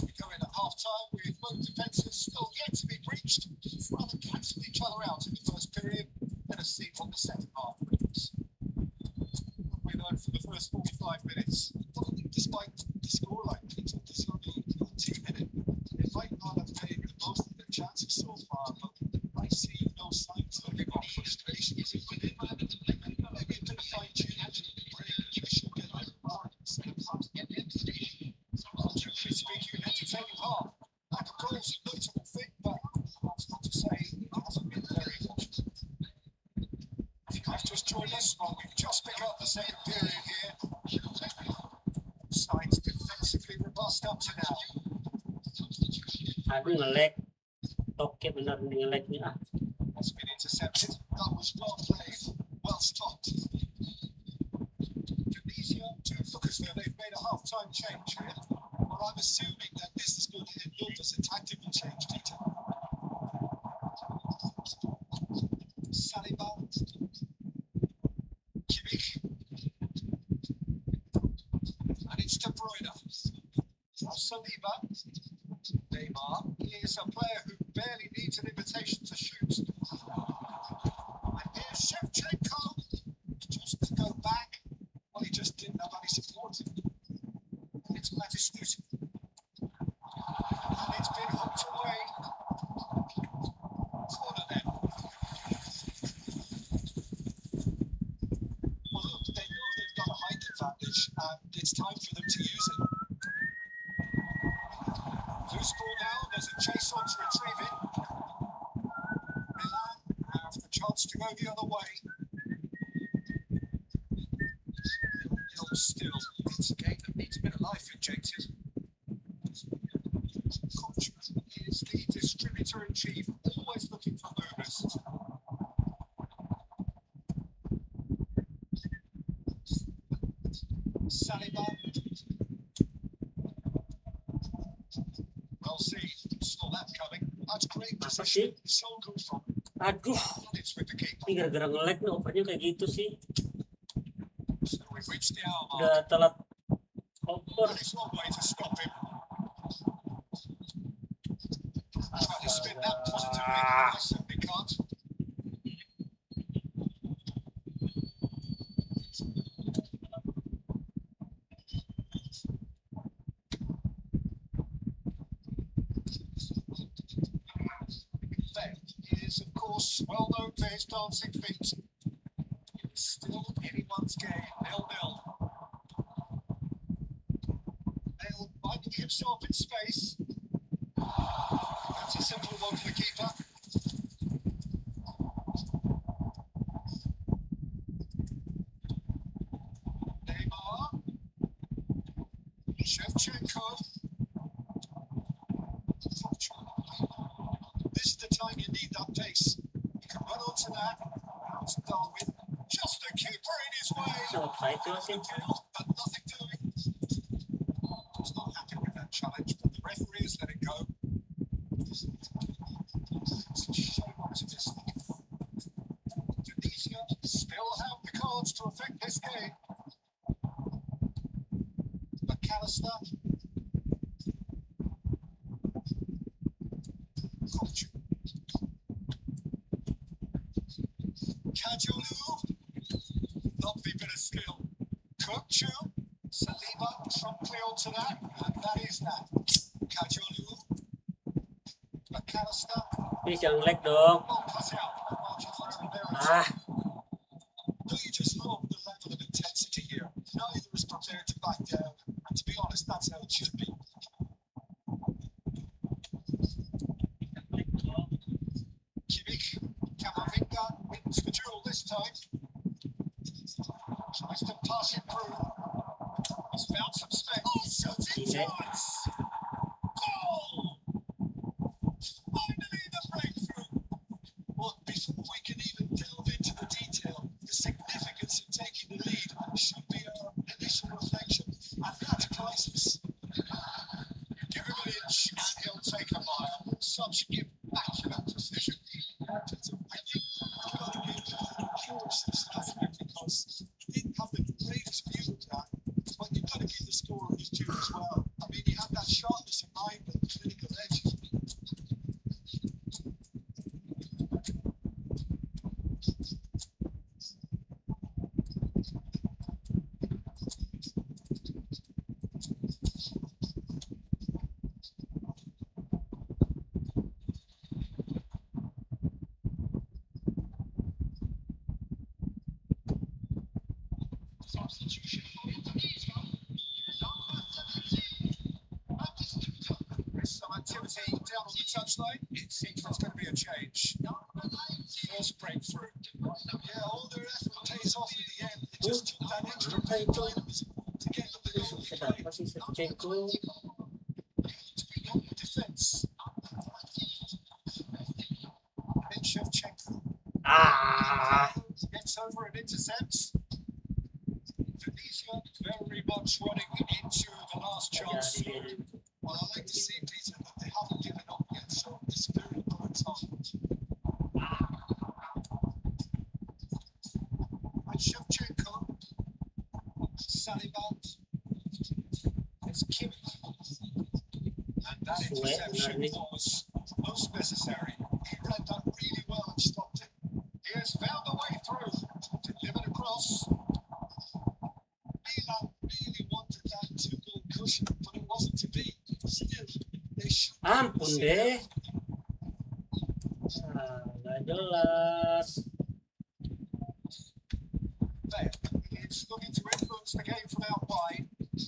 Speaker 2: We go in at half time with both defences still yet to be breached. Rather cancelled each other out in the first period. Let us see what the second half brings. We learned for the first 45 minutes.
Speaker 3: Despite the scoreline, Peter, there's only one team in it. They might not have made the most of their chances so far, but I see no signs of frustration. Maybe a bit of fine-tuning to the brain. They should get out of mark instead of
Speaker 2: Generally speaking, an entertaining half. Lack of goals is a notable thing, but that's not to say it hasn't been very watchable. If you have just joined us, well, we've just begun the second period here. Sides defensively robust up to now.
Speaker 1: Aduh nge-lag. Oke benar nih nge-lagnya.
Speaker 2: Has been intercepted.
Speaker 3: That was well played, well stopped.
Speaker 2: Tunisia do look as though they've made a half-time change here.
Speaker 3: Well, I'm assuming that this is going to end up as a tactical change, Peter.
Speaker 2: Saliba. Kimmich. And it's De Bruyne. Saliba. Neymar. He is a player who barely needs an invitation to shoot. And here's Shevchenko. Just to go back.
Speaker 3: Well, he just didn't have any support.
Speaker 2: It's Matistusi. And it's been hooked away.
Speaker 3: advantage, and it's time for them to use it. Loose ball now, there's a chase on to retrieve it. Milan have the chance to go the other way. Still, it's a game that needs a bit of life injected. Coach is the distributor in chief, always looking for movers. Saliba. Well seen. Saw that coming. That's great
Speaker 1: Apa
Speaker 3: position.
Speaker 1: sih?
Speaker 3: So good from
Speaker 1: Aduh,
Speaker 3: it's with the keeper.
Speaker 1: ini gara-gara nge-lag nih opernya kayak gitu sih.
Speaker 3: So we've reached the hour mark.
Speaker 1: Udah telat oper.
Speaker 3: And it's one way to stop him. Try to spin that positively. I certainly can't. Ben is, of course, well known for his dancing feet. It's still anyone's game, 0-0. Bale finding himself in space. That's a simple one for the keeper. Neymar. Shevchenko. This is the time you need that pace. You can run onto that. It's Darwin. Just a keeper in his way.
Speaker 1: Sangat baik tuh sih.
Speaker 3: But nothing doing. Was not happy with that challenge, but the referee has let it go. It's a show optimistic. Tunisia still have the cards to affect this game. McAllister. Kajolu. Lovely bit of skill. Kokchu. Saliba promptly onto that, and that is that. Kajolu. McAllister.
Speaker 1: Please jangan lag dong.
Speaker 3: Well cut out. Margin for error there.
Speaker 1: Ah,
Speaker 3: Don't you just love the level of intensity here? Neither is prepared to back down, and to be honest, that's how it should be. Kimmich, Camavinga wins the duel this time. Tries to pass it through. He's found some space. Oh, shooting chance! Goal! Finally the breakthrough. Well, before we can even delve into the detail, the significance of taking the lead should be our initial reflection, and that's priceless. Give him an inch, he'll take a mile. Such immaculate precision. It's a I think you've got to give George some stuff here because he didn't have the greatest view of that, but you've got to give the scorer his due as well. I mean, he had that sharpness of mind and clinical edge. There's some activity down on the touchline. It seems there's going to be a change. First breakthrough. Yeah, all their effort pays off in the end. It just took that extra bit of time to get them the goal.
Speaker 1: Kenapa sih Shevchenko?
Speaker 3: To be on the defence. Then Shevchenko
Speaker 1: Ah,
Speaker 3: gets over and intercepts. Tunisia very much running into the last chance.
Speaker 1: jadi
Speaker 3: Well, I like to see, Peter, that they haven't given up yet, so the spirit burns on. And Shevchenko, Saliba, it's Kimmich. And that interception was most necessary. He read that really well and stopped it. He has found a way through, delivered across. Milan really wanted that two-goal cushion, but it wasn't to be. Still, they should.
Speaker 1: ampun deh. Ah, nggak jelas.
Speaker 3: Bale in
Speaker 2: It's looking to influence the game from out wide. And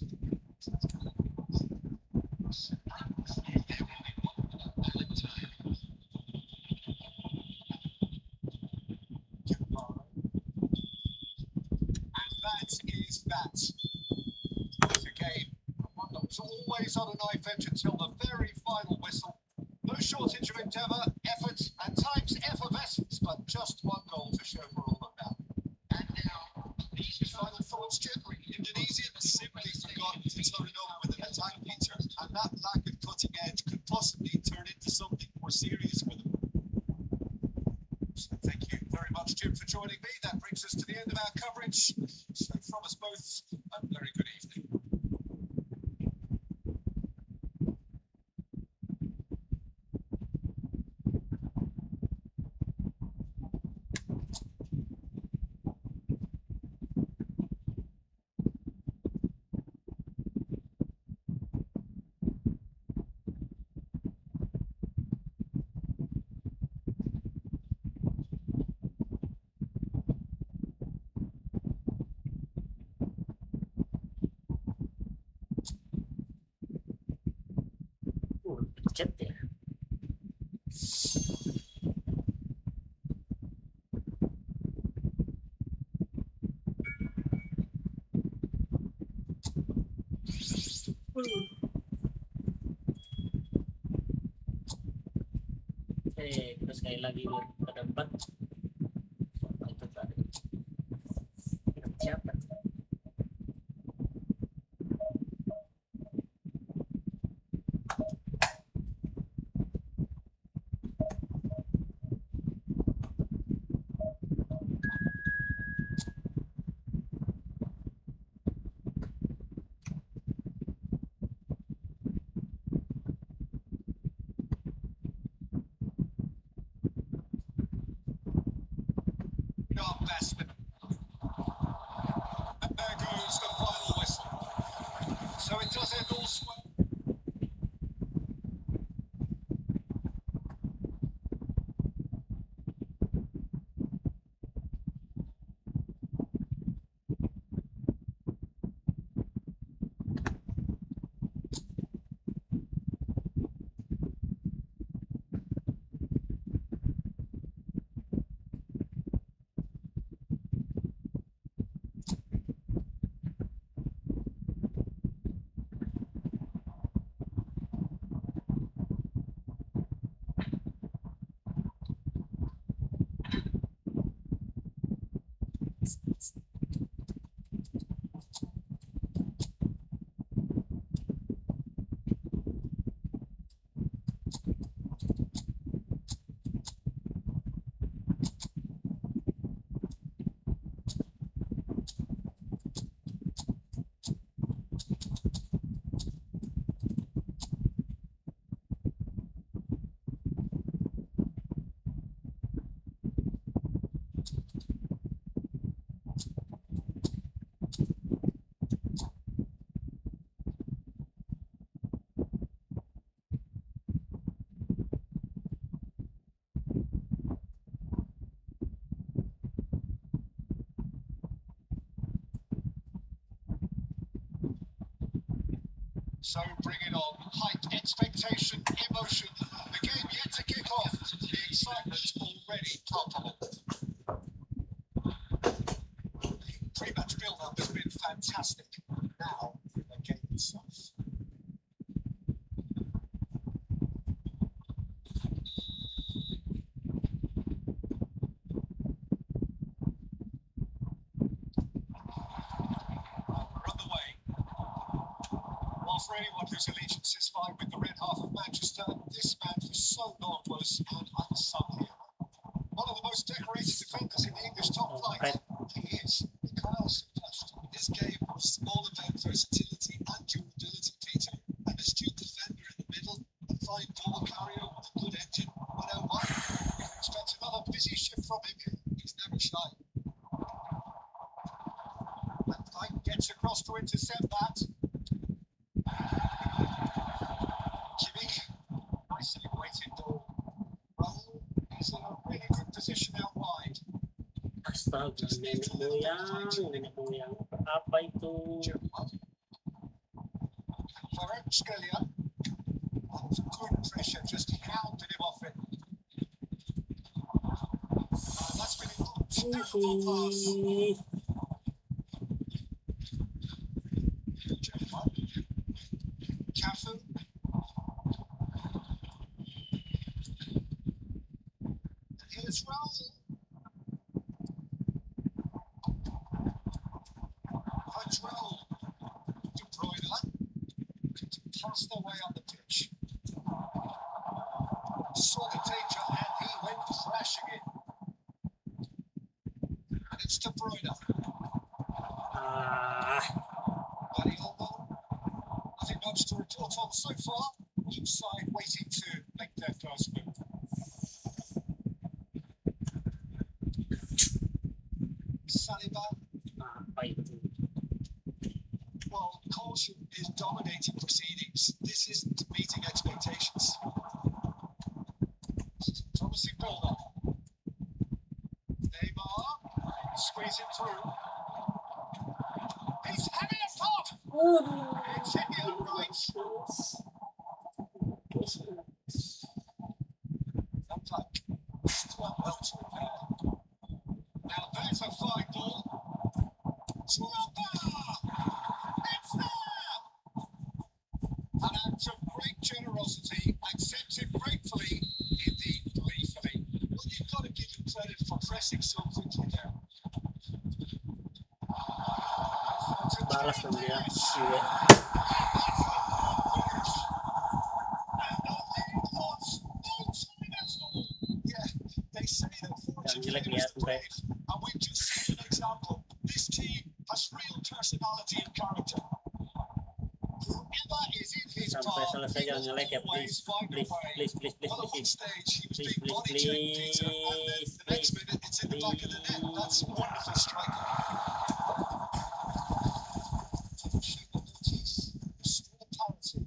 Speaker 2: that is that. It's a game, one that was always on a knife edge until the very final whistle. No shortage of endeavour, effort, and times effervescence, but just one goal to show for all of that. And now, these final thoughts, Jeffrey.
Speaker 3: Indonesia simply forgot to turn up with an attack, Peter, and that lack of cutting edge could possibly turn into something more serious for them.
Speaker 2: So thank you very much, Jim, for joining me. That brings us to the end of our coverage. So from us both, a very good evening.
Speaker 1: Chat ya. Kita sekali lagi ke depan. Itu tadi. Siapa?
Speaker 2: Not best. And there goes the final whistle. So it does end all swell. So bring it on. Hype, expectation, emotion. The game yet to kick off. The excitement already palpable. The pre-match build-up has been fantastic. Now, the game itself. We're on the way. While for anyone whose allegiance is fine with the red half of Manchester, this man for so long was an unsung hero. One of the most decorated defenders in the English top flight. He is the Kyle's touched.
Speaker 3: This game was all about versatility and durability, Peter. An astute defender in the middle, a fine ball carrier with a good engine, but out wide.
Speaker 2: You can expect another busy shift from him here.
Speaker 3: He's never shy.
Speaker 2: And Knight gets across to intercept that. Kimmich, nicely weighted ball. Raul is in a really good position out wide.
Speaker 1: Astaga, nenek moyang. Apa itu?
Speaker 2: Scalia. Good pressure, just hounded him off it. That's been a terrible pass. Cafu. And here's Raul. Raul. De Bruyne. To pass their way on the pitch. Saw the danger and he went crashing in. And it's De Bruyne. Bloody elbow. Nothing much to report on so far. Each side waiting to make their first move. Saliba.
Speaker 1: Apa itu?
Speaker 2: Well, caution is dominating proceedings. This isn't meeting expectations. Promising build-up. Neymar. Squeezing through. He's having a pot! It's hit the uprights. Sometimes well to repair. Now there's a fine ball. Swapper! It's there! An act of great generosity, accepted gratefully, indeed gleefully. Well, you've got to give him credit for pressing so quickly there.
Speaker 1: Balas dong dia. Jelek dia sampai.
Speaker 2: And we've just seen an example. This team has real personality and character. Whoever is in his
Speaker 1: Sampai
Speaker 2: path,
Speaker 1: selesai
Speaker 2: he
Speaker 1: jangan
Speaker 2: will
Speaker 1: nyelek ya,
Speaker 2: always
Speaker 1: please.
Speaker 2: find a
Speaker 1: Please,
Speaker 2: way.
Speaker 1: please, please, please,
Speaker 2: Well, at one
Speaker 1: please.
Speaker 2: stage he was
Speaker 1: Please,
Speaker 2: being
Speaker 1: please,
Speaker 2: body checked, Peter, and then the next minute it's in the back of the net. That's wonderful striking. Restore parity.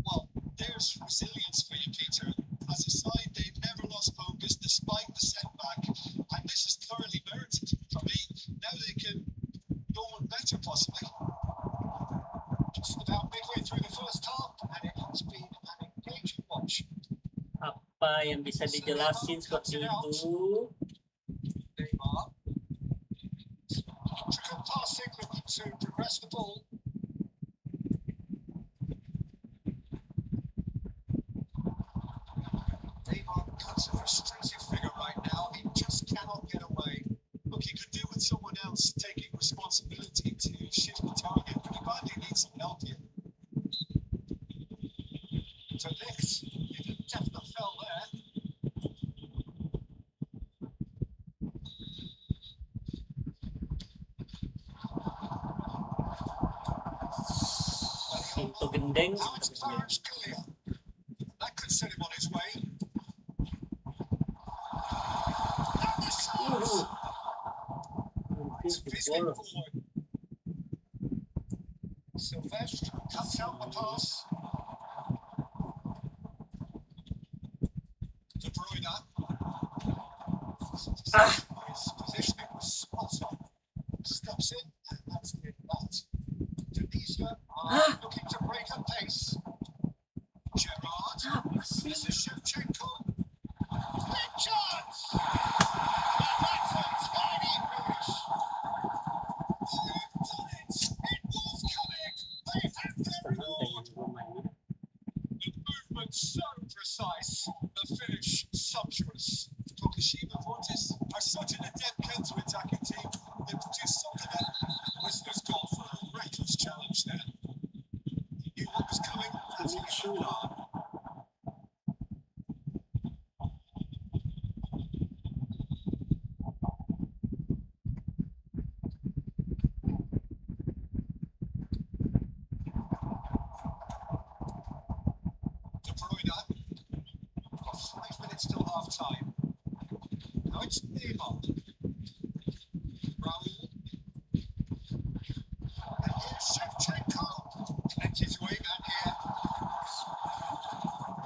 Speaker 2: Well, there's resilience for you, Peter. As a side, they've never lost focus despite the setback, and this is thoroughly merited. For me, now they can go on better, possibly. Just about midway through the first half, and it has been an engaging watch.
Speaker 1: Apa yang bisa dijelasin seperti itu?
Speaker 2: Neymar. Triple passing, looking to progress the ball. Neymar cuts a frustrated figure right now. He just cannot get away. Look, he could do with someone else taking responsibility to shift the target, but he badly needs some help here. So this, it definitely fell there.
Speaker 1: Sinto gendeng.
Speaker 2: Now it's Scalia. That could set him on his way. And the shot! It's fizzling forward. Silvestre cuts out the pass. De Bruyne. His positioning was spot on. Steps in, and that's the end of that. Tunisia are looking to break up pace. Gerrard. This is Shevchenko. Big chance! And that's a tiny finish. They've done it! It was coming! They have their reward! The movement so precise, the finish sumptuous. Tokushima Fortis are such an adept counter-attacking team. They produce something that listeners call for a reckless challenge there. He knew what was coming as he hit the bar. De Bruyne. Got 5 minutes till half time. Now it's Neymar. Raul. And here's Shevchenko. Plenty to aim at here.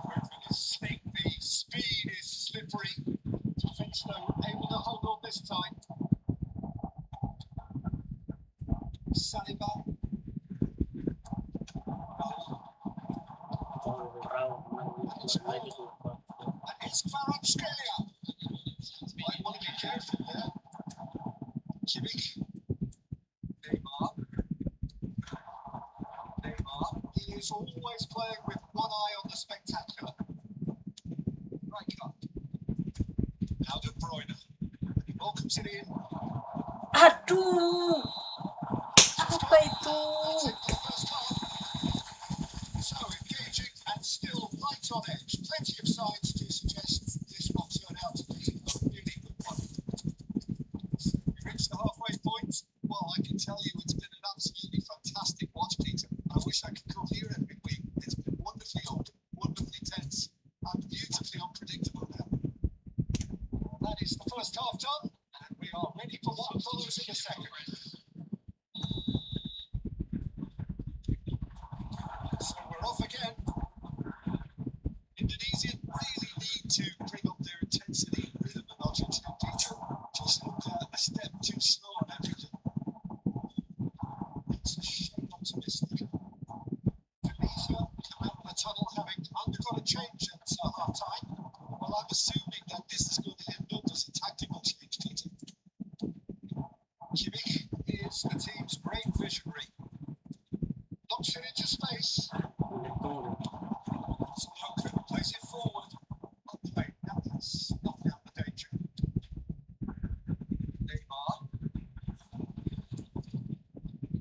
Speaker 2: Movement is slick, the speed is slippery. Defence though able to hold on this time. It's Kvaratskhelia. Might want to be careful there. Kimmich. Neymar. He is always playing with one eye on the spectacular. Right up. Now De Bruyne. He welcomes it in.
Speaker 1: Aduh, apa itu?
Speaker 2: So engaging and still right on edge. Plenty of signs to suggest this will turn out to be a really good one. We reached the halfway point. Well, I can tell you it's been an absolutely fantastic watch, Peter. I wish I could come here every week. It's been wonderfully open, wonderfully tense, and beautifully unpredictable now. That is the first half done, and we are ready for what follows in the second. So we're off again. Indonesia really need to bring up their intensity and rhythm a notch or two, Peter. Just look a step too slow on everything. It's a shame optimistic. Tunisia come out of the tunnel having undergone a change at half time. Well, I'm assuming that this is going to end up as a tactical change, Peter. Kimmich is the team's great visionary. Knocks it into space. Sorokin plays it forward. Okay, that's not out of danger. Neymar.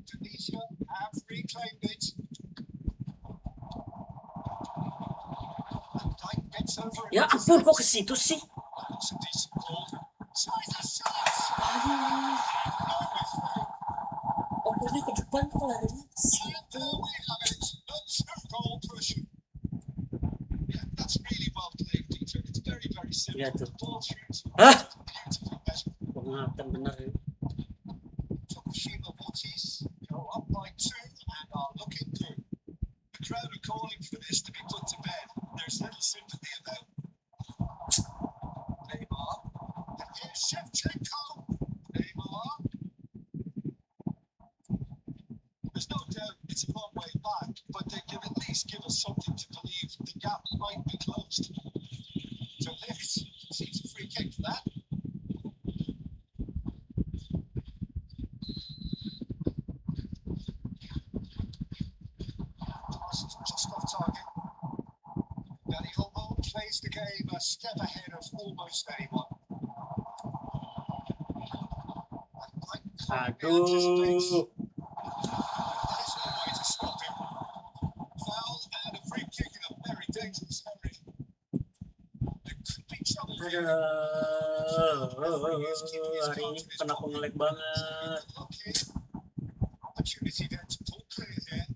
Speaker 2: Tunisia have reclaimed it. And Dyke gets over it.
Speaker 1: Ya ampun, kok ke situ sih?
Speaker 2: That's a decent ball. Tries a shot.
Speaker 1: Aduh,
Speaker 2: No, it's through.
Speaker 1: opernya ke depan kok larinya ke
Speaker 2: And
Speaker 1: situ.
Speaker 2: there we have it. A two-goal push. Yeah, that's really well played, Peter. It's very, very simple.
Speaker 1: Yeah,
Speaker 2: The ball through to
Speaker 1: Hah?
Speaker 2: beautifully measured.
Speaker 1: Pengatan bener ya.
Speaker 2: Tokushima Mortis go up by 2 and are looking good. The crowd are calling for this to be put to bed. There's little sympathy about Neymar. And here's Shevchenko. Neymar. There's no doubt it's a long way back, but they can at least give us something to believe the gap might be closed. To lift, sees a free kick for that. Pass just off target. Danny Olmo plays the game a step ahead of almost anyone. And Mike calmly anticipates.
Speaker 1: Aduh,
Speaker 2: There's no way to stop him. Foul and a free kick in a very dangerous area. There could be trouble here.
Speaker 1: aduh, hari ini kenapa nge-lag banget?
Speaker 2: Okay. Opportunity there to pull clear here.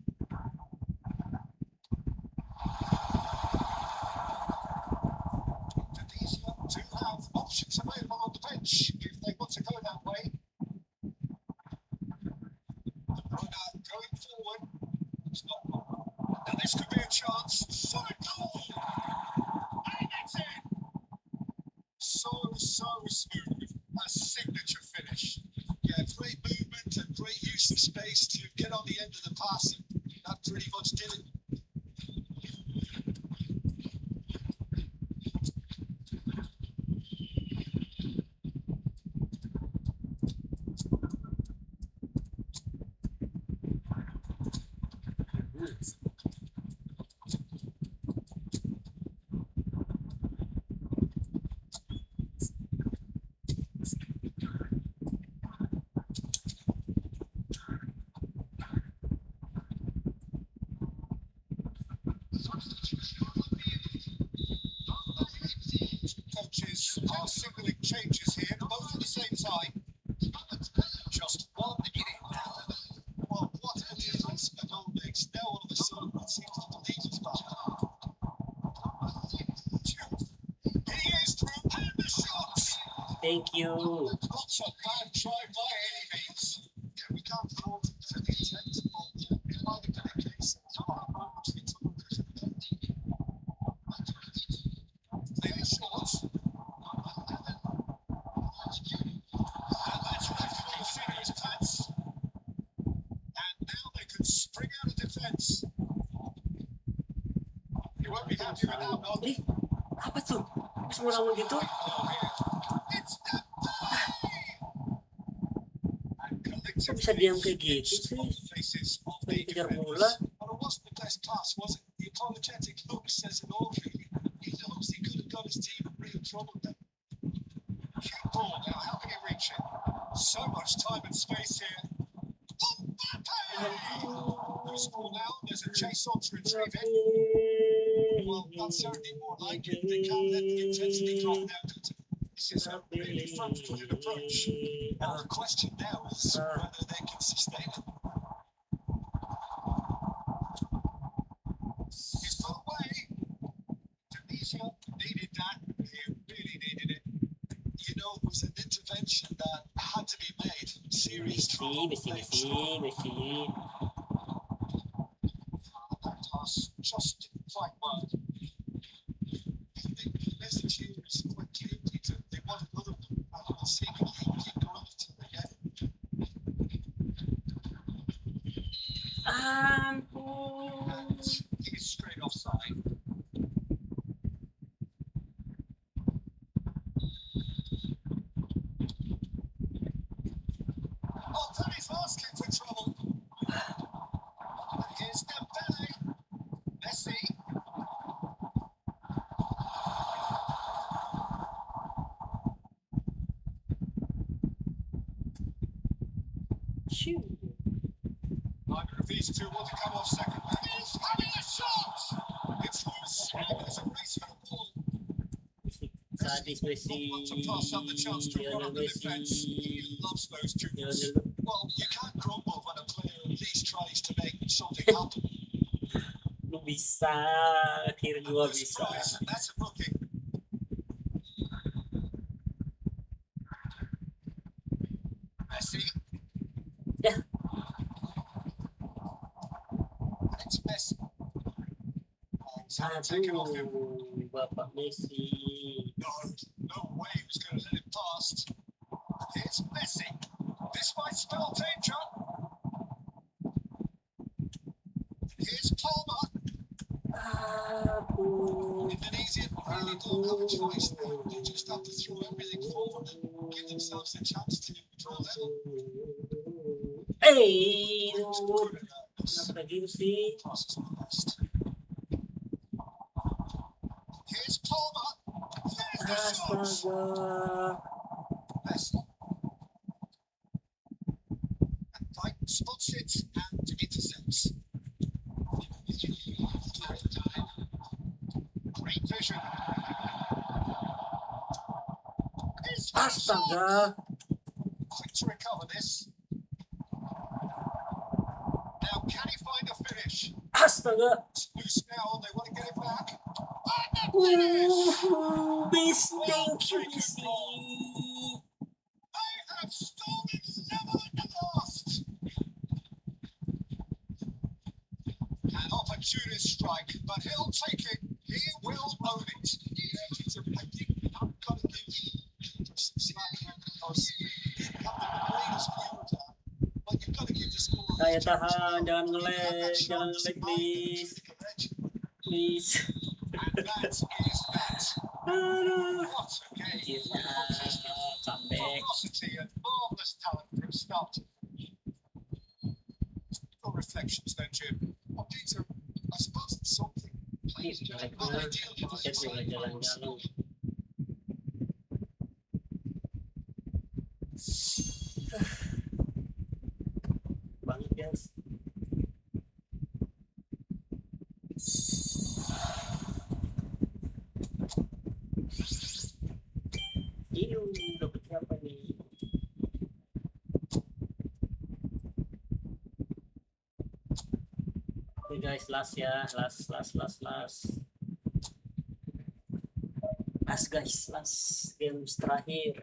Speaker 2: Indonesia do have options available on the bench if they want to go that way. De Bruyne going forward. It's not. Now this could be a chance. So goal! And it's in! So smooth. A signature finish. Yeah, great movement and great use of space to get on the end of the pass, and that pretty much did it. Coaches are signaling changes here, both at the same time. Just one inning now. Well, what a difference a goal makes. Now all of a sudden it seems to believe us back. He is through and the shot.
Speaker 1: Thank you.
Speaker 2: Not a bad try by any means. Yeah, we can't fault him for the attempt, but it might have been a case of momentary tunnel vision. Clearly short. And that's left him on the seat of his pants. And now they could spring out of defence. You won't be happy with that, Bob.
Speaker 1: Apa tuh? Semua lawan gitu.
Speaker 2: It's the
Speaker 1: Kok bisa diam kayak gitu sih?
Speaker 2: faces of
Speaker 1: Lagi
Speaker 2: the
Speaker 1: kejar bola.
Speaker 2: defenders. Well, it wasn't the best pass, was it? The apologetic look says it all, really. He knows he could have got his team in real trouble there. Cute ball now, how can he reach it? So much time and space here. Loose ball now, there's a chase on to retrieve it. Well, that's certainly more like it. They can't let the intensity drop now. This is a really front-footed approach. Now the question now is whether they can sustain it. He's put away. Tunisia needed that. He really needed it. You know, it was an intervention that had to be made. Serious trouble.
Speaker 1: Messi.
Speaker 2: That pass just didn't quite work. The message here is quite clear, Peter. They want another one. And we'll see if they keep going until they get it. And he's straight offside. Oh, Danny's asking for trouble. And here's Dembele. Messi.
Speaker 1: Shoot.
Speaker 2: Neither of these two want to come off second. And he's having a shot! It's loose. And there's a race for the ball.
Speaker 1: Sadis Messi.
Speaker 2: Want to pass up the chance to run
Speaker 1: Lionel
Speaker 2: up the defence.
Speaker 1: Messi.
Speaker 2: He loves those duels.
Speaker 1: Lionel.
Speaker 2: Well, you can't grumble when a player at least tries to make something happen.
Speaker 1: Lu bisa, akhirnya
Speaker 2: And
Speaker 1: gua
Speaker 2: no
Speaker 1: bisa.
Speaker 2: surprise, that's a booking. Messi.
Speaker 1: Yeah.
Speaker 2: And it's Messi. Oh, he's had to take it off him.
Speaker 1: Aduh, Bapak Messi.
Speaker 2: No way he was going to let it past. And here's Messi. This might spell danger. And here's Palmer.
Speaker 1: Aduh.
Speaker 2: Indonesia really don't have a choice now. They just have to throw everything forward and give themselves a chance to draw level.
Speaker 1: Hey,
Speaker 2: Who's
Speaker 1: lu.
Speaker 2: good at that?
Speaker 1: Kenapa kayak gitu sih?
Speaker 2: Pass is not the best. Here's Palmer. There's the shot.
Speaker 1: Astaga.
Speaker 2: Messi. And Dyke spots it and intercepts. Great vision. Here's the shot.
Speaker 1: Astaga.
Speaker 2: Quick to recover this. Now, can he find a finish?
Speaker 1: Astaga.
Speaker 2: It's loose now, and they want to get it back. And the finish!
Speaker 1: Messi, thank you, Messi.
Speaker 2: They have stolen level at the last. An opportunist strike, but he'll take it. He will own it. I think I'm going to give Peter some slack here because he didn't have the greatest view of that. But you've got to give the score.
Speaker 1: Saya tahan, jangan nge-lag, please. Please.
Speaker 2: And that is that.
Speaker 1: Aduh.
Speaker 2: What a game.
Speaker 1: Akhirnya, comeback.
Speaker 2: Ferocity and marvellous talent from start to finish. Your reflections then, Jim. Well, Peter, I suppose it's something. Not ideal for
Speaker 1: Kita
Speaker 2: us.
Speaker 1: juga jalan-jalan. Banget, guys. Iyo, dapat siapa nih? Oke guys, last ya, last. Last guys, last games terakhir.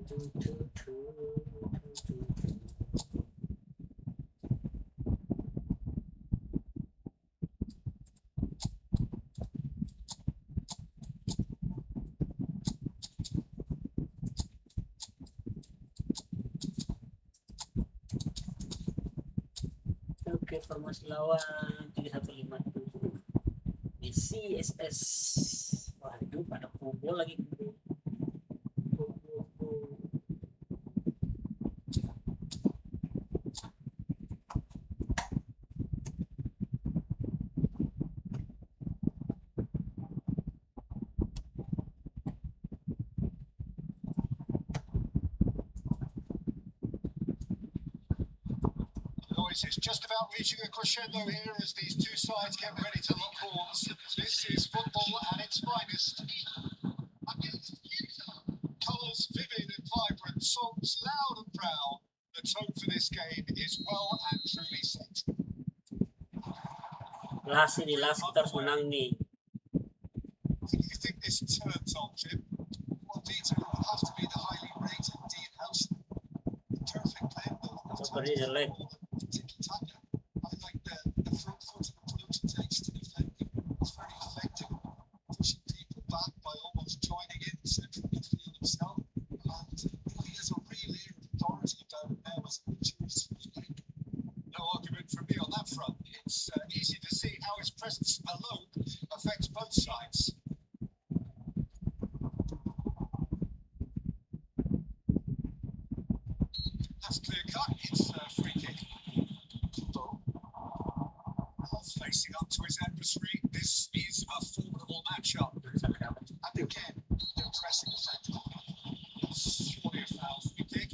Speaker 1: Oke, formasi lawan 3157 di CSS. Waduh, pada pukul lagi.
Speaker 2: Noise is just about reaching a crescendo here as these two sides get ready to lock horns. This is football at its finest. Colours vivid and vibrant, songs loud and proud. The tone for this game is well and truly set.
Speaker 1: Last kita harus menang nih.
Speaker 2: You think this turns on, Jim? Well, Peter, it will have to be the highly rated Dean House. Perfect blend of
Speaker 1: Seperti jelek.
Speaker 2: tiki-taka. I like the front foot approach it takes to defending. It's very effective, pushing people back by almost joining in the central midfield himself. And he has a real air of authority about him now as he matures through his game. No argument from me on that front. It's easy to see how his presence alone affects both sides. That's clear cut. It's a free kick. Facing up to his adversary, this is a formidable matchup. And again, they're pressing effectively. That's surely a foul free kick.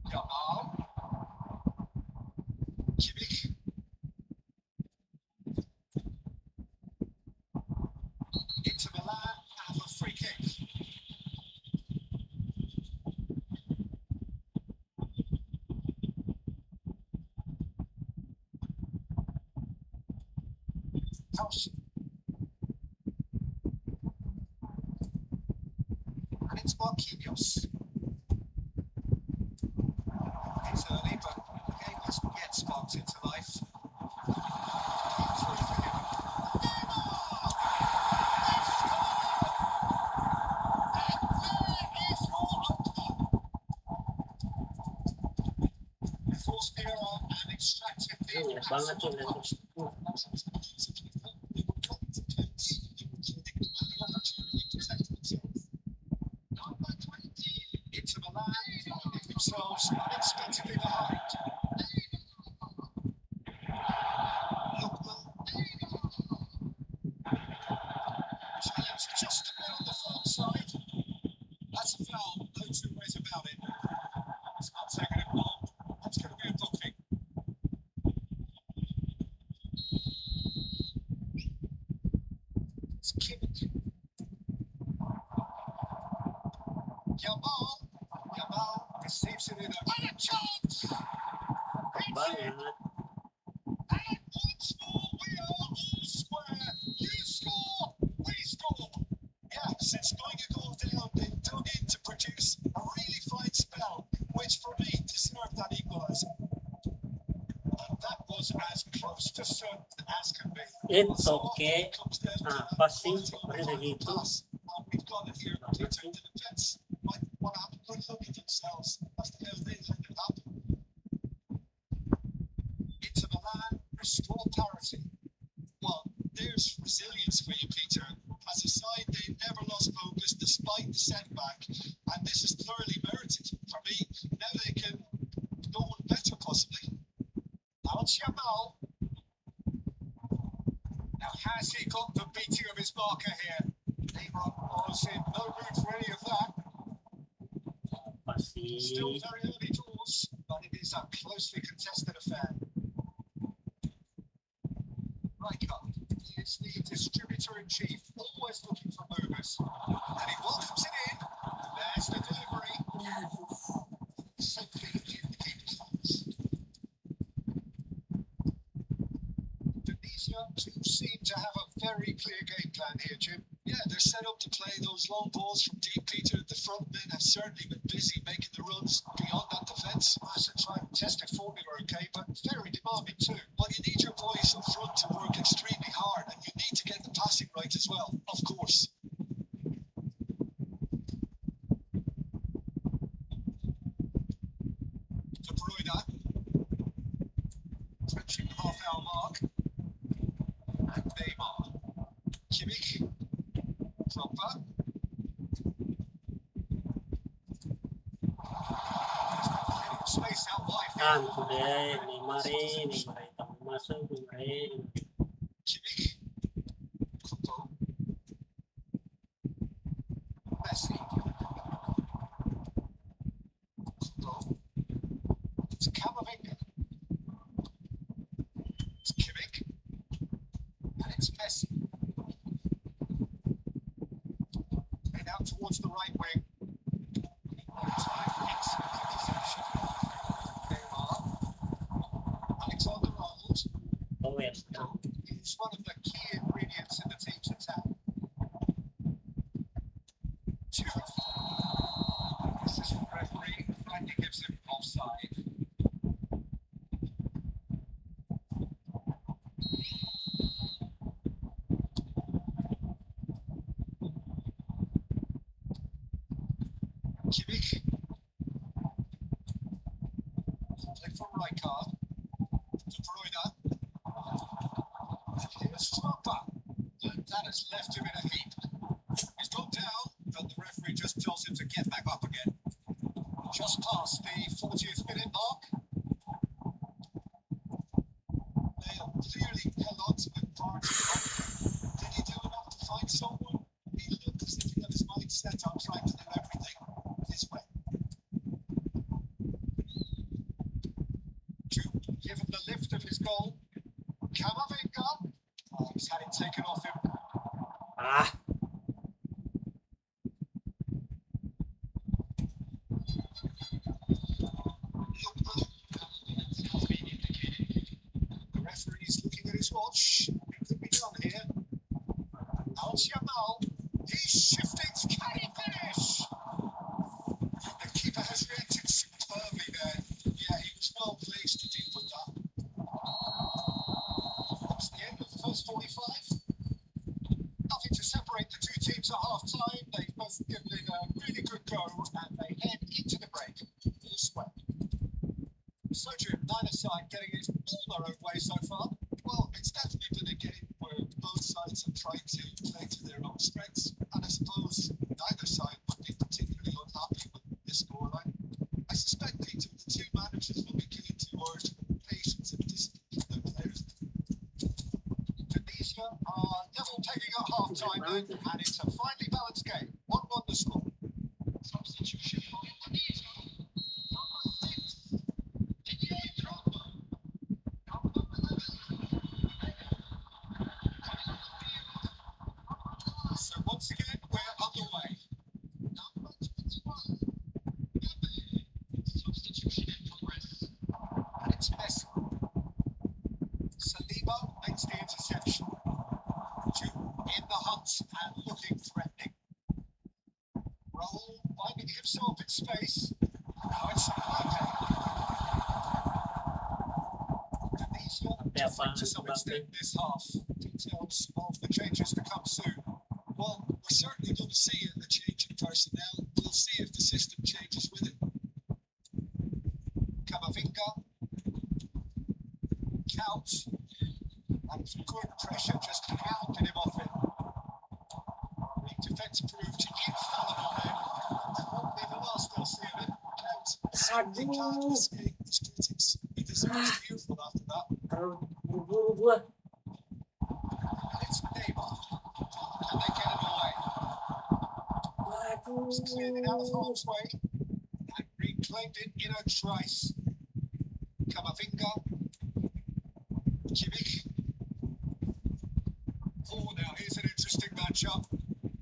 Speaker 2: Jamal. Kimmich. Into Milan and a free kick. House. And it's Marquinhos. It's early, but the game hasn't yet sparked into life. Forced the error and extracted the
Speaker 1: Banget tuh nanti.
Speaker 2: Into Milan, finding themselves unexpectedly behind. Lookman. Challenge just a bit on the far side. That's a foul, no two ways about it. It's not taking it long. That's going to be a booking. It's Kimmich. Jamal receives it in a chance.
Speaker 1: Banget.
Speaker 2: And once more, we are all square. You score, we score. Yes, it's going to go down. They dug in to produce a really fine spell, which for me deserved that equaliser. And that was as close to certain as can be.
Speaker 1: It's okay. Pasti seperti begitu.
Speaker 2: We've got it here. The defense might want to have a good look at themselves as to how they let it happen. Into Milan, restore parity. Well, there's resilience for you, Peter. As a side, they never lost focus despite the setback, and this is thoroughly merited for me. Now they can go on better, possibly. Now it's Jamal. Now has he got the beating of his marker here? Neymar was in no mood for any of that.
Speaker 1: Pasti.
Speaker 2: Still very early doors, but it is a closely contested affair. Rijkaard is the distributor-in-chief, always looking for movers. And he welcomes it in. There's the delivery. very clear game plan here, Jim. Yeah, they're set up to play those long balls from deep, Peter. The front men have certainly been busy making the runs beyond that defence. That's a try and test their formula, okay, but very demanding too. Well, you need your boys up front to work extremely hard, and you need to get the passing right as well, of course. De Bruyne, approaching the half-hour mark. And Neymar. Kimmich. Drogba. Space out wide.
Speaker 1: Today Neymar tak masuk, Neymar.
Speaker 2: Kimmich. Kubo. Messi. Kubo. It's Camavinga. It's Kimmich. And it's Messi. And out towards the right wing. Time, excellent interception. Neymar. Alexander-Arnold.
Speaker 1: Oh yes.
Speaker 2: Is one of the key ingredients in the team's attack. Assistant referee finally gives him offside. Kimmich. Play from Rijkaard. De Bruyne. Here's Drogba. And that has left him in a heap. He's gone down, but the referee just tells him to get back up again. Just past the 40th minute mark. Bale clearly held on to it far too long. Did he do enough to find someone? He looked as if he had his mind set on trying to do everything his way. Given the lift of his goal, Camavinga. Oh, he's had it taken off him. The referee's looking at his watch. It could be done here. Al-Jamal. He's shifting. Can he finish? The keeper has reacted superbly there. Yeah, he was well placed to deal with that. That's the end of the first 45. Nothing to separate the two teams at half-time. They've both given it a really good go, and they head into the break. All sweat. So, Jim, neither side getting it all their own way so far. Well, it's definitely been a game where both sides have tried to play to their own strengths, and I suppose neither side would be particularly unhappy with this scoreline. I suspect, Peter, the two managers will be keen to urge patience and discipline from their players. Tunisia are level taking at half-time then, and it's a finely balanced game. 1-1 the score. Substitution for Indonesia. Number 6, Didier Drogba. Number 11, so once again, we're underway. Number 21, substitution in progress. And it's Messi. Saliba makes the interception. In the hunt and looking threatening. Raul finding himself in space. Now it's Mbappe. Tunisia different to some extent this half. Details of the changes to come soon. Well, we're certainly going to see a change in personnel. We'll see if the system changes with it. Camavinga. Count. And good pressure just hounded him off it. The defence proved infallible then. That won't be the last they'll see of it. Count simply can't escape his critics. He deserves fearful after that. And it's Neymar. And they get him away. He's cleared it out of harm's way and reclaimed it in a trice. Camavinga. Kimmich. Oh, now here's an interesting matchup.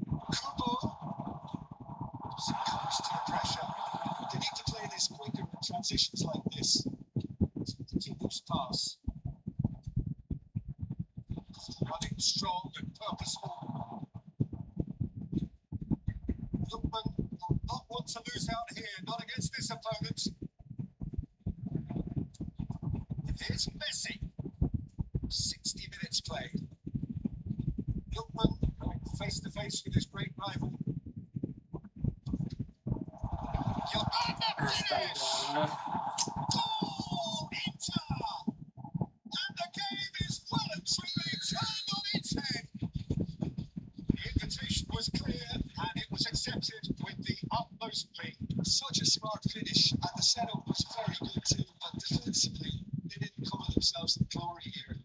Speaker 2: Kubo succumbs to the pressure. They need to play this quicker in transitions like this. Continuous pass. Running strong and purposeful. Lookman will not want to lose out here, not against this opponent. Here's Messi. 60 minutes played. Lookman going face to face with his great rival. Finish!
Speaker 1: Astaga.
Speaker 2: Goal! Inter! And the game is well and truly turned on its head. The invitation was clear and it was accepted with the utmost glee.
Speaker 3: Such a smart finish, and the setup was very good too, but defensively, they didn't cover themselves in glory here.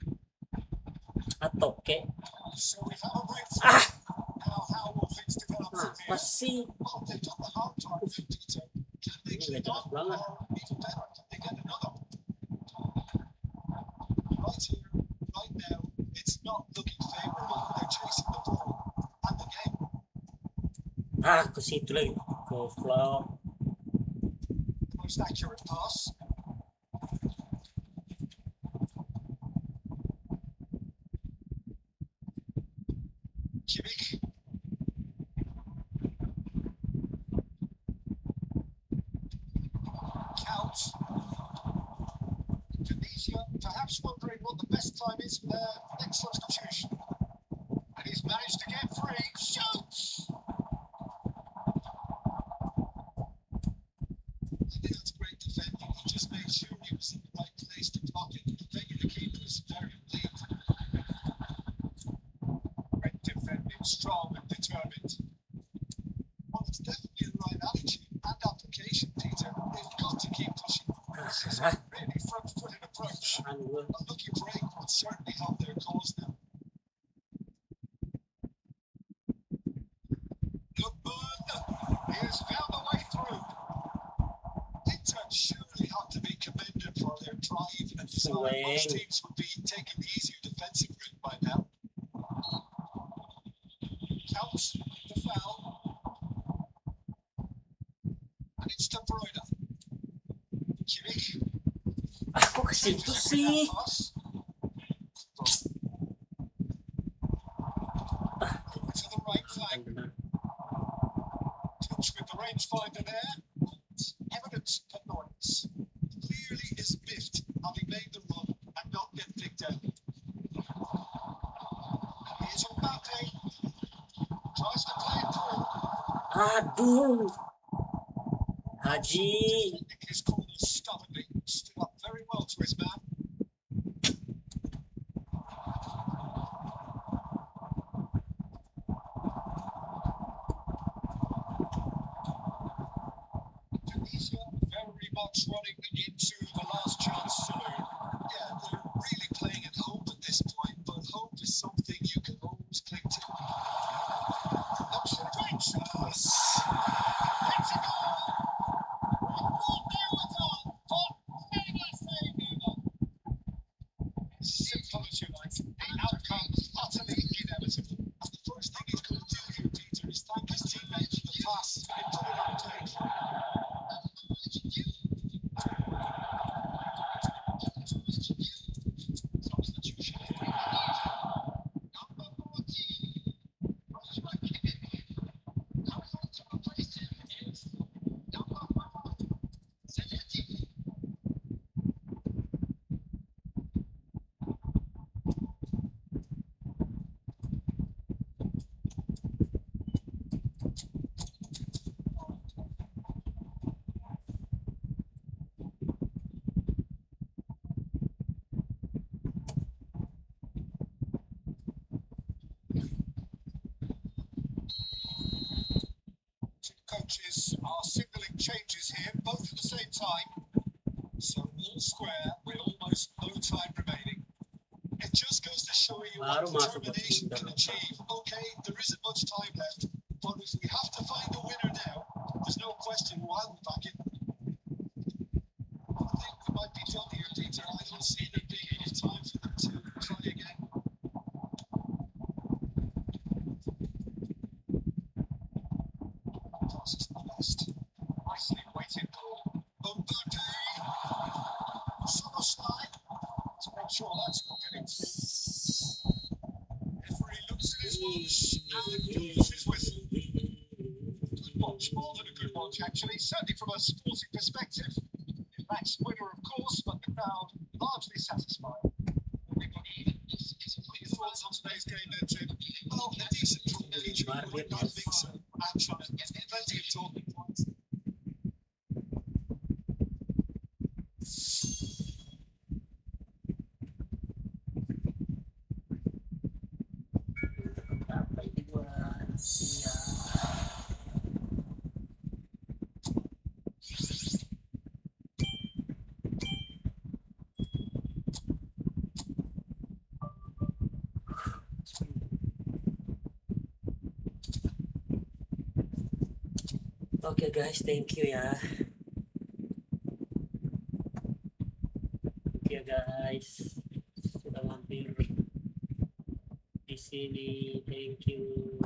Speaker 1: Atoke.
Speaker 2: So we have a breakthrough. Now how will things develop from
Speaker 1: Apa
Speaker 2: here?
Speaker 1: sih?
Speaker 3: Well, they've done the hard part of it, Peter. Can they
Speaker 1: Ini
Speaker 3: keep
Speaker 1: gak
Speaker 3: up,
Speaker 1: jelas banget.
Speaker 3: or even better, can they get another? Right here, right now, it's not looking favourable. They're chasing the ball and the game.
Speaker 1: Ah, ke situ lagi. Goblok.
Speaker 2: The most accurate pass. Kimmich. Count. Tunisia, perhaps wondering what the best time is for their next substitution. And he's managed to get free. Shoots!
Speaker 3: I think that's great defending. He just made sure he was in the right place to block it. Taking the keeper's very late.
Speaker 2: Great defending, strong and determined.
Speaker 3: Well, it's definitely the right attitude and application, Peter. They've got to keep pushing.
Speaker 2: This is
Speaker 1: Ah,
Speaker 2: a really front-footed approach.
Speaker 1: saan gue?
Speaker 3: A lucky break would certainly help their cause now.
Speaker 2: Lookman, he has found a way through.
Speaker 3: Inter surely have to be commended for their drive and desire. Most
Speaker 1: Swing.
Speaker 3: teams would be taking the easier defensive route by now.
Speaker 2: Counts the foul.
Speaker 3: And it's De Bruyne.
Speaker 2: Kimmich.
Speaker 1: Ah, kok ke situ sih?
Speaker 2: Pass. To the right flank.
Speaker 1: Benar.
Speaker 2: Touch with the rangefinder there. Evidence of annoyance.
Speaker 3: Clearly is miffed, having made the run and not get picked out.
Speaker 2: Here's Mbappe. Tries to play it through.
Speaker 1: Aduh. Haji.
Speaker 2: Defending his corner stubbornly. Stood up very well to his man. Tunisia very much running into the last chance saloon.
Speaker 3: Yeah, they're really playing at hope at this point, but hope is something you can always cling to.
Speaker 2: That's a great shot.
Speaker 1: Yes.
Speaker 2: It's a goal. What they were done, but never say never. Simple as you like. The outcome utterly inevitable.
Speaker 3: And the first thing he's going to do here, Peter, is thank his teammates for the pass into the rotate. Substitution.
Speaker 2: Two coaches are signalling changes here, both at the same time. So all square with almost no time remaining.
Speaker 3: It just goes to show you what
Speaker 1: Baru masuk buat
Speaker 3: determination can
Speaker 1: Inter.
Speaker 3: achieve. Okay, there isn't much time left, but if we have to find a winner now, there's no question who I'll be back in. I think we might be done here, Peter. I don't see there being enough time for them to try again.
Speaker 2: Passes the best. Nicely weighted goal. Mbappe. Summer slide. To make sure that's not getting through. Referee looks at his watch and blows his whistle. watch, more than a good watch actually, certainly from a sporting perspective. Match winner, of course, but the crowd largely satisfied. What are your thoughts on today's game there, Jim?
Speaker 3: Well, a decent draw, Adrian. I think so. And plenty of talking points.
Speaker 1: Apa ini buat siang? Oke guys, thank you ya. Thank you guys sudah mampir di sini. Thank you.